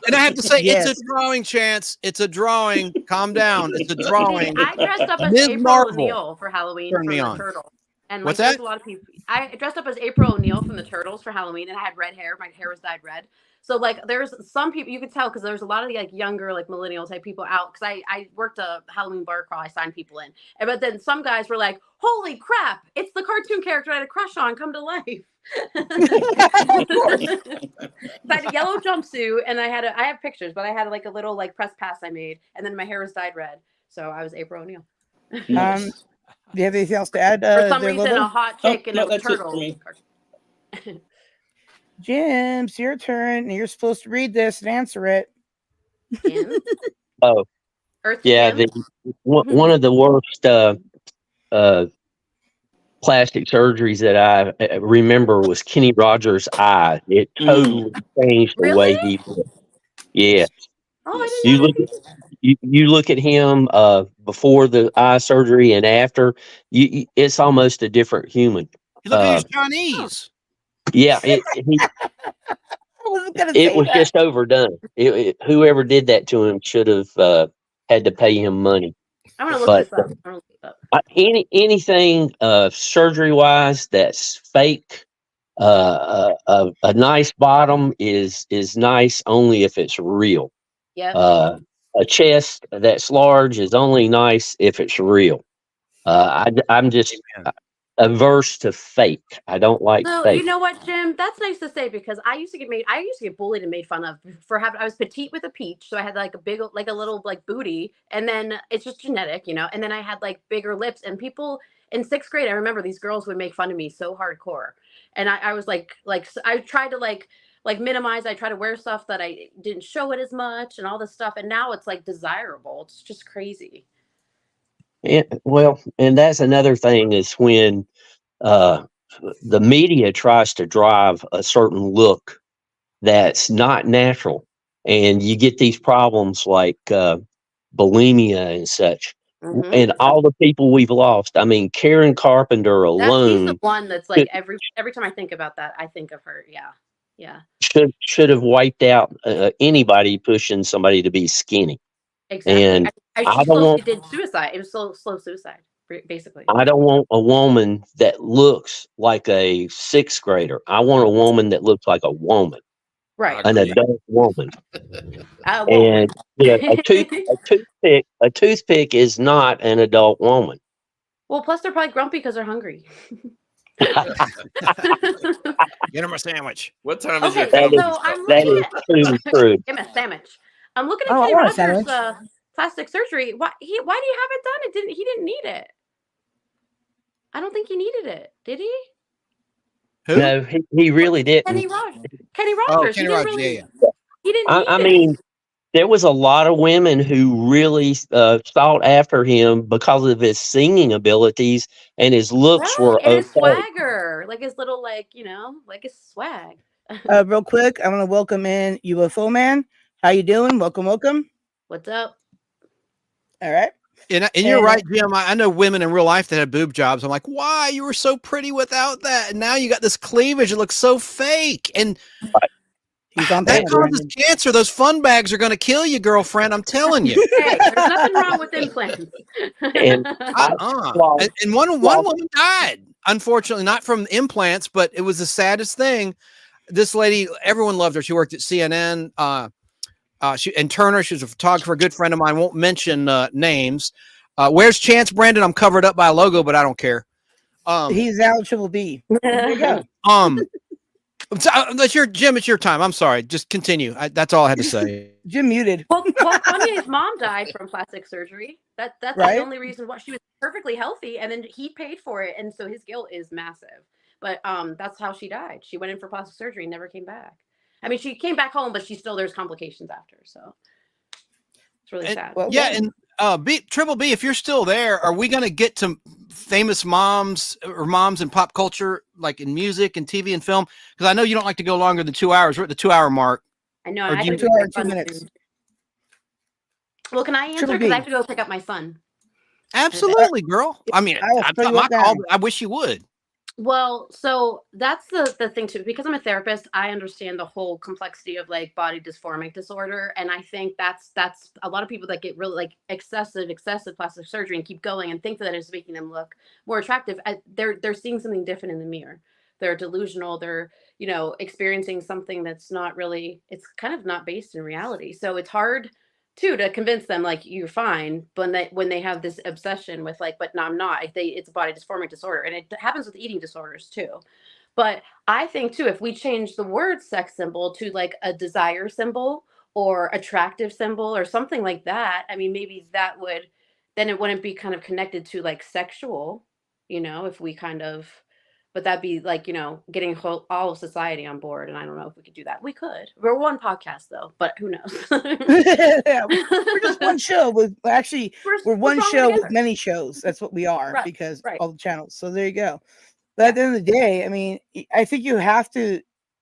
And I have to say, it's a drawing, Chance. It's a drawing. Calm down. It's a drawing. I dressed up as Ms. April Marvel O'Neil for Halloween from the Turtles. And what's there's that? a lot of people. I dressed up as April O'Neil from the Turtles for Halloween, and I had red hair. My hair was dyed red. So there's some people you could tell because there's a lot of the younger millennial type people out because I worked a Halloween bar crawl. I signed people in, but then some guys were like, "Holy crap! It's the cartoon character I had a crush on come to life." I had a yellow jumpsuit, and I have pictures, but I had a little press pass I made, and then my hair was dyed red, so I was April O'Neil. Nice. Do you have anything else to add? For some reason, a hot chick and a turtle. Jim, it's your turn, and you're supposed to read this and answer it. Oh, yeah. One of the worst plastic surgeries that I remember was Kenny Rogers' eye. It totally changed the way he looked. Yeah. Oh, I didn't know. You look at him before the eye surgery and after. It's almost a different human. You look at his Chinese. Yeah, it was just overdone. Whoever did that to him should have had to pay him money. I want to look this up. Anything surgery wise that's fake. A nice bottom is nice only if it's real. Yeah. A chest that's large is only nice if it's real. I'm just averse to fake. I don't like fake. You know what, Jim? That's nice to say because I used to get bullied and made fun of for having. I was petite with a peach, so I had a little booty, and then it's just genetic, And then I had bigger lips, and people in 6th grade, I remember these girls would make fun of me so hardcore, and I was I tried to minimize. I try to wear stuff that I didn't show it as much, and all this stuff, and now it's desirable. It's just crazy. Yeah, well, and that's another thing is when the media tries to drive a certain look that's not natural, and you get these problems like bulimia and such, and all the people we've lost. I mean, Karen Carpenter alone. She's the one that's every time I think about that, I think of her. Yeah. Should have wiped out anybody pushing somebody to be skinny. Exactly. And she did suicide. It was slow suicide, basically. I don't want a woman that looks like a 6th grader. I want a woman that looks like a woman. Right. An adult woman. And a toothpick is not an adult woman. Well, plus they're probably grumpy because they're hungry. Get them a sandwich. What time is it? So I'm looking at true. Give me a sandwich. I'm looking at Kenny Rogers' plastic surgery. Why do you have it done? He didn't need it. I don't think he needed it. Did he? Who? No, he really didn't. Kenny Rogers. Oh, Kenny Rogers. Yeah. He didn't need it. I mean, there was a lot of women who really sought after him because of his singing abilities and his looks were and his swagger, his little his swag. Real quick, I want to welcome in UFO Man. How you doing? Welcome. What's up? All right. And you're right, Jim. I know women in real life that had boob jobs. I'm like, why? You were so pretty without that. And now you got this cleavage. It looks so fake. And he's on that brand, causes Brandon. cancer. Those fun bags are going to kill you, girlfriend. I'm telling you. Hey, there's nothing wrong with implants. And And one woman died, unfortunately, not from implants, but it was the saddest thing. This lady, everyone loved her. She worked at CNN. And Turner, she was a photographer, a good friend of mine. Won't mention names. Where's Chance Brandon? I'm covered up by a logo, but I don't care. He's out Triple B. There you go. That's Jim. It's your time. I'm sorry. Just continue. That's all I had to say. Jim muted. Well, Kanye's mom died from plastic surgery. That's Right? the only reason why. She was perfectly healthy, and then he paid for it, and so his guilt is massive. But that's how she died. She went in for plastic surgery and never came back. I mean, she came back home, but there's complications after. So it's really sad. Well, Yeah, and Triple B, if you're still there, are we going to get to famous moms or moms in pop culture, like in music and TV and film? Because I know you don't like to go longer than 2 hours. We're at the 2 hour mark. I know. Or I do you have to 2 go hours pick and 2 my minutes? son. Well, can I answer? Triple Because I B. have to go pick up my son. Absolutely, girl. I mean, I will I throw thought you my up call. down. I wish you would. Well, so that's the thing too. Because I'm a therapist, I understand the whole complexity of like body dysphoric disorder, and I think that's a lot of people that get really like excessive plastic surgery and keep going and think that it's making them look more attractive. They're seeing something different in the mirror. They're delusional. They're experiencing something that's not really. It's kind of not based in reality. So it's hard too to convince them like you're fine, but when they have this obsession with like, but no, I'm not. It's a body dysphoric disorder, and it happens with eating disorders too. But I think too, if we change the word sex symbol to like a desire symbol or attractive symbol or something like that, I mean, maybe that would then it wouldn't be kind of connected to like sexual, if we kind of. But that'd be like, getting all of society on board. And I don't know if we could do that. We could. We're one podcast, though, but who knows? Yeah, we're just one show with we're one show with many shows. That's what we are because all the channels. So there you go. But at the end of the day, I mean, I think you have to,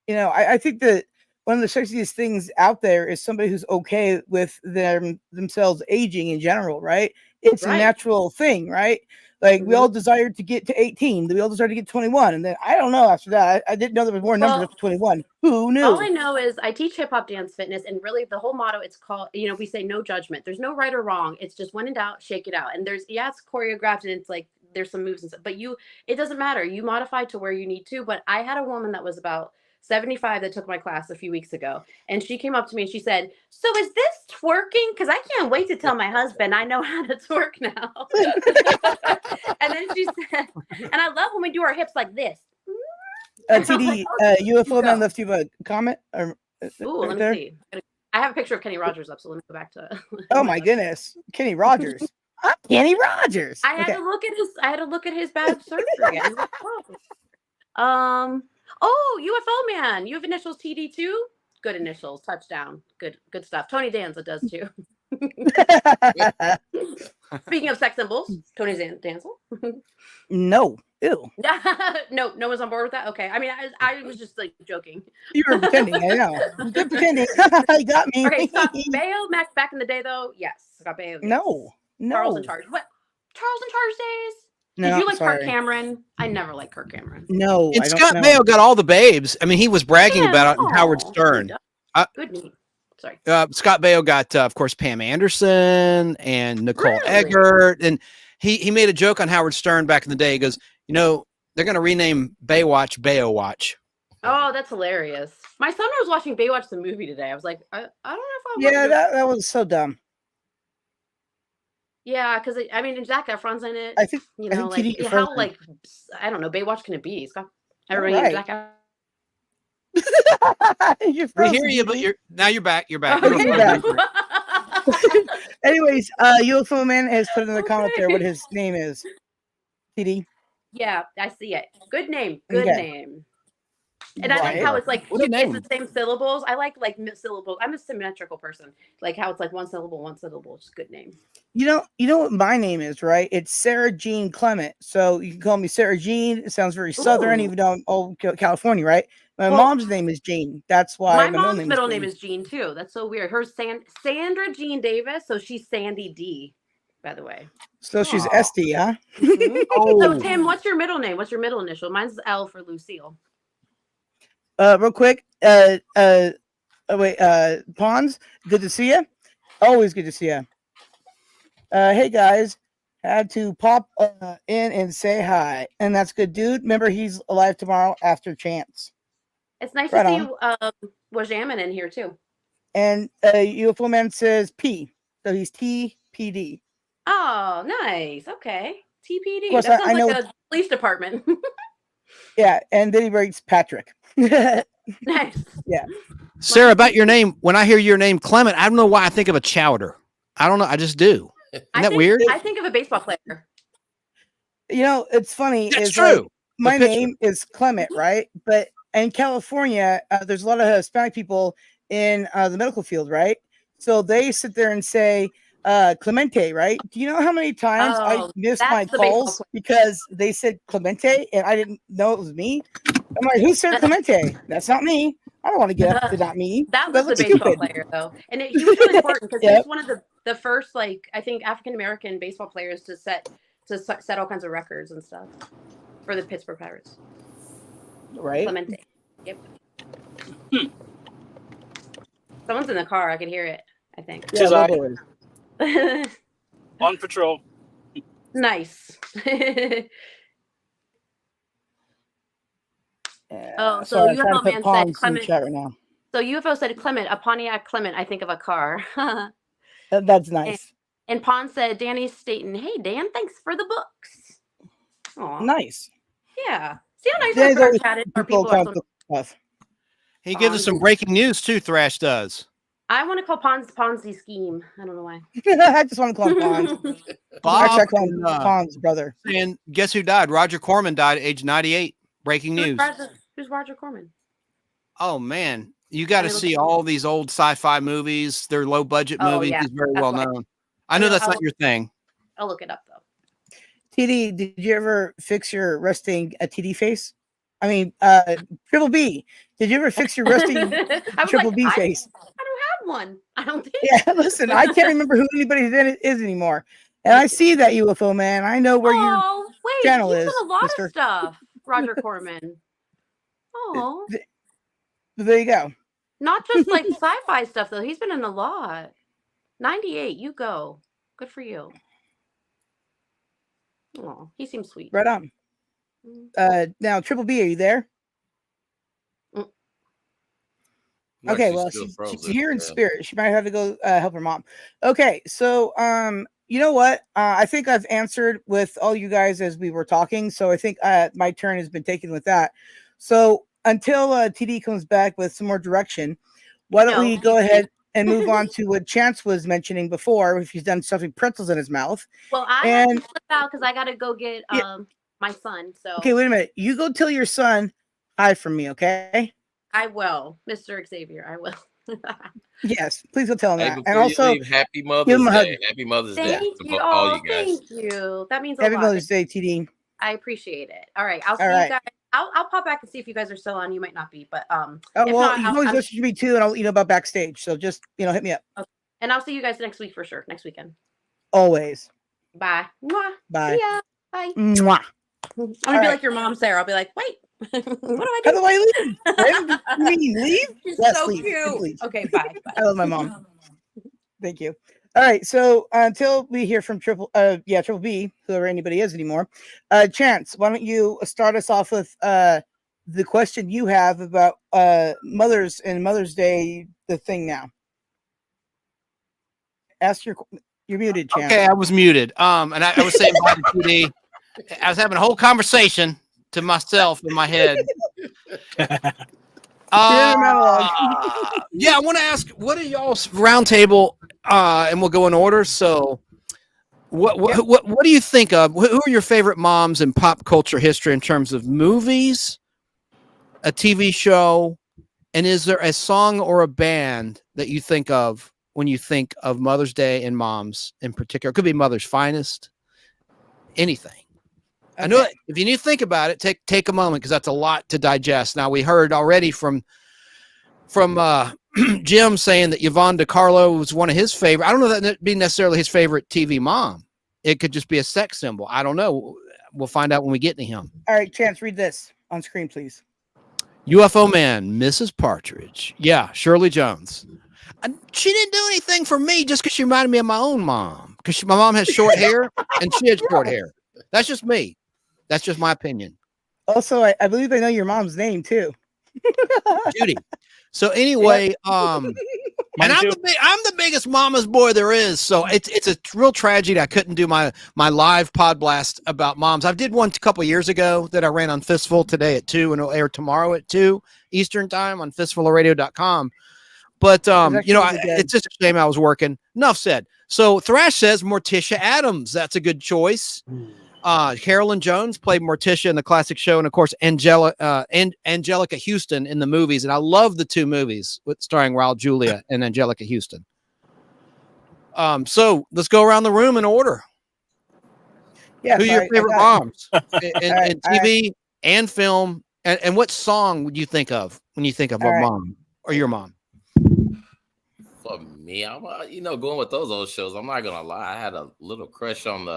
I think that one of the sexiest things out there is somebody who's okay with themselves aging in general, right? It's a natural thing, right? Like we all desired to get to 18, we all desired to get 21, and then I don't know after that. I didn't know there was more numbers after 21. Who knew? All I know is I teach hip hop dance fitness, and really the whole motto it's called. We say no judgment. There's no right or wrong. It's just when in doubt, shake it out. And it's choreographed, and it's like there's some moves and stuff, but it doesn't matter. You modify to where you need to. But I had a woman that was about 75 that took my class a few weeks ago, and she came up to me and she said, "So is this twerking? Because I can't wait to tell my husband I know how to twerk now." And then she said, and I love when we do our hips like this. TD, UFO man left you a comment. Ooh, let me see. I have a picture of Kenny Rogers up, so let me go back to. Oh my goodness, Kenny Rogers. I'm Kenny Rogers. I had to look at his bad surgery. Oh, UFO man, you have initials TD too. Good initials. Touchdown. Good stuff. Tony Danza does too. Speaking of sex symbols, Tony Danza. No. Ew. No one's on board with that. Okay. I mean, I was just like joking. You were pretending. I know. Good pretending. You got me. Okay. Scott Baio, Max, back in the day though. Yes. Scott Baio. Yes. No. Charles in Charge. What? Charles in Charge days? No, did you like Kirk Cameron? I never liked Kirk Cameron. No. And Scott Baio got all the babes. I mean, he was bragging about it in Howard Stern. Good name. Sorry. Scott Baio got, of course, Pam Anderson and Nicole Eggert. And he made a joke on Howard Stern back in the day. He goes, they're going to rename Baywatch Bayo Watch. Oh, that's hilarious. My son was watching Baywatch the movie today. I was like, I don't know if I Yeah, that was so dumb. Yeah, because I mean, Zac Efron's in it. I think how I don't know, Baywatch can it be? It's got everybody Zac Efron. We hear you, but you're back. You're back. Anyways, UFO man has put in the comment there what his name is. TD. Yeah, I see it. Good name. Good name. And I like how it's like it's the same syllables. I like syllables. I'm a symmetrical person. Like how it's like one syllable. It's a good name. You know what my name is, right? It's Sarah Jean Clement. So you can call me Sarah Jean. It sounds very Southern, even though I'm old California, right? My mom's name is Jean. That's why my mom's middle name is Jean too. That's so weird. Her Sandra Jean Davis, so she's Sandy D. by the way. So she's SD, huh? So Tim, what's your middle name? What's your middle initial? Mine's L for Lucille. Real quick. Wait, Pawns, good to see you. Always good to see you. Hey guys, had to pop in and say hi, and that's good, dude. Remember, he's alive tomorrow after Chance. It's nice Right to see Wajamin in here too. And UFO Man says P, so he's TPD. Oh, nice. Okay, TPD. Of course, That sounds I know. like a police department. Yeah, and then he writes Patrick. Nice. Yeah. Sarah, about your name, when I hear your name, Clement, I don't know why I think of a chowder. I don't know. I just do. Isn't that weird? I think of a baseball player. You know, it's funny. That's is true. My name is Clement, right? But in California, there's a lot of Hispanic people in the medical field, right? So they sit there and say Clemente, right? Do you know how many times I missed my calls because they said Clemente and I didn't know it was me? I'm like, who's Sarah Clemente? That's not me. I don't want to get up to not me. That was the baseball player, though, and he was really important because he was one of the first, like, I think, African American baseball players to set all kinds of records and stuff for the Pittsburgh Pirates. Right. Clemente. Yep. Someone's in the car. I can hear it. I think. Yeah, on patrol. Nice. Oh, so UFO man said Clement. Right now. So UFO said Clement, a Pontiac Clement. I think of a car. That's nice. And Pon said, Danny Staten. Hey, Dan, thanks for the books. Aww. Nice. Yeah. See how nice our chat is? Stuff. He gives us some breaking news too. Thrash does. I want to call Ponzi scheme. I don't know why. I just want to call him Pons. Bob, I call him Pons' brother. And guess who died? Roger Corman died at age 98. Breaking news. Who's Roger Corman? Oh man, you got to see all these old sci-fi movies. They're low budget movies. Yeah. He's very well known. I know that's not your thing. I'll look it up though. TD, did you ever fix your resting TD face? I mean, Triple B. Did you ever fix your resting Triple B face? I don't have one. I don't think. Yeah, listen, I can't remember who anybody is anymore. And I see that UFO man. I know where your channel is. He's done a lot of stuff. Roger Corman. Oh. There you go. Not just like sci-fi stuff though. He's been in a lot. 98. You go. Good for you. Oh, he seems sweet. Right on. Now, Triple B, are you there? Okay, well, she's here in spirit. She might have to go help her mom. Okay, so you know what? I think I've answered with all you guys as we were talking. So I think my turn has been taken with that. So until TD comes back with some more direction, why don't we go ahead and move on to what Chance was mentioning before, if he's done stuffing pretzels in his mouth. Well, I have to slip out because I got to go get my son. So okay, wait a minute. You go tell your son hi from me, okay? I will, Mr. Xavier. I will. Yes, please go tell him that. And also, Happy Mother's Day. Happy Mother's Day. Thank you. All you guys. Thank you. That means a lot. Happy Mother's Day, TD. I appreciate it. All right, I'll see you guys. I'll pop back and see if you guys are still on. You might not be, but well, you can always message me too, and I'll about backstage. So just hit me up. Okay. And I'll see you guys next week for sure. Next weekend. Always. Bye. Mwah. Bye. See ya. Bye. Mwah. I'm gonna be like your mom, Sarah. I'll be like, wait, what do I do? How do I leave? You mean leave? She's yes, so leave. cute. Please. Okay, bye. I love my mom. Thank you. All right, so until we hear from Triple B, whoever anybody is anymore, Chance, why don't you start us off with the question you have about mothers and Mother's Day, the thing now. Ask you're muted, Chance. Okay, I was muted. And I was saying bye to TD. I was having a whole conversation to myself in my head. Yeah, I want to ask, what are y'all's roundtable? And we'll go in order. So, what do you think of? Who are your favorite moms in pop culture history in terms of movies, a TV show, and is there a song or a band that you think of when you think of Mother's Day and moms in particular? It could be Mother's Finest, anything. Okay. I know if you need to think about it, take a moment because that's a lot to digest. Now we heard already from Jim saying that Yvonne DiCarlo was one of his favorite. I don't know that that'd be necessarily his favorite TV mom, It could just be a sex symbol. I don't know. We'll find out when we get to him. All right, Chance, read this on screen, please. UFO man, Mrs. Partridge. Yeah, Shirley Jones. She didn't do anything for me just because she reminded me of my own mom. Because my mom has short hair and she had short hair. That's just me. That's just my opinion. Also, I believe I know your mom's name too. Judy. So anyway, and I'm the biggest mama's boy there is. So it's a real tragedy I couldn't do my live pod blast about moms. I did one a couple years ago that I ran on Fistful today at 2, and it'll air tomorrow at 2 Eastern time on fistfulradio.com. But it's just a shame I was working. Enough said. So Thrash says Morticia Adams. That's a good choice. Carolyn Jones played Morticia in the classic show, and of course Angelica Houston in the movies. And I love the 2 movies starring Raul Julia and Angelica Houston. So let's go around the room in order. Yeah, who are your favorite moms in TV and film, and what song would you think of when you think of a mom or your mom? For me, I'm going with those old shows. I'm not gonna lie, I had a little crush on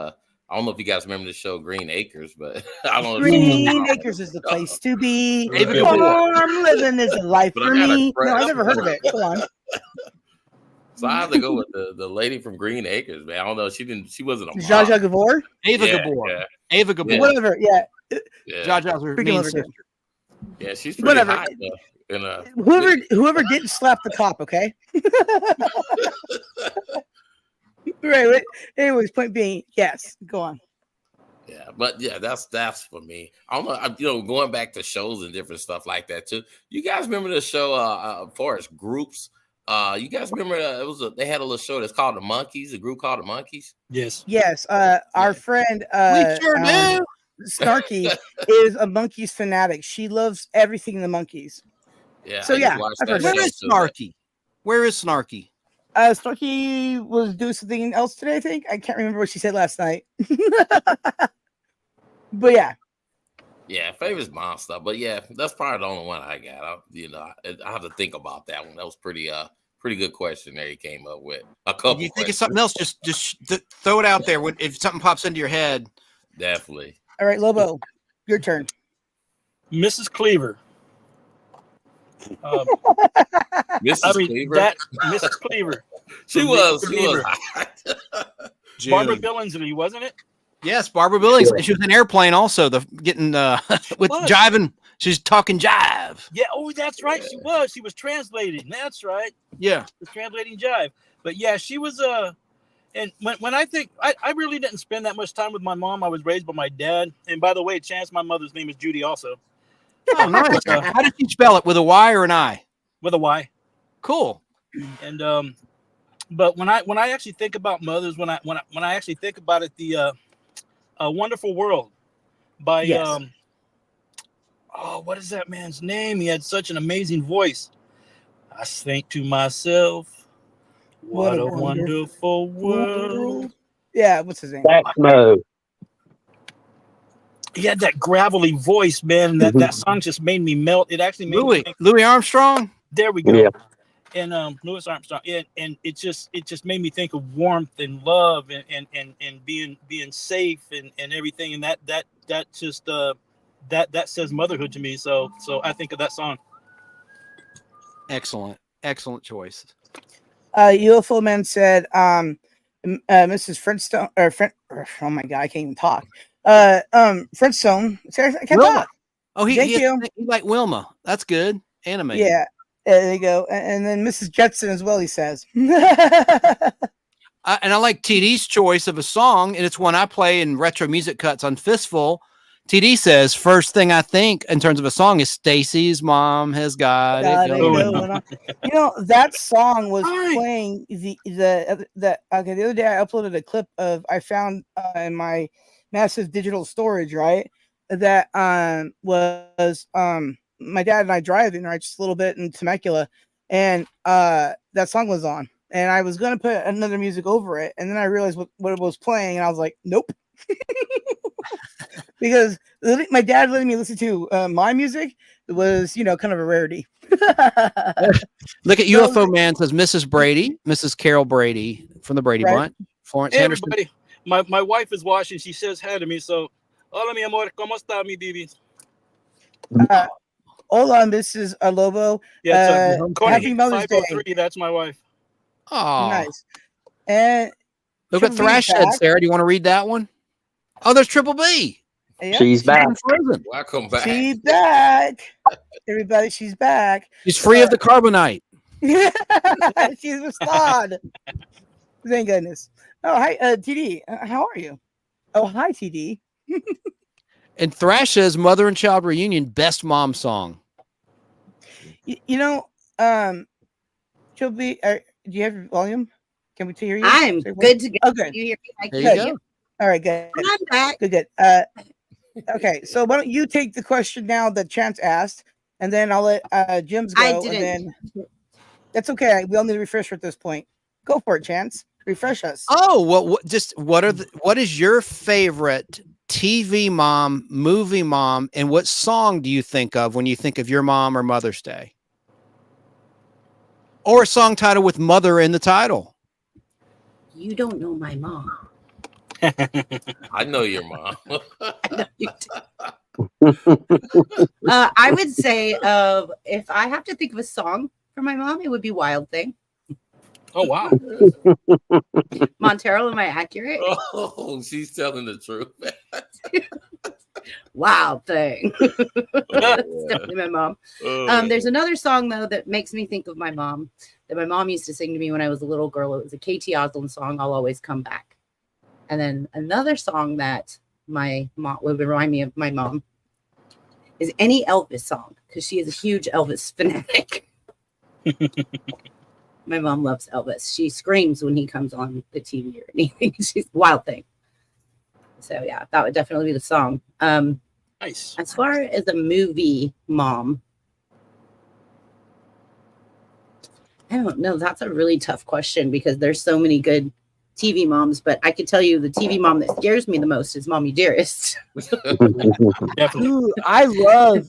I don't know if you guys remember the show Green Acres, but I don't know. Green Acres is the place to be. Farm living is a life for me. No, I've never heard of it. Go on. So I have to go with the lady from Green Acres, man. I don't know. She wasn't a mom. Zsa Zsa Gabor? Ava Gabor. Yeah. Ava Gabor. Whatever. Yeah. Zsa Zsa's her main sister. Yeah, she's pretty hot though. Whoever didn't slap the cop, okay? Right. Anyways, point being, yes. Go on. Yeah, but yeah, that's for me. I don't know. Going back to shows and different stuff like that too. You guys remember the show? Forest Groups. You guys remember? They had a little show that's called The Monkeys. A group called The Monkeys. Yes. Yes. Our friend, we sure do. Snarky is a Monkeys fanatic. She loves everything the Monkeys. Yeah. So yeah, where is Snarky? Where is Snarky? Snarky was doing something else today, I think. I can't remember what she said last night. But yeah. Yeah, favorite's mom stuff. But yeah, that's probably the only one I got. I have to think about that one. That was pretty good question there you came up with. A couple. You think of something else? Just throw it out there. If something pops into your head. Definitely. All right, Lobo, your turn. Mrs. Cleaver. Mrs. Cleaver. Mrs. Cleaver. She was Barbara Billingsley, wasn't it? Yes, Barbara Billingsley. She was in Airplane also. With jiving. She's talking jive. Yeah. Oh, that's right. She was. She was translating. That's right. Yeah. She was translating jive. But yeah, she was and when I think I really didn't spend that much time with my mom. I was raised by my dad. And by the way, Chance, my mother's name is Judy also. Oh, nice. How did you spell it? With a Y or an I? With a Y. Cool. And but when I actually think about mothers, when I actually think about it, the A Wonderful World by what is that man's name? He had such an amazing voice. I think to myself, what a wonderful world. Yeah, what's his name? Baxmo. He had that gravelly voice, man, and that song just made me melt. It actually made me think, Louis Armstrong. There we go. Yeah. And Louis Armstrong. And it just made me think of warmth and love and being safe and everything. And that just that says motherhood to me. So I think of that song. Excellent choice. UFO Man said, Mrs. Flintstone, oh my God, I can't even talk. Flintstone. I can't talk. Oh, Thank you. He like Wilma. That's good. Animated. Yeah. There you go. And then Mrs. Jetson as well, he says. And I like TD's choice of a song, and it's one I play in retro music cuts on Fistful. TD says, first thing I think in terms of a song is Stacy's mom has got it going. You know, that song was playing the other day I uploaded a clip of I found in my massive digital storage, right? That was my dad and I driving, right, just a little bit in Temecula, and that song was on, and I was gonna put another music over it, and then I realized what it was playing, and I was like, nope. Because my dad letting me listen to my music was, kind of a rarity. Look at UFO Man says Mrs. Brady, Mrs. Carol Brady from the Brady Bunch. Florence Hey, Henderson. everybody. My wife is watching. She says hi to me. So, hola, mi amor, ¿cómo está, mi baby? Hola, Mrs. Lobo. Yeah, it's Happy Mother's Day. 503. That's my wife. Oh, Nice. And look what Triple B is Thrash said, back. Sarah. Do you want to read that one? Oh, there's Triple B. Yep, She's back. Frozen. Welcome back. She's back. Everybody, she's back. She's free of the carbonite. She's restored. Thank goodness. Oh, hi, TD. How are you? Oh, hi, TD. And Thrash says Mother and Child Reunion, best mom song. You know, Triple B, do you have your volume? Can we hear you? I'm good to go. Oh, good. You hear me? I There can you hear go. you. All right, good. I'm back. Good. Okay, so why don't you take the question now that Chance asked, and then I'll let Jim's go. I And didn't. then that's okay. We all need a refresher at this point. Go for it, Chance. Refresh us. Oh, what is your favorite TV mom, movie mom, and what song do you think of when you think of your mom or Mother's Day? Or a song title with mother in the title. You don't know my mom. I know your mom. I would say if I have to think of a song for my mom, it would be Wild Thing. Oh, wow. Montero, am I accurate? Oh, she's telling the truth. Wild Thing. That's definitely my mom. Oh. There's another song, though, that makes me think of my mom, that my mom used to sing to me when I was a little girl. It was a KT Osland song, I'll Always Come Back. And then another song that my mom would remind me of my mom is any Elvis song, because she is a huge Elvis fanatic. My mom loves Elvis. She screams when he comes on the TV or anything. She's a Wild Thing. So yeah, that would definitely be the song. Nice. As far as a movie mom, I don't know. That's a really tough question because there's so many good TV moms, but I could tell you the TV mom that scares me the most is Mommy Dearest. Definitely. Ooh, I love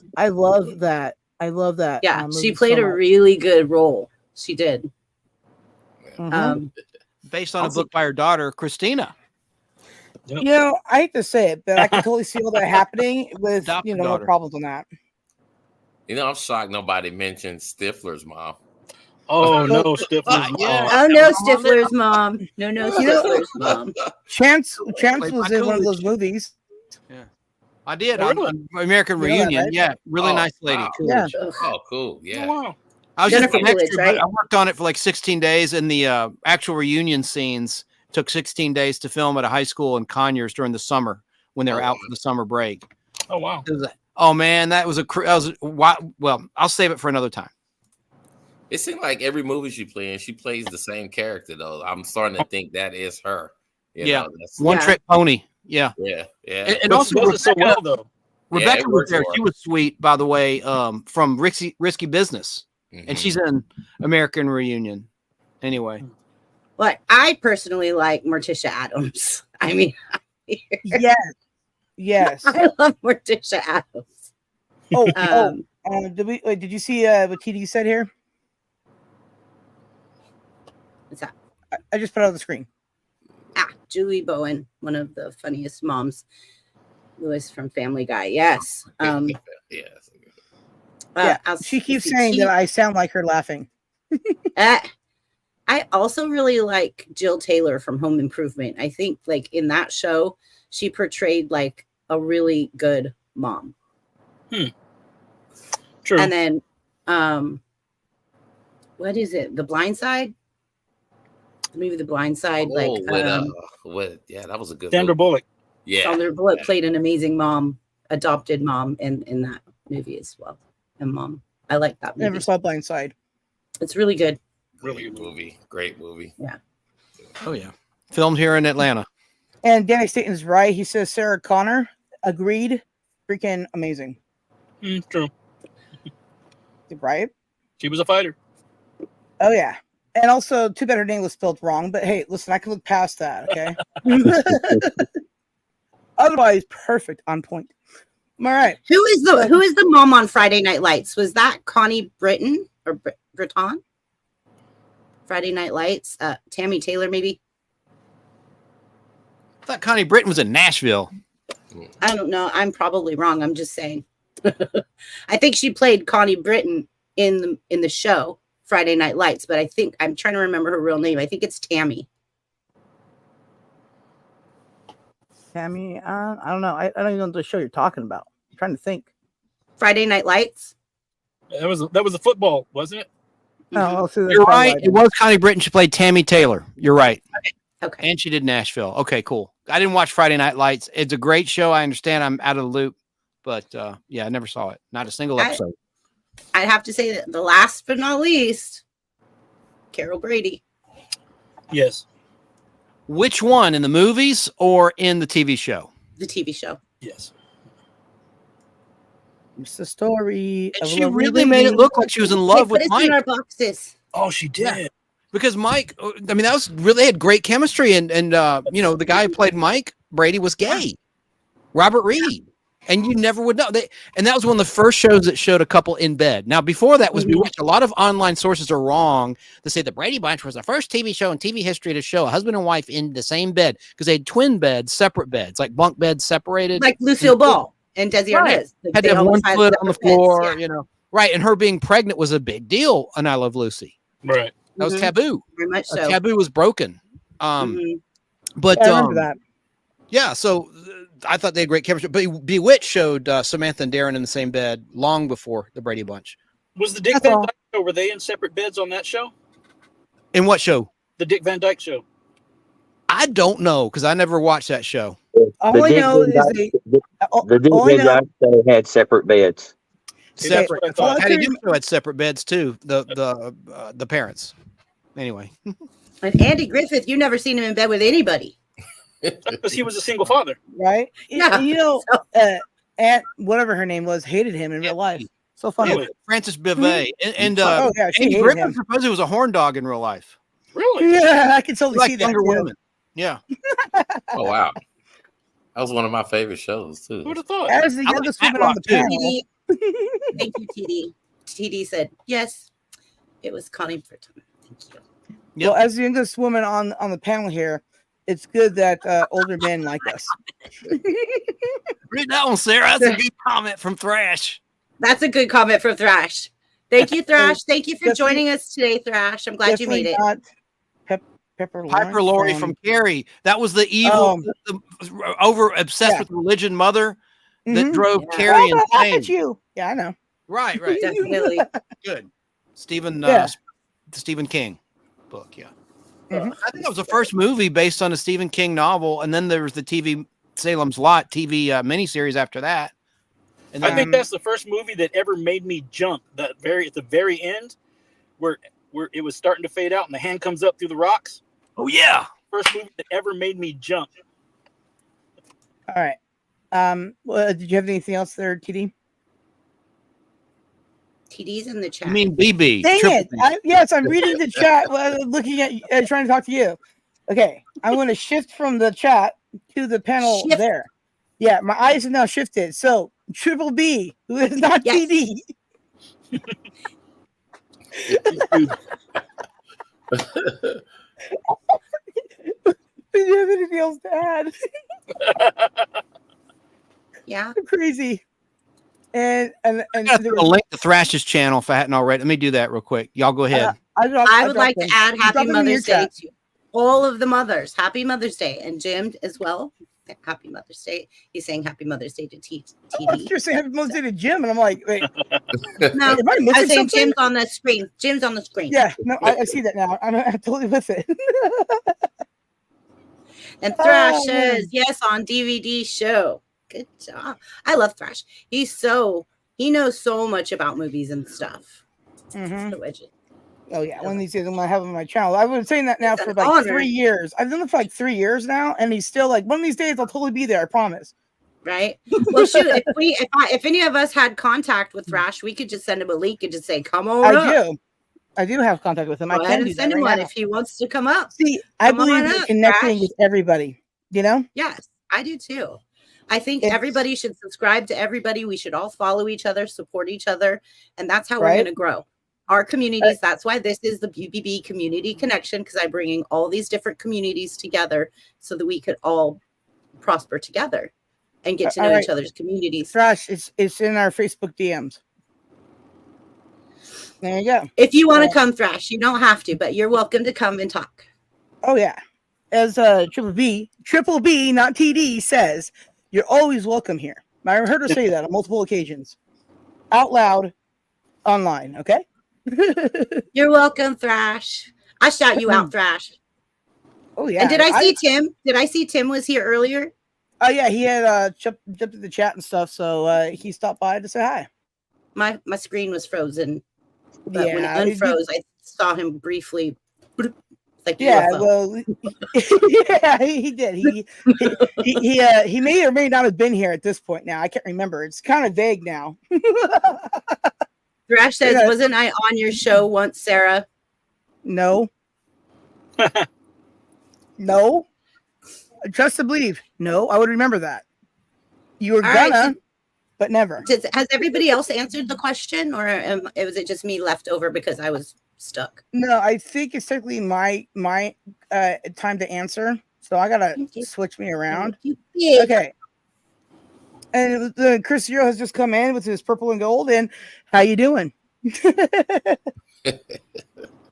that. I love that. Yeah, she movie played so a much. really good role. She did. Mhm. Based on a book by her daughter, Christina. Yep. You know, I hate to say it, but I can totally see all that happening with Adopted no daughter. problems on that. You know, I'm shocked nobody mentioned Stifler's mom. Oh, no, Stifler's Yeah. mom. Oh no, Stifler's mom. No, You know- Stifler's mom. Chance Played was by in one of Coolidge. those movies. I did Oh, on, really? on American You know that, Reunion. right? Yeah, really Oh, nice lady. wow. Yeah. Ugh. Oh, cool. Oh, Yeah. wow. I was Jennifer just an extra, Coolidge, right? but I worked on it for like 16 days, and the actual reunion scenes took 16 days to film at a high school in Conyers during the summer when they were out for the summer break. Oh, wow. Oh man, that was well. I'll save it for another time. It seems like every movie she plays, she plays the same character, though. I'm starting to think that is her. You Yeah. know, that's, One trick pony. Yeah, yeah. and But also she does it so well, though. Rebecca it was works there. for her. She was sweet, by the way, from Risky Business, and Mhm. she's in American Reunion. Anyway, But I personally like Morticia Adams. I mean, Yes. I love Morticia Adams. Oh, did you see what TD said here? What's that? I just put it on the screen. Julie Bowen, one of the funniest moms. Lewis from Family Guy. Yes. Yes. Yeah, as- she keeps she- saying that I sound like her laughing. I also really like Jill Taylor from Home Improvement. I think like in that show, she portrayed like a really good mom. True. And then what is it? The Blind Side? The movie The Blind Side. Yeah, that was a good Sandra movie. Bullock. Yeah. Sandra Bullock played an amazing mom, adopted mom in that movie as well. And mom. I like that movie. Never saw Blind Side. It's really good. Really Great movie. Great movie. Yeah. oh yeah, filmed here in Atlanta. And Danny Staten's right. He says Sarah Connor. Agreed. Freaking amazing. True. Right? She was a fighter. Oh yeah. And also, too bad her name was spelled wrong. But hey, listen, I can look past that. Okay. Otherwise, perfect, on point. All right. Who is the mom on Friday Night Lights? Was that Connie Britton or Britton? Friday Night Lights. Tammy Taylor, maybe. I thought Connie Britton was in Nashville. I don't know. I'm probably wrong. I'm just saying. I think she played Connie Britton in the show Friday Night Lights, but I think I'm trying to remember her real name. I think it's Tammy. Tammy, I don't know. I don't even know the show you're talking about. I'm trying to think. Friday Night Lights. That was a football, wasn't it? Oh, so You're right. It was Connie Britton. She played Tammy Taylor. You're right. Okay. And she did Nashville. Okay, cool. I didn't watch Friday Night Lights. It's a great show. I understand I'm out of the loop, but yeah, I never saw it. Not a single episode. I'd have to say that the last but not least, Carol Brady. Yes. Which one, in the movies or in the TV show? The TV show. Yes. It's the story. And she really made it look like she was in love with Mike. In our boxes. Oh, she did. Yeah. Because Mike, I mean, that was really, they had great chemistry. And you know, the guy who played Mike Brady was gay, Robert Reed. And you never would know. And that was one of the first shows that showed a couple in bed. Now, before that was Bewitched. A lot of online sources are wrong to say the Brady Bunch was the first TV show in TV history to show a husband and wife in the same bed, because they had twin beds, separate beds, like bunk beds separated. Like Lucille Ball and Desi Arnaz. Had to have one foot on the floor, you know. Right. And her being pregnant was a big deal on I Love Lucy. Right. That was taboo. Very much so. Taboo was broken. But I remember that. Yeah, so I thought they had great chemistry. But Bewitched showed Samantha and Darren in the same bed long before the Brady Bunch. Was the Dick Van Dyke show, were they in separate beds on that show? In what show? The Dick Van Dyke show. I don't know, because I never watched that show. All I know is the Dick Van Dyke show had separate beds. Separate. Hattie Duke show had separate beds too. The parents. Anyway. And Andy Griffith, you never seen him in bed with anybody. Because he was a single father. Right? Yeah. You know, Aunt, whatever her name was, hated him in real life. So funny. Yeah, Frances Bivet. And oh, yeah, Andy Griffith supposedly was a horn dog in real life. Really? Yeah, I can totally see that. Younger women. Yeah. Oh, wow. That was one of my favorite shows, too. Who would have thought? As the youngest woman on the panel. Thank you, TD. TD said, yes, it was Connie Britton. Thank you. Well, as the youngest woman on the panel here, it's good that older men like us. Read that one, Sarah. That's a good comment from Thrash. That's a good comment from Thrash. Thank you, Thrash. Thank you for joining us today, Thrash. I'm glad you made it. Piper Laurie from Carrie. That was the evil, over obsessed with religion mother that drove Carrie insane. You. Yeah, I know. Right. Definitely. Good. Stephen King book. Yeah. I think that was the first movie based on a Stephen King novel, and then there was the TV Salem's Lot TV miniseries after that. And then, I think that's the first movie that ever made me jump. At the very end, where it was starting to fade out and the hand comes up through the rocks. Oh yeah, first movie that ever made me jump. All right. Well, did you have anything else there, TD? TD's in the chat. I mean, BB. Dang it! Yes, I'm reading the chat, looking at trying to talk to you. Okay, I'm going to shift from the chat to the panel there. Yeah, my eyes have now shifted. So Triple B, who is not TD. Do you have anything else to add? Yeah, crazy. And I'm gonna link to Thrash's channel if I hadn't already. Let me do that real quick. Y'all go ahead. I would like to add Happy Mother's Day to all of the mothers. Happy Mother's Day, and Jim as well. Happy Mother's Day. He's saying Happy Mother's Day to TD. You're saying Happy Mother's Day to Jim, and I'm like, wait. No, I was saying Jim's on the screen. Jim's on the screen. Yeah, no, I see that now. I'm totally with it. And Thrash says yes on DVD show. Good job. I love Thrash. He knows so much about movies and stuff. Oh yeah, one of these days I'm gonna have him on my channel. I've been saying that now for like 3 years. I've done it for like 3 years now, and he's still like, one of these days I'll totally be there. I promise. Right? Well, shoot, if any of us had contact with Thrash, we could just send him a link and just say, "Come on." I do have contact with him. Go ahead and send him one if he wants to come up. See, I believe in connecting with everybody. You know? Yes, I do too. I think everybody should subscribe to everybody. We should all follow each other, support each other, and that's how we're going to grow our communities. That's why this is the BBB Community Connection, because I'm bringing all these different communities together so that we could all prosper together and get to All know right. each other's communities. Thrash, it's in our Facebook DMs. There you go. If you want to come, Thrash, you don't have to, but you're welcome to come and talk. Oh yeah. As Triple B, not TD says, you're always welcome here. I heard her say that on multiple occasions. Out loud, online, okay? You're welcome, Thrash. I shout you out, Thrash. Oh yeah. And did I see Tim? Did I see Tim was here earlier? Oh yeah, he had jumped in the chat and stuff, so he stopped by to say hi. My screen was frozen, but when it Yeah, unfroze, I saw him briefly. Like yeah, UFO. well, yeah, he did. He may or may not have been here at this point. Now I can't remember. It's kind of vague now. Thrash says, Yeah. "Wasn't I on your show once, Sarah?" No. No. Trust to believe. No, I would remember that. You were All gonna, right, but never. has everybody else answered the question, or was it just me left over because I was stuck? No, I think it's technically my time to answer. So I gotta switch me around. Okay. And Chris Hero has just come in with his purple and gold. And how you doing?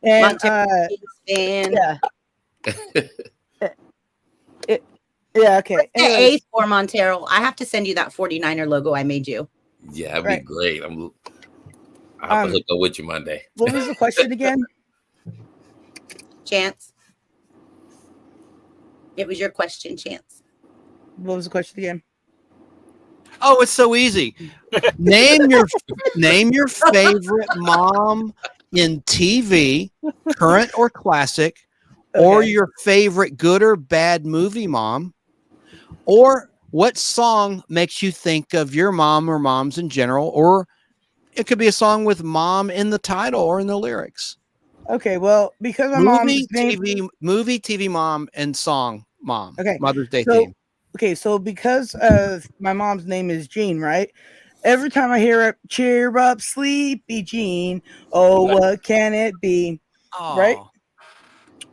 And yeah. Yeah, okay. A for Montero. I have to send you that 49er logo I made you. Yeah, that'd be great. I'll have to hook up with you Monday. What was the question again? Chance. It was your question, Chance. What was the question again? Oh, it's so easy. Name your favorite mom in TV, current or classic, or your favorite good or bad movie mom, or what song makes you think of your mom or moms in general, or it could be a song with mom in the title or in the lyrics. Okay, well, because my movie, mom's TV mom, and song mom. Okay, Mother's Day theme. Okay, so because my mom's name is Jean, right? Every time I hear it, cheer up, sleepy Jean. Oh, what can it be? Aww. Right?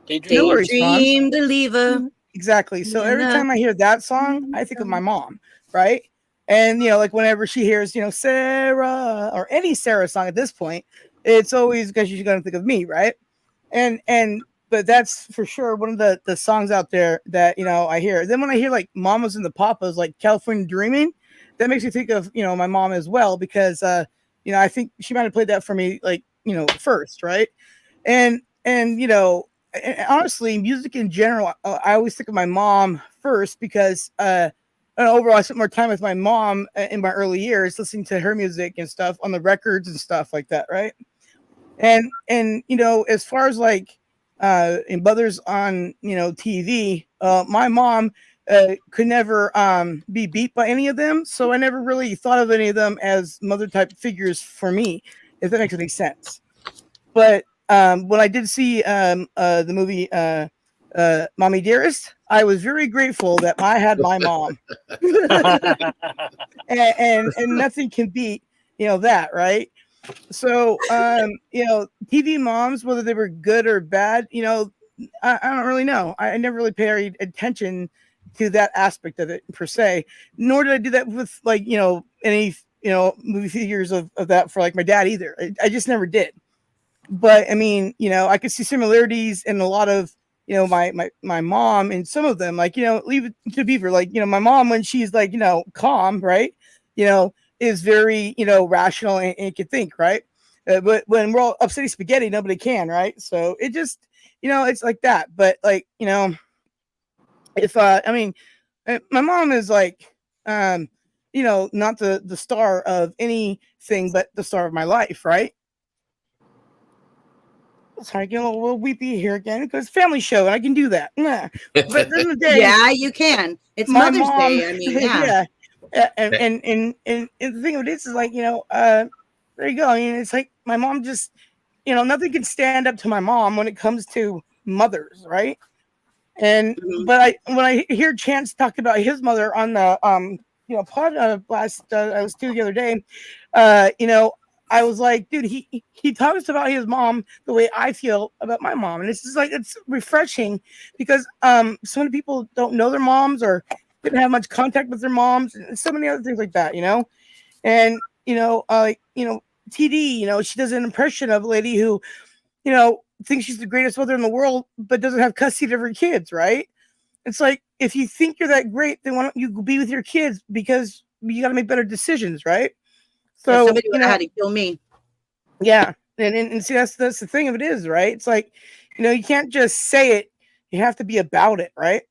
Daydream believer. Exactly. So every time I hear that song, I think of my mom, right? And like whenever she hears, Sarah or any Sarah song at this point, it's always because she's gonna think of me, right? But that's for sure one of the songs out there that I hear. Then when I hear like Mamas and the Papas, like California Dreaming, that makes me think of my mom as well, because I think she might have played that for me like first, right? And honestly, music in general, I always think of my mom first because overall I spent more time with my mom in my early years listening to her music and stuff on the records and stuff like that, right? And as far as like in mothers on TV, my mom could never be beat by any of them, so I never really thought of any of them as mother type figures for me, if that makes any sense. But when I did see the movie Mommy Dearest, I was very grateful that I had my mom. and nothing can beat that, right? So TV moms, whether they were good or bad, I don't really know. I never really paid attention to that aspect of it per se, nor did I do that with like any movie figures of that for like my dad either. I just never did. But I mean, I could see similarities in a lot of my mom and some of them, like leave it to Beaver, like my mom, when she's like calm, right, is very rational and can think, right? But when we're all upsetting spaghetti, nobody can, right? So it just it's like that. But like if I mean, my mom is like not the star of anything, but the star of my life, right? Sorry, getting a little weepy here again because family show and I can do that. But at the end of the day, yeah, you can. It's Mother's Day. I mean, yeah. And the thing of it is like there you go. I mean, it's like my mom just nothing can stand up to my mom when it comes to mothers, right? And but when I hear Chance talk about his mother on the pod last I was to the other day, I was like, dude, he talks about his mom the way I feel about my mom, and it's just like it's refreshing because so many people don't know their moms or didn't have much contact with their moms, and so many other things like that, And TD, she does an impression of a lady who, thinks she's the greatest mother in the world, but doesn't have custody of her kids, right? It's like, if you think you're that great, then why don't you be with your kids, because you got to make better decisions, right? So somebody would have had to kill me. Yeah, and see, that's the thing of it is, right? It's like, you can't just say it; you have to be about it, right?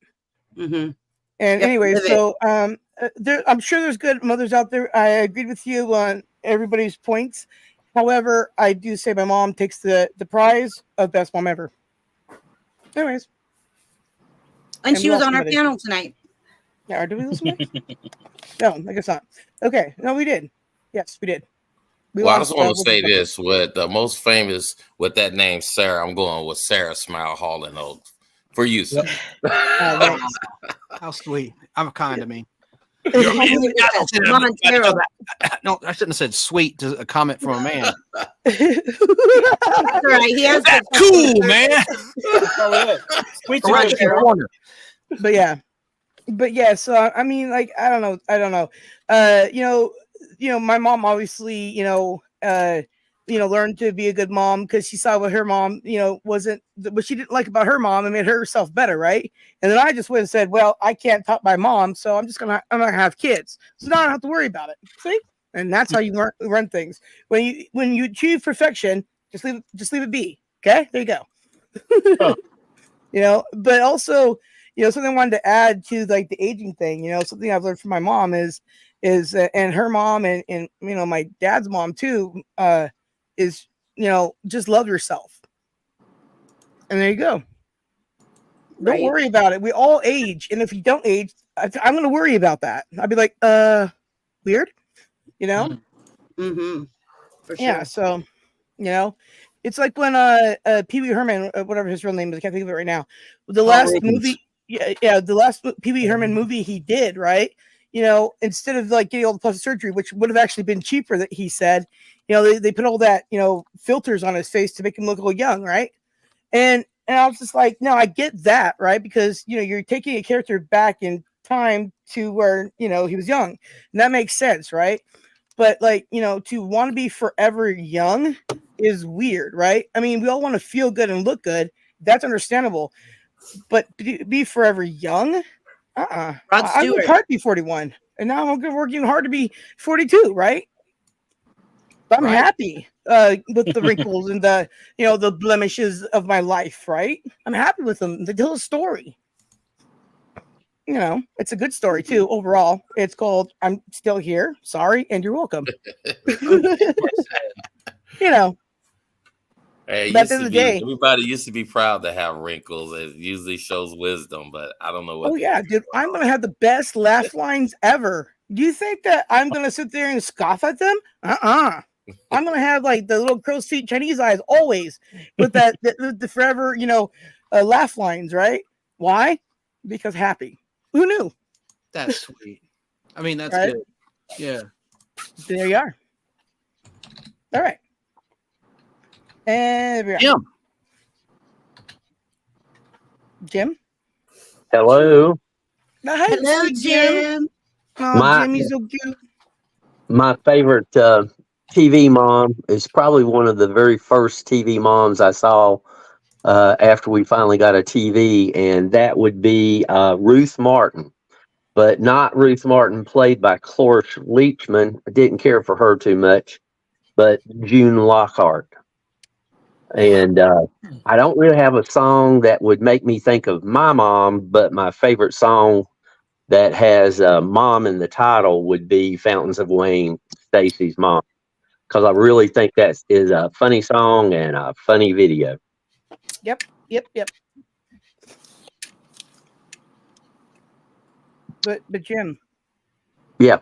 Mm-hmm. And anyway, so I'm sure there's good mothers out there. I agreed with you on everybody's points. However, I do say my mom takes the prize of best mom ever. Anyways, and she was on our panel tonight. Yeah, did we listen to it? No, I guess not. Okay, no, we did. Yes, we did. I just want to say this: with the most famous with that name, Sarah, I'm going with Sarah Smile Hall and Oaks for you, sir. How sweet! I'm kind of me. No, I shouldn't have said sweet to a comment from a man. That's right. He has that cool, man. Sweet but yeah. So I mean, like, I don't know. My mom obviously, learned to be a good mom because she saw what her mom, wasn't what she didn't like about her mom and made herself better, right? And then I just went and said, well, I can't top my mom, so I'm not gonna have kids, so now I don't have to worry about it. See, and that's how you run things. When you achieve perfection, just leave it be. Okay, there you go. But also, something I wanted to add to, like, the aging thing. Something I've learned from my mom is and her mom and my dad's mom too, is just love yourself. And there you go. Don't worry about it. We all age, and if you don't age, I'm going to worry about that. I'd be like, weird, Mm-hmm. For sure. Yeah. So, it's like when Pee Wee Herman, whatever his real name is, I can't think of it right now. The last movie, the last Pee Wee Herman movie he did, right? Instead of like getting all the plastic surgery, which would have actually been cheaper, that he said, they put all that, filters on his face to make him look a little young, right? And I was just like, no, I get that, right? Because you're taking a character back in time to where he was young, and that makes sense, right? But, like, to want to be forever young is weird, right? I mean, we all want to feel good and look good. That's understandable. But be forever young? I'm going to be 41, and now I'm working hard to be 42, right? But I'm happy with the wrinkles and the the blemishes of my life, right? I'm happy with them. They tell a story. It's a good story too. Overall, it's called "I'm Still Here." Sorry, and you're welcome. Hey, everybody used to be proud to have wrinkles. It usually shows wisdom, but I don't know what. Oh yeah, dude, I'm gonna have the best laugh lines ever. Do you think that I'm gonna sit there and scoff at them? I'm gonna have like the little crow's feet Chinese eyes always with that the forever laugh lines, right? Why? Because happy. Who knew? That's sweet. I mean, that's good. Yeah. There you are. All right. And Jim. Hello. Hello, Jim. Oh, Jimmy's so cute. My favorite TV mom is probably one of the very first TV moms I saw after we finally got a TV, and that would be Ruth Martin, but not Ruth Martin played by Cloris Leachman. I didn't care for her too much, but June Lockhart. And I don't really have a song that would make me think of my mom, but my favorite song that has mom in the title would be Fountains of Wayne, Stacy's mom, because I really think that is a funny song and a funny video. Yep. But Jim. Yeah.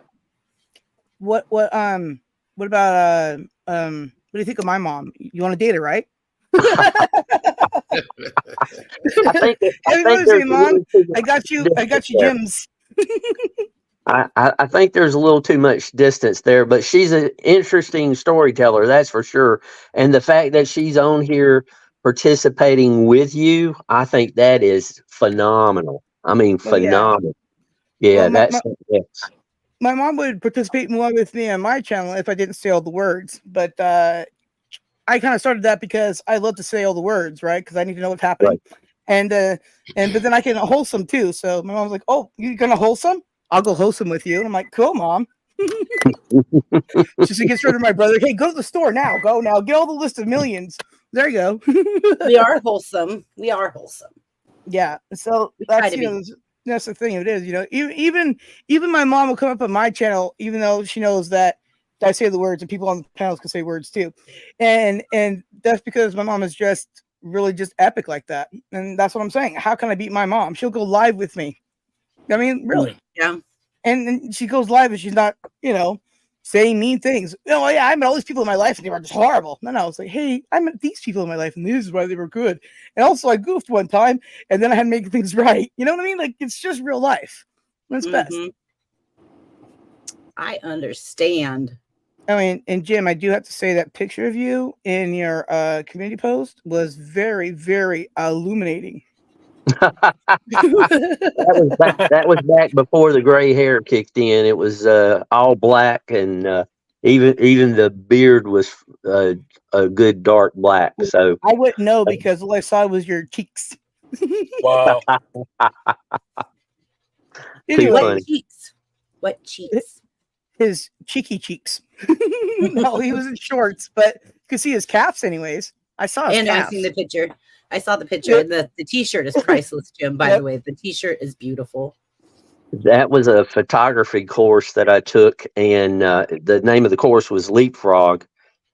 What about what do you think of my mom? You want to date her, right? I got you, Jim's. I think there's a little too much distance there, but she's an interesting storyteller, that's for sure. And the fact that she's on here participating with you, I think that is phenomenal. I mean, phenomenal. Yeah, Well, that's yes. my mom would participate more with me on my channel if I didn't say all the words, but I kind of started that because I love to say all the words, right? Because I need to know what's happening, and but then I can wholesome too. So my mom's like, "Oh, you're gonna wholesome? I'll go wholesome with you." And I'm like, "Cool, mom." She gets rid of my brother. Hey, go to the store now. Go now. Get all the list of millions. There you go. We are wholesome. We are wholesome. Yeah. So We try that's to be. that's the thing. It is, even my mom will come up on my channel, even though she knows that I say the words and people on the panels can say words too, and that's because my mom is just really just epic like that, and that's what I'm saying. How can I beat my mom? She'll go live with me. I mean, really. Yeah. And she goes live and she's not, saying mean things. Oh yeah, I met all these people in my life and they were just horrible. No, it's like, hey, I met these people in my life and this is why they were good. And also I goofed one time and then I had to make things right. You know what I mean? Like, it's just real life. That's best. I understand. I mean, and Jim, I do have to say that picture of you in your community post was very, very illuminating. that was back before the gray hair kicked in. It was all black, and even the beard was a good dark black. So I wouldn't know because all I saw was your cheeks. Wow. Anyway, What cheeks? What cheeks? His cheeky cheeks. No, he was in shorts, but you could see his calves anyways. I saw his And calves. I've seen the picture. I saw the picture. The t-shirt is priceless, Jim, by the way. The t-shirt is beautiful. that was a photography course that I took, and the name of the course was Leapfrog.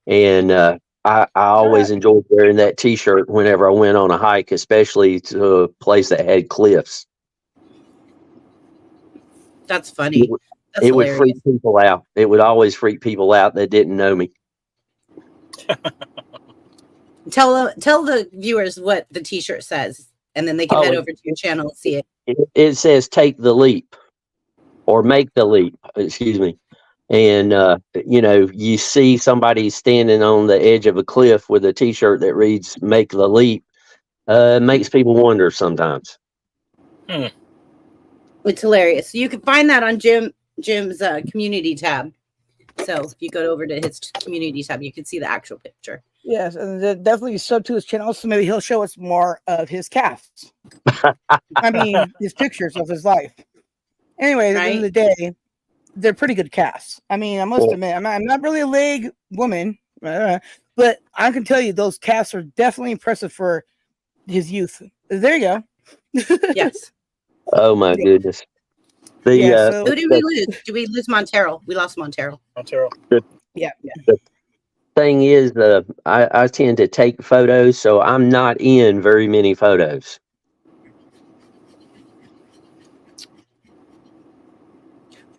And I always enjoyed wearing that T-shirt whenever I went on a hike, especially to a place that had cliffs. That's funny. That's It would hilarious. freak people out. It would always freak people out that didn't know me. Tell the viewers what the t-shirt says, and then they can head over to your channel and see it. It says "Take the leap" or "Make the leap." Excuse me. And you see somebody standing on the edge of a cliff with a T-shirt that reads "Make the leap." It makes people wonder sometimes. It's hilarious. You can find that on Jim's community tab. So if you go over to his community tab, you can see the actual picture. Yes, and definitely sub to his channel, so maybe he'll show us more of his calves. I mean, his pictures of his life. Anyway, at the end of the day, they're pretty good calves. I mean, I must admit, I'm not really a leg woman, but I can tell you those calves are definitely impressive for his youth. There you go. Yes. Oh my goodness. Who did we lose? Did we lose Montero? We lost Montero. Yeah. The thing is, I tend to take photos, so I'm not in very many photos.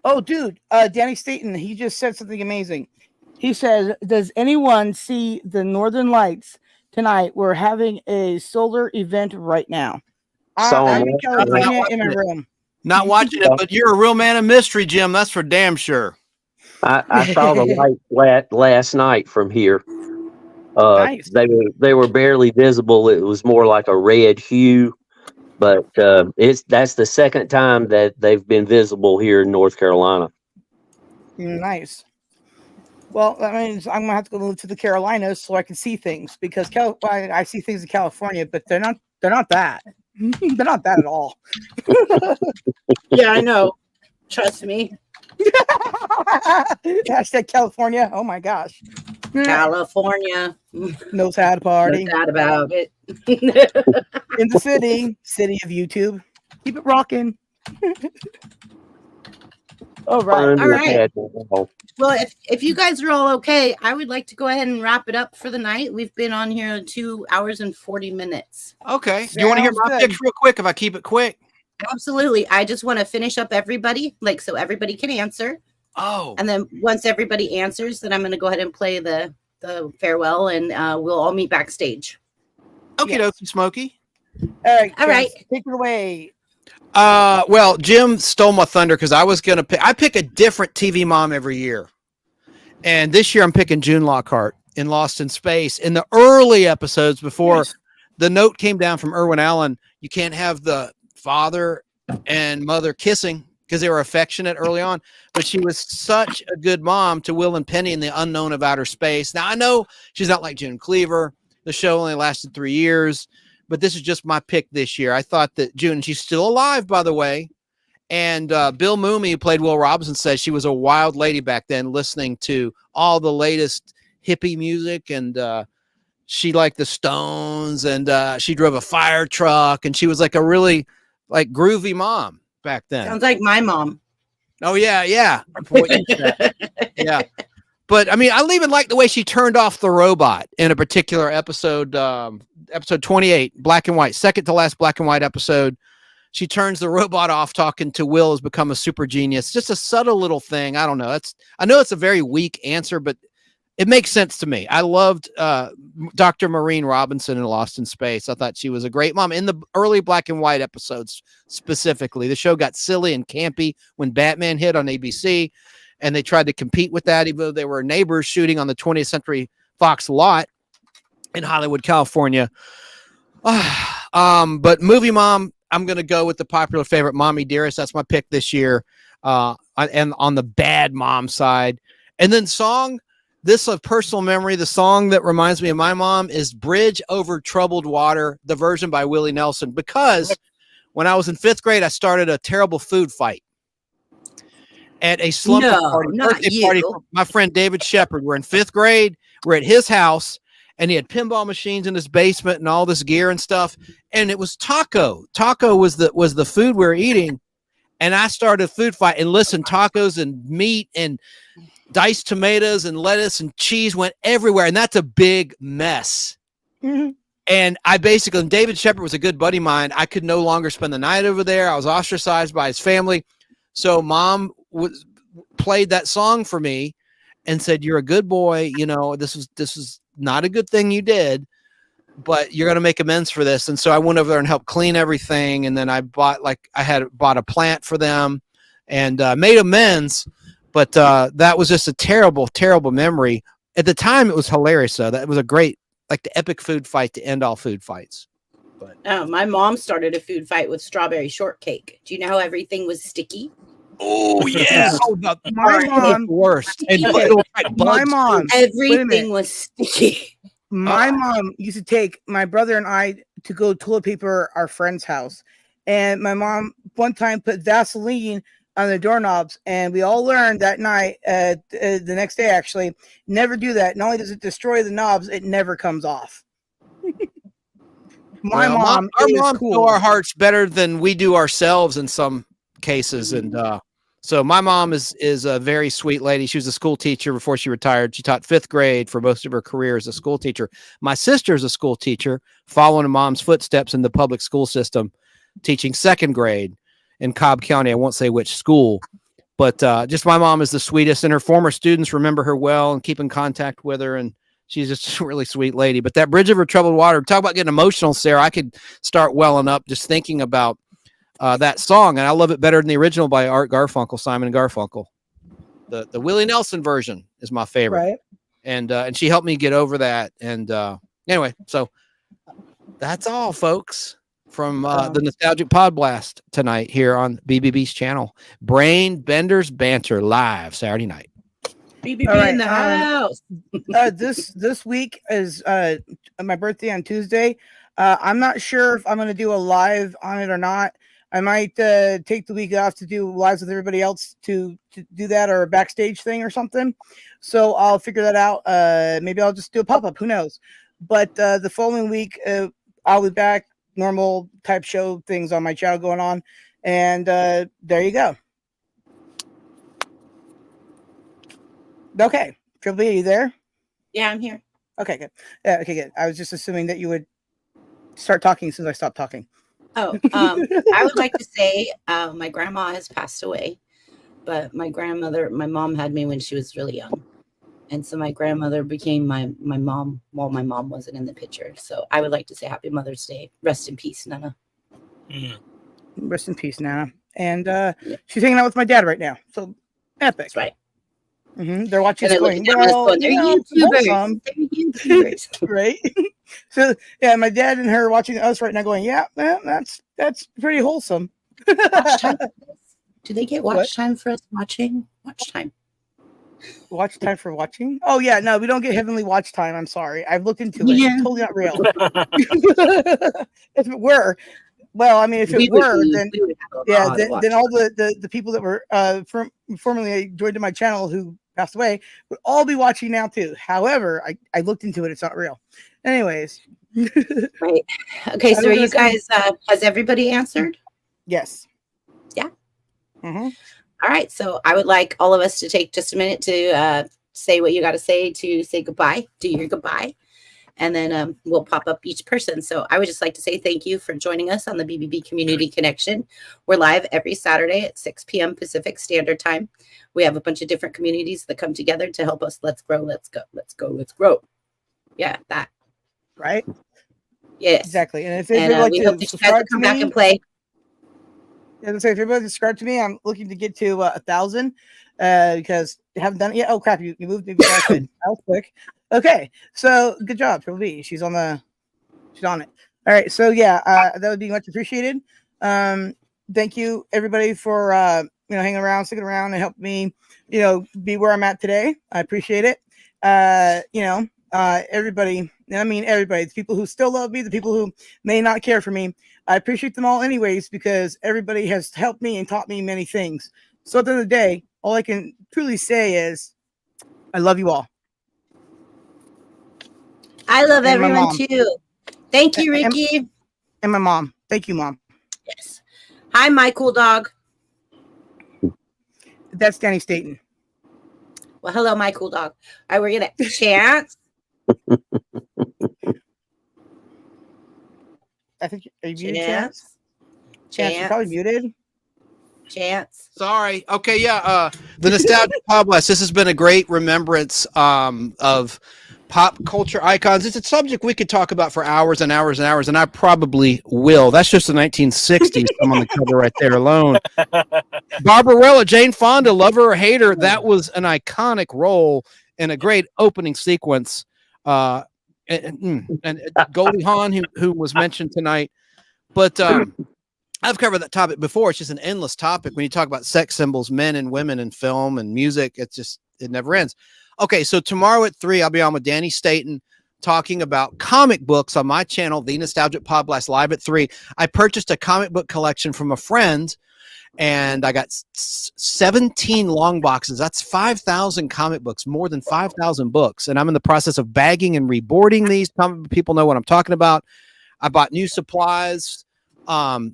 Oh, dude, Danny Staten, he just said something amazing. He says, does anyone see the Northern Lights tonight? We're having a solar event right now. I'm in California in my room. Not watching it, but you're a real man of mystery, Jim. That's for damn sure. I saw the light last night from here. Nice. They were barely visible. It was more like a red hue, but that's the second time that they've been visible here in North Carolina. Nice. Well, that means I'm gonna have to go move to the Carolinas so I can see things, because I see things in California, but they're not that. They're not that at all. Yeah, I know. Trust me. Hashtag California. Oh my gosh. California knows how to party. No doubt about it. In the city of YouTube. Keep it rocking. All right. Well, if you guys are all okay, I would like to go ahead and wrap it up for the night. We've been on here 2 hours and 40 minutes. Okay. Do you want to hear my picks real quick if I keep it quick? Absolutely. I just want to finish up everybody, so everybody can answer. Oh. And then once everybody answers, then I'm going to go ahead and play the farewell, and we'll all meet backstage. Okay, dokie, Smokey. All right. Take it away. Well, Jim stole my thunder because I was going to I pick a different TV mom every year. And this year I'm picking June Lockhart in Lost in Space. In the early episodes before the note came down from Irwin Allen, you can't have the father and mother kissing because they were affectionate early on, but she was such a good mom to Will and Penny in The Unknown of Outer Space. Now, I know she's not like June Cleaver. The show only lasted 3 years, but this is just my pick this year. I thought that June, she's still alive, by the way. And Bill Mooney, who played Will Robinson, said she was a wild lady back then, listening to all the latest hippie music. And she liked the Stones, and she drove a fire truck. And she was like a really like groovy mom back then. Sounds like my mom. Oh, yeah, yeah. Yeah. But, I mean, I even like the way she turned off the robot in a particular episode, episode 28, black and white, second to last black and white episode. She turns the robot off talking to Will has become a super genius. Just a subtle little thing. I don't know. I know it's a very weak answer, but it makes sense to me. I loved Dr. Maureen Robinson in Lost in Space. I thought she was a great mom in the early black and white episodes specifically. The show got silly and campy when Batman hit on ABC, and they tried to compete with that, even though they were neighbors shooting on the 20th Century Fox lot in Hollywood, California. But movie mom, I'm going to go with the popular favorite, Mommy Dearest. That's my pick this year. And on the bad mom side. And then song, this a personal memory. The song that reminds me of my mom is Bridge Over Troubled Water, the version by Willie Nelson, because when I was in 5th grade, I started a terrible food fight at a slumber birthday party for my friend David Shepard. We're in 5th grade. We're at his house, and he had pinball machines in his basement and all this gear and stuff. And it was taco. Taco was the food we were eating. And I started a food fight, and listen, tacos and meat and diced tomatoes and lettuce and cheese went everywhere. And that's a big mess. Mm-hmm. And David Shepard was a good buddy of mine. I could no longer spend the night over there. I was ostracized by his family. So mom played that song for me and said, "You're a good boy. You know, this is not a good thing you did, but you're going to make amends for this." And so I went over there and helped clean everything. And then I bought a plant for them and made amends. But that was just a terrible, terrible memory. At the time, it was hilarious, though. That was a great, like the epic food fight to end all food fights. But my mom started a food fight with strawberry shortcake. Do you know how everything was sticky? Oh, yeah. My mom, worst. And my mom, everything was sticky. My mom used to take my brother and I to go toilet paper our friend's house. And my mom one time put Vaseline on the doorknobs, and we all learned that night, the next day actually, never do that. Not only does it destroy the knobs, it never comes off. Our moms know our hearts better than we do ourselves in some cases. And so my mom is a very sweet lady. She was a school teacher before she retired. She taught 5th grade for most of her career as a school teacher. My sister's a school teacher, following in mom's footsteps in the public school system, teaching 2nd grade in Cobb County. I won't say which school, but just my mom is the sweetest, and her former students remember her well and keep in contact with her. And she's just a really sweet lady. But that Bridge Over Troubled Water, talk about getting emotional, Sarah. I could start welling up just thinking about that song. And I love it better than the original by Art Garfunkel, Simon and Garfunkel. The Willie Nelson version is my favorite. Right. And she helped me get over that. And anyway, so that's all, folks, from the Nostalgic Pod Blast tonight here on BBB's channel. Brain Benders Banter live Saturday night. BBB in the house. This week is my birthday on Tuesday. I'm not sure if I'm going to do a live on it or not. I might take the week off to do lives with everybody else to do that, or a backstage thing or something. So I'll figure that out. Maybe I'll just do a pop-up. Who knows? But the following week, I'll be back. Normal type show things on my channel going on. And there you go. Okay. Triple B, are you there? Yeah, I'm here. Okay, good. Okay, good. I was just assuming that you would start talking as soon as I stopped talking. Oh, I would like to say my grandma has passed away, but my mom had me when she was really young. And so my grandmother became my mom while my mom wasn't in the picture. So I would like to say Happy Mother's Day. Rest in peace, Nana. Rest in peace, Nana. And she's hanging out with my dad right now. So epic. That's right. Mm-hmm. They're watching this going, well, they're YouTubers. Right? So, yeah, my dad and her watching us right now going, yeah, man, that's pretty wholesome. Do they get What? watch time for us watching? Watch time. Watch time for watching? Oh yeah, no, we don't get heavenly watch time. I'm sorry. I've looked into it. Yeah. It's totally not real. If it were, well, I mean, if We it would were, be- then we would have a yeah, lot of watch then all time. the people that were formerly joined my channel who passed away would all be watching now too. However, I looked into it. It's not real. Anyways. Right. Okay, I so are was you gonna guys has everybody answered? Yes. Yeah. Mm-hmm. All right, so I would like all of us to take just a minute to say what you got to say goodbye, do your goodbye, and then we'll pop up each person. So I would just like to say thank you for joining us on the BBB Community Connection. We're live every Saturday at 6 p.m. Pacific Standard Time. We have a bunch of different communities that come together to help us. Let's grow, let's go, let's go, let's grow. Yeah, that. Right? Yes. Exactly. And if they'd like we to hope that you guys will subscribe to come back me, and play. yeah, so if everybody subscribe to me, I'm looking to get to 1,000 because I haven't done it yet. Oh crap! You moved me before I could. That was quick. Okay, so good job, Triple B. She's on it. All right, so yeah, that would be much appreciated. Thank you everybody for hanging around, sticking around, and helping me, be where I'm at today. I appreciate it. Everybody. I mean, everybody. The people who still love me, the people who may not care for me. I appreciate them all anyways, because everybody has helped me and taught me many things. So at the end of the day, all I can truly say is I love you all. I love And my everyone mom. too. Thank you, Ricky. And my mom. Thank you, Mom. Yes. Hi, my cool dog. That's Danny Staten. Well, hello, my cool dog. All right, we're going to Chance. I think, are you muted, Chance? Chance, you're Chance. probably muted. Chance. Sorry. Okay, yeah. The Nostalgic Podcast. This has been a great remembrance of pop culture icons. It's a subject we could talk about for hours and hours and hours, and I probably will. That's just the 1960s. I'm on the cover right there alone. Barbarella, Jane Fonda, love her or hate her, that was an iconic role and a great opening sequence. And Goldie Hawn, who was mentioned tonight. But I've covered that topic before. It's just an endless topic when you talk about sex symbols, men and women in film and music. It never ends. Okay, so tomorrow at 3, I'll be on with Danny Staten talking about comic books on my channel, The Nostalgic Podcast, live at 3. I purchased a comic book collection from a friend, and I got 17 long boxes. That's 5,000 comic books, more than 5,000 books. And I'm in the process of bagging and reboarding these. People know what I'm talking about. I bought new supplies,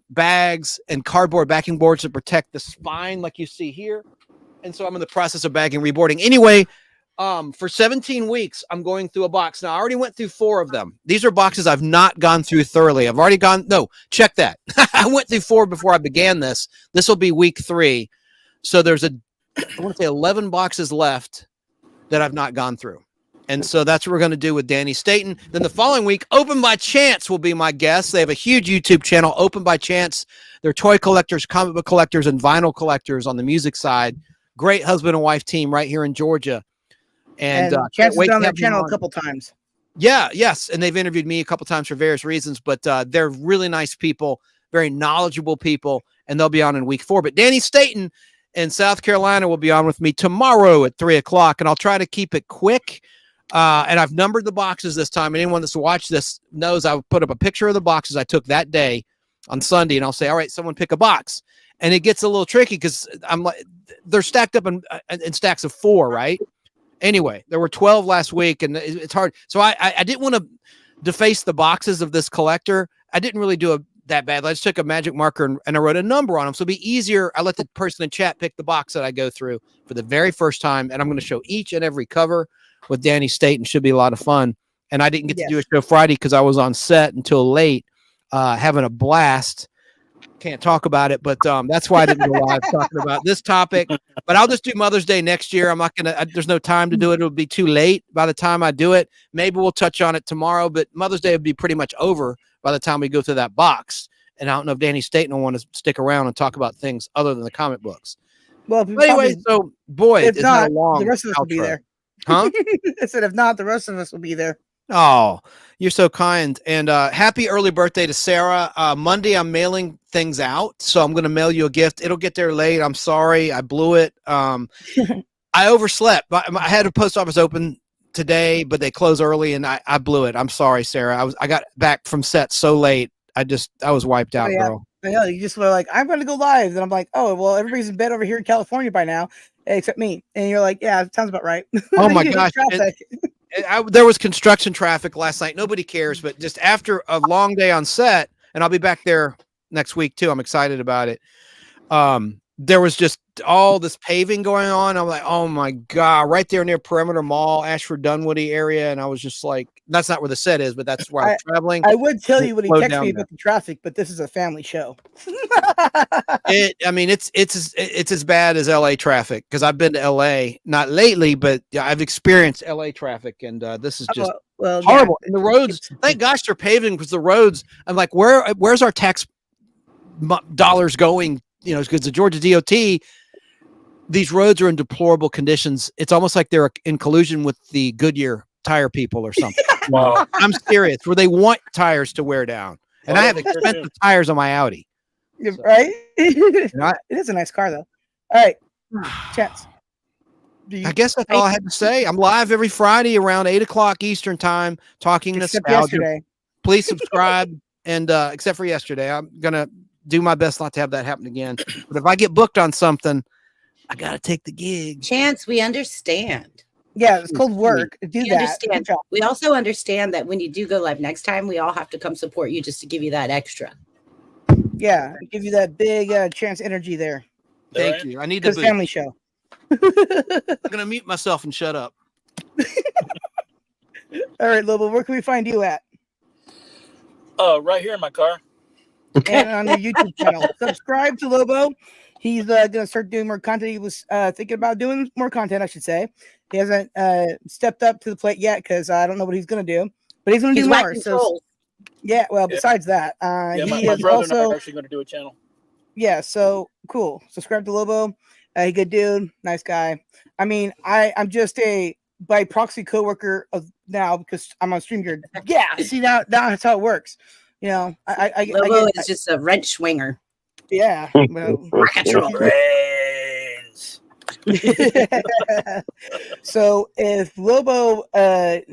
bags, and cardboard backing boards to protect the spine like you see here. And so I'm in the process of bagging and reboarding. Anyway, for 17 weeks, I'm going through a box. Now, I already went through 4 of them. These are boxes I've not gone through thoroughly. I've already check that. I went through 4 before I began this. This will be week 3. So there's I want to say 11 boxes left that I've not gone through. And so that's what we're going to do with Danny Staten. Then the following week, Open by Chance will be my guest. They have a huge YouTube channel, Open by Chance. They're toy collectors, comic book collectors, and vinyl collectors on the music side. Great husband and wife team right here in Georgia. And Chance has been on their channel a couple times. Yeah, yes. And they've interviewed me a couple times for various reasons, but they're really nice people, very knowledgeable people, and they'll be on in week 4. But Danny Staten in South Carolina will be on with me tomorrow at 3 o'clock, and I'll try to keep it quick. And I've numbered the boxes this time. And anyone that's watched this knows I would put up a picture of the boxes I took that day on Sunday, and I'll say, all right, someone pick a box. And it gets a little tricky because I'm like, they're stacked up in stacks of 4, right? Anyway, there were 12 last week, and it's hard. So I didn't want to deface the boxes of this collector. I didn't really do that bad. I just took a magic marker and I wrote a number on them. So it'll be easier. I let the person in chat pick the box that I go through for the very first time. And I'm going to show each and every cover with Danny Staten. Should be a lot of fun. And I didn't get to do a show Friday because I was on set until late, having a blast. Can't talk about it, but that's why I didn't go live talking about this topic. But I'll just do Mother's Day next year. I'm not going to, there's no time to do it. It'll be too late by the time I do it. Maybe we'll touch on it tomorrow, but Mother's Day would be pretty much over by the time we go through that box. And I don't know if Danny Staten will want to stick around and talk about things other than the comic books. Well, but anyway, so boy, if it's not, a long the rest of us will be there. Huh? I said, if not, the rest of us will be there. Oh, you're so kind. And happy early birthday to Sarah. Monday, I'm mailing things out. So I'm going to mail you a gift. It'll get there late. I'm sorry. I blew it. I overslept. I had a post office open today, but they close early and I blew it. I'm sorry, Sarah. I got back from set so late. I was wiped out, girl. I know. You just were like, I'm going to go live. And I'm like, oh, well, everybody's in bed over here in California by now, except me. And you're like, yeah, it sounds about right. Oh my gosh. There was construction traffic last night. Nobody cares, but just after a long day on set, and I'll be back there next week too. I'm excited about it. There was just all this paving going on. I'm like, oh my God, right there near Perimeter Mall, Ashford Dunwoody area. And I was just like, that's not where the set is, but that's where I'm traveling. I would tell you when he texted me about the traffic, but this is a family show. It's as bad as LA traffic because I've been to LA, not lately, but I've experienced LA traffic, and this is just horrible. Yeah. And the roads, thank gosh they're paving because the roads. I'm like, where's our tax dollars going? You know, because the Georgia DOT, these roads are in deplorable conditions. It's almost like they're in collusion with the Goodyear tire people or something. Wow. I'm serious. Where they want tires to wear down, and I have expensive tires on my Audi. Right? It is a nice car, though. All right, Chance. I guess that's all I had to say. I'm live every Friday around 8:00 Eastern time, talking nostalgia. Yesterday. Please subscribe, and except for yesterday, I'm gonna do my best not to have that happen again. But if I get booked on something, I gotta take the gig. Chance, we understand. Yeah, it's called work. Do that. Understand. We also understand that when you do go live next time, we all have to come support you just to give you that extra. Yeah, give you that big Chance energy there. Thank you. I need the family show. I'm gonna mute myself and shut up. All right, Lobo, where can we find you at? Right here in my car. And on the YouTube channel. Subscribe to Lobo. He's gonna start doing more content. He was thinking about doing more content, I should say. He hasn't stepped up to the plate yet because I don't know what he's gonna do, but he's gonna do more. So yeah, well, besides that, my brother and I are actually gonna do a channel. Yeah, so cool. Subscribe to Lobo. Good dude, nice guy. I mean, I'm just a by proxy coworker of now because I'm on StreamYard. Yeah, see now that's how it works. You know, Lobo is just a wrench swinger. Yeah. Well, so if Lobo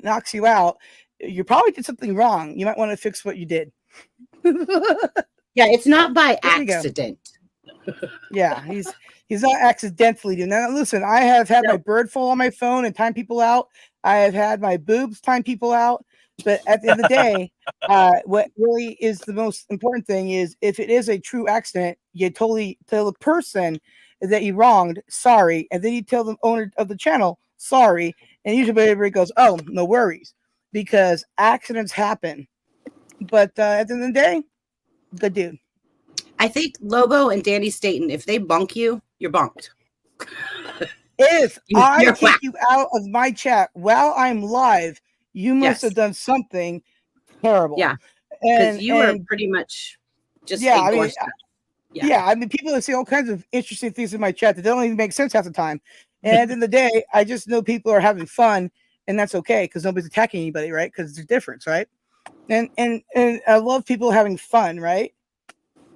knocks you out, you probably did something wrong. You might want to fix what you did. Yeah, it's not by accident. Yeah, he's not accidentally doing that. Listen, I have had my bird full on my phone and time people out. I have had my boobs time people out. But at the end of the day, what really is the most important thing is if it is a true accident, you totally tell the person that you wronged, sorry, and then you tell the owner of the channel, sorry, and usually everybody goes, oh, no worries, because accidents happen. But at the end of the day, good dude. I think Lobo and Danny Staten, if they bunk you, you're bunked. If I kick you out of my chat while I'm live, you must have done something terrible. Yeah, because you are pretty much just I mean, people say all kinds of interesting things in my chat that don't even make sense half the time. And at the end of the day, I just know people are having fun, and that's okay because nobody's attacking anybody, right? Because there's a difference, right? And I love people having fun, right?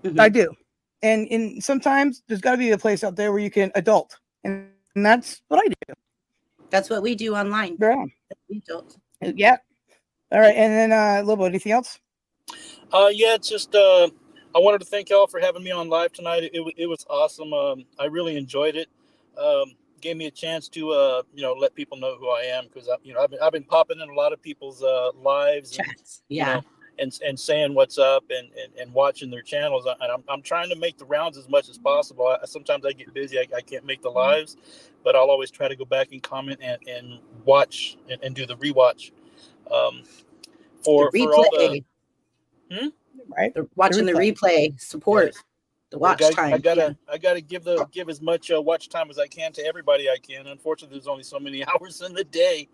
Mm-hmm. I do. And sometimes there's got to be a place out there where you can adult, and that's what I do. That's what we do online. Yeah. Adult. Yeah. All right. And then Lobo, anything else? Yeah, it's just I wanted to thank y'all for having me on live tonight. It was awesome. I really enjoyed it. Gave me a chance to let people know who I am because I've been popping in a lot of people's lives, chats, and saying what's up and watching their channels. And I'm trying to make the rounds as much as possible. Sometimes I get busy, I can't make the lives, but I'll always try to go back and comment and watch and do the rewatch. For all the right, they're watching the replay support. Yes. The watch time. I gotta give as much watch time as I can to everybody I can. Unfortunately, there's only so many hours in the day.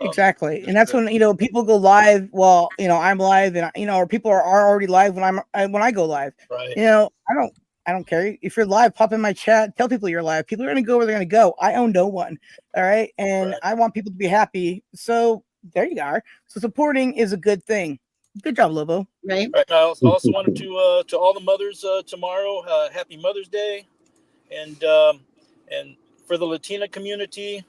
Exactly, and that's when people go live. Well, I'm live, and or people are already live when I go live. Right. I don't care if you're live. Pop in my chat. Tell people you're live. People are gonna go where they're gonna go. I own no one. All right, and I want people to be happy. So there you are. So supporting is a good thing. Good job, Lobo. Right. Right. I also wanted to all the mothers tomorrow, happy Mother's Day, and for the Latina community,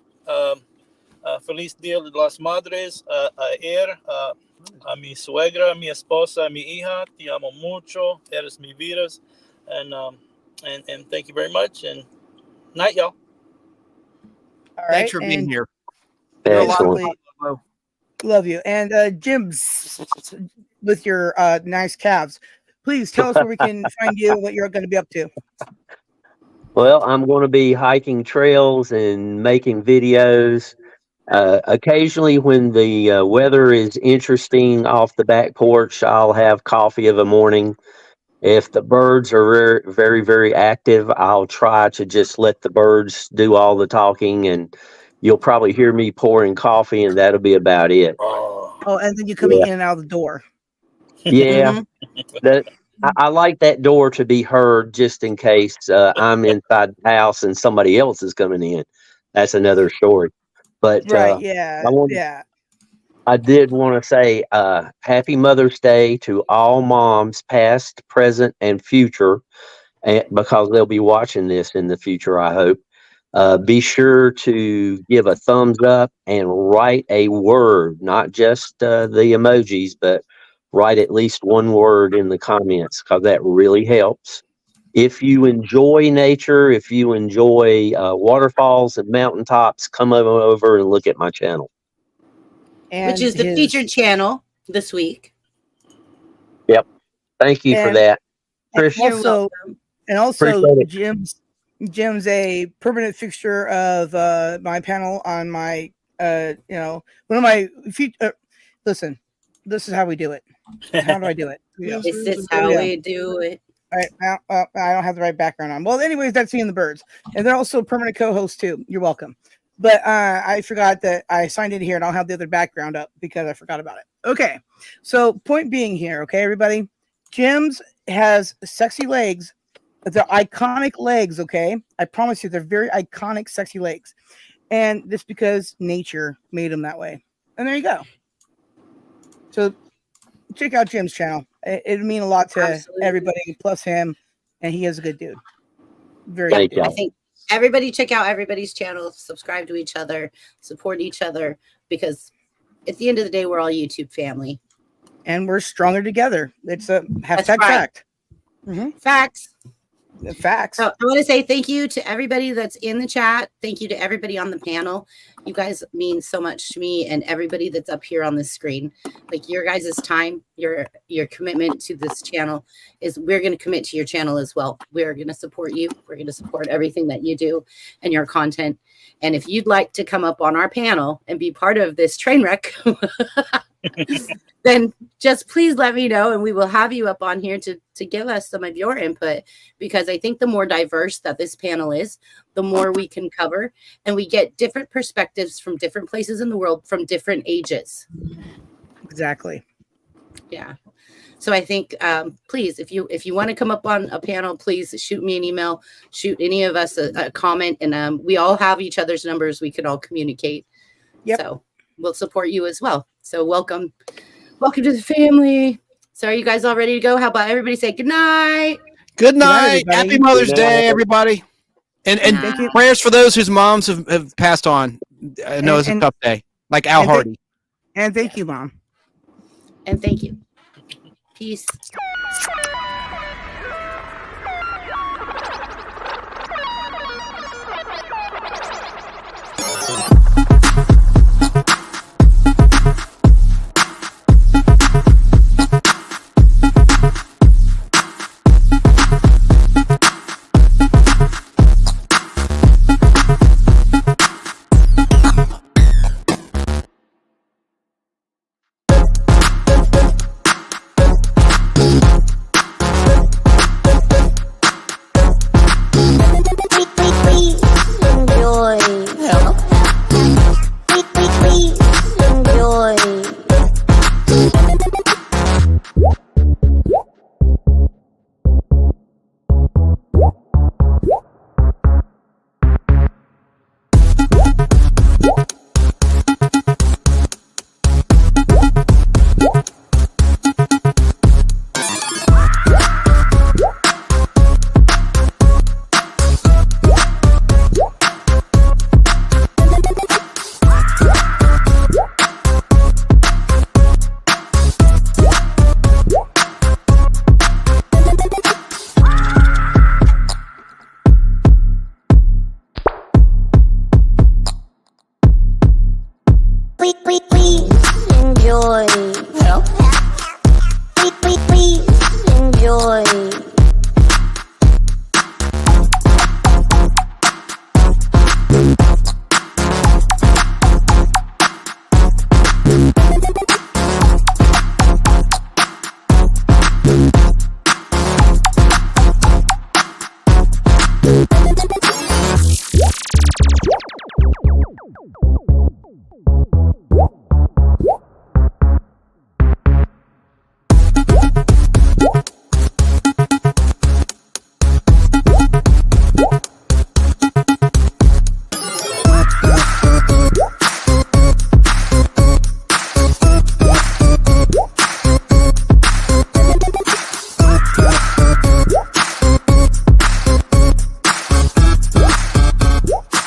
feliz Dia de las Madres. Ayer, a mi suegra, mi esposa, mi hija, te amo mucho, eres mi vidas, and thank you very much, and night, y'all. All Thanks right, for being and here. You're a lot of Excellent. fun, Lobo. love you. And Jim, with your nice calves, please tell us where we can find you, what you're going to be up to. Well, I'm going to be hiking trails and making videos. Occasionally, when the weather is interesting off the back porch, I'll have coffee of a morning. If the birds are very, very, very active, I'll try to just let the birds do all the talking, and you'll probably hear me pouring coffee, and that'll be about it. Oh, and then you coming in and out of the door. Yeah, Mhm. that I like that door to be heard just in case I'm inside the house and somebody else is coming in. That's another story. But Right, yeah, yeah. I did want to say happy Mother's Day to all moms, past, present, and future, because they'll be watching this in the future, I hope. Be sure to give a thumbs up and write a word, not just the emojis, but write at least one word in the comments, because that really helps. If you enjoy nature, if you enjoy waterfalls and mountaintops, come over and look at my channel. And Which is the featured channel this week. Yep. Thank you for And- that. and Chris, You're also, welcome. and also, Appreciate it. Jim's a permanent fixture of my panel on my one of my listen, this is how we do it. How do I do it? Yeah. This is how we do it. All right, now I don't have the right background on. Well, anyways, that's seeing the birds, and they're also permanent co-hosts too. You're welcome. But I forgot that I signed in here, and I'll have the other background up because I forgot about it. Okay, so point being here, okay, everybody, Jim's has sexy legs. They're iconic legs, okay? I promise you, they're very iconic, sexy legs, and this because nature made them that way. And there you go. So check out Jim's channel. It'd mean a lot to Absolutely. everybody, plus him, and he is a good dude. Very Yeah, good dude. I think everybody check out everybody's channel, subscribe to each other, support each other, because at the end of the day, we're all YouTube family. And we're stronger together. It's a hashtag right. fact. Facts. Facts. So I want to say thank you to everybody that's in the chat. Thank you to everybody on the panel. You guys mean so much to me and everybody that's up here on the screen. Like your guys' time, your commitment to this channel is we're going to commit to your channel as well. We're going to support you. We're going to support everything that you do and your content. And if you'd like to come up on our panel and be part of this train wreck, then just please let me know and we will have you up on here to give us some of your input, because I think the more diverse that this panel is, the more we can cover and we get different perspectives from different places in the world from different ages. Exactly. Yeah. So I think please, if you want to come up on a panel, please shoot me an email, shoot any of us a comment, and we all have each other's numbers. We can all communicate. Yep. So we'll support you as well. So welcome to the family. So are you guys all ready to go? How about everybody say good night? Good night. everybody. Happy Mother's Good night. Day, everybody. And Thank you. prayers for those whose moms have passed on. I know it's a tough day. Like Al Hardy. And thank you, Mom. And thank you. Peace. Please enjoy.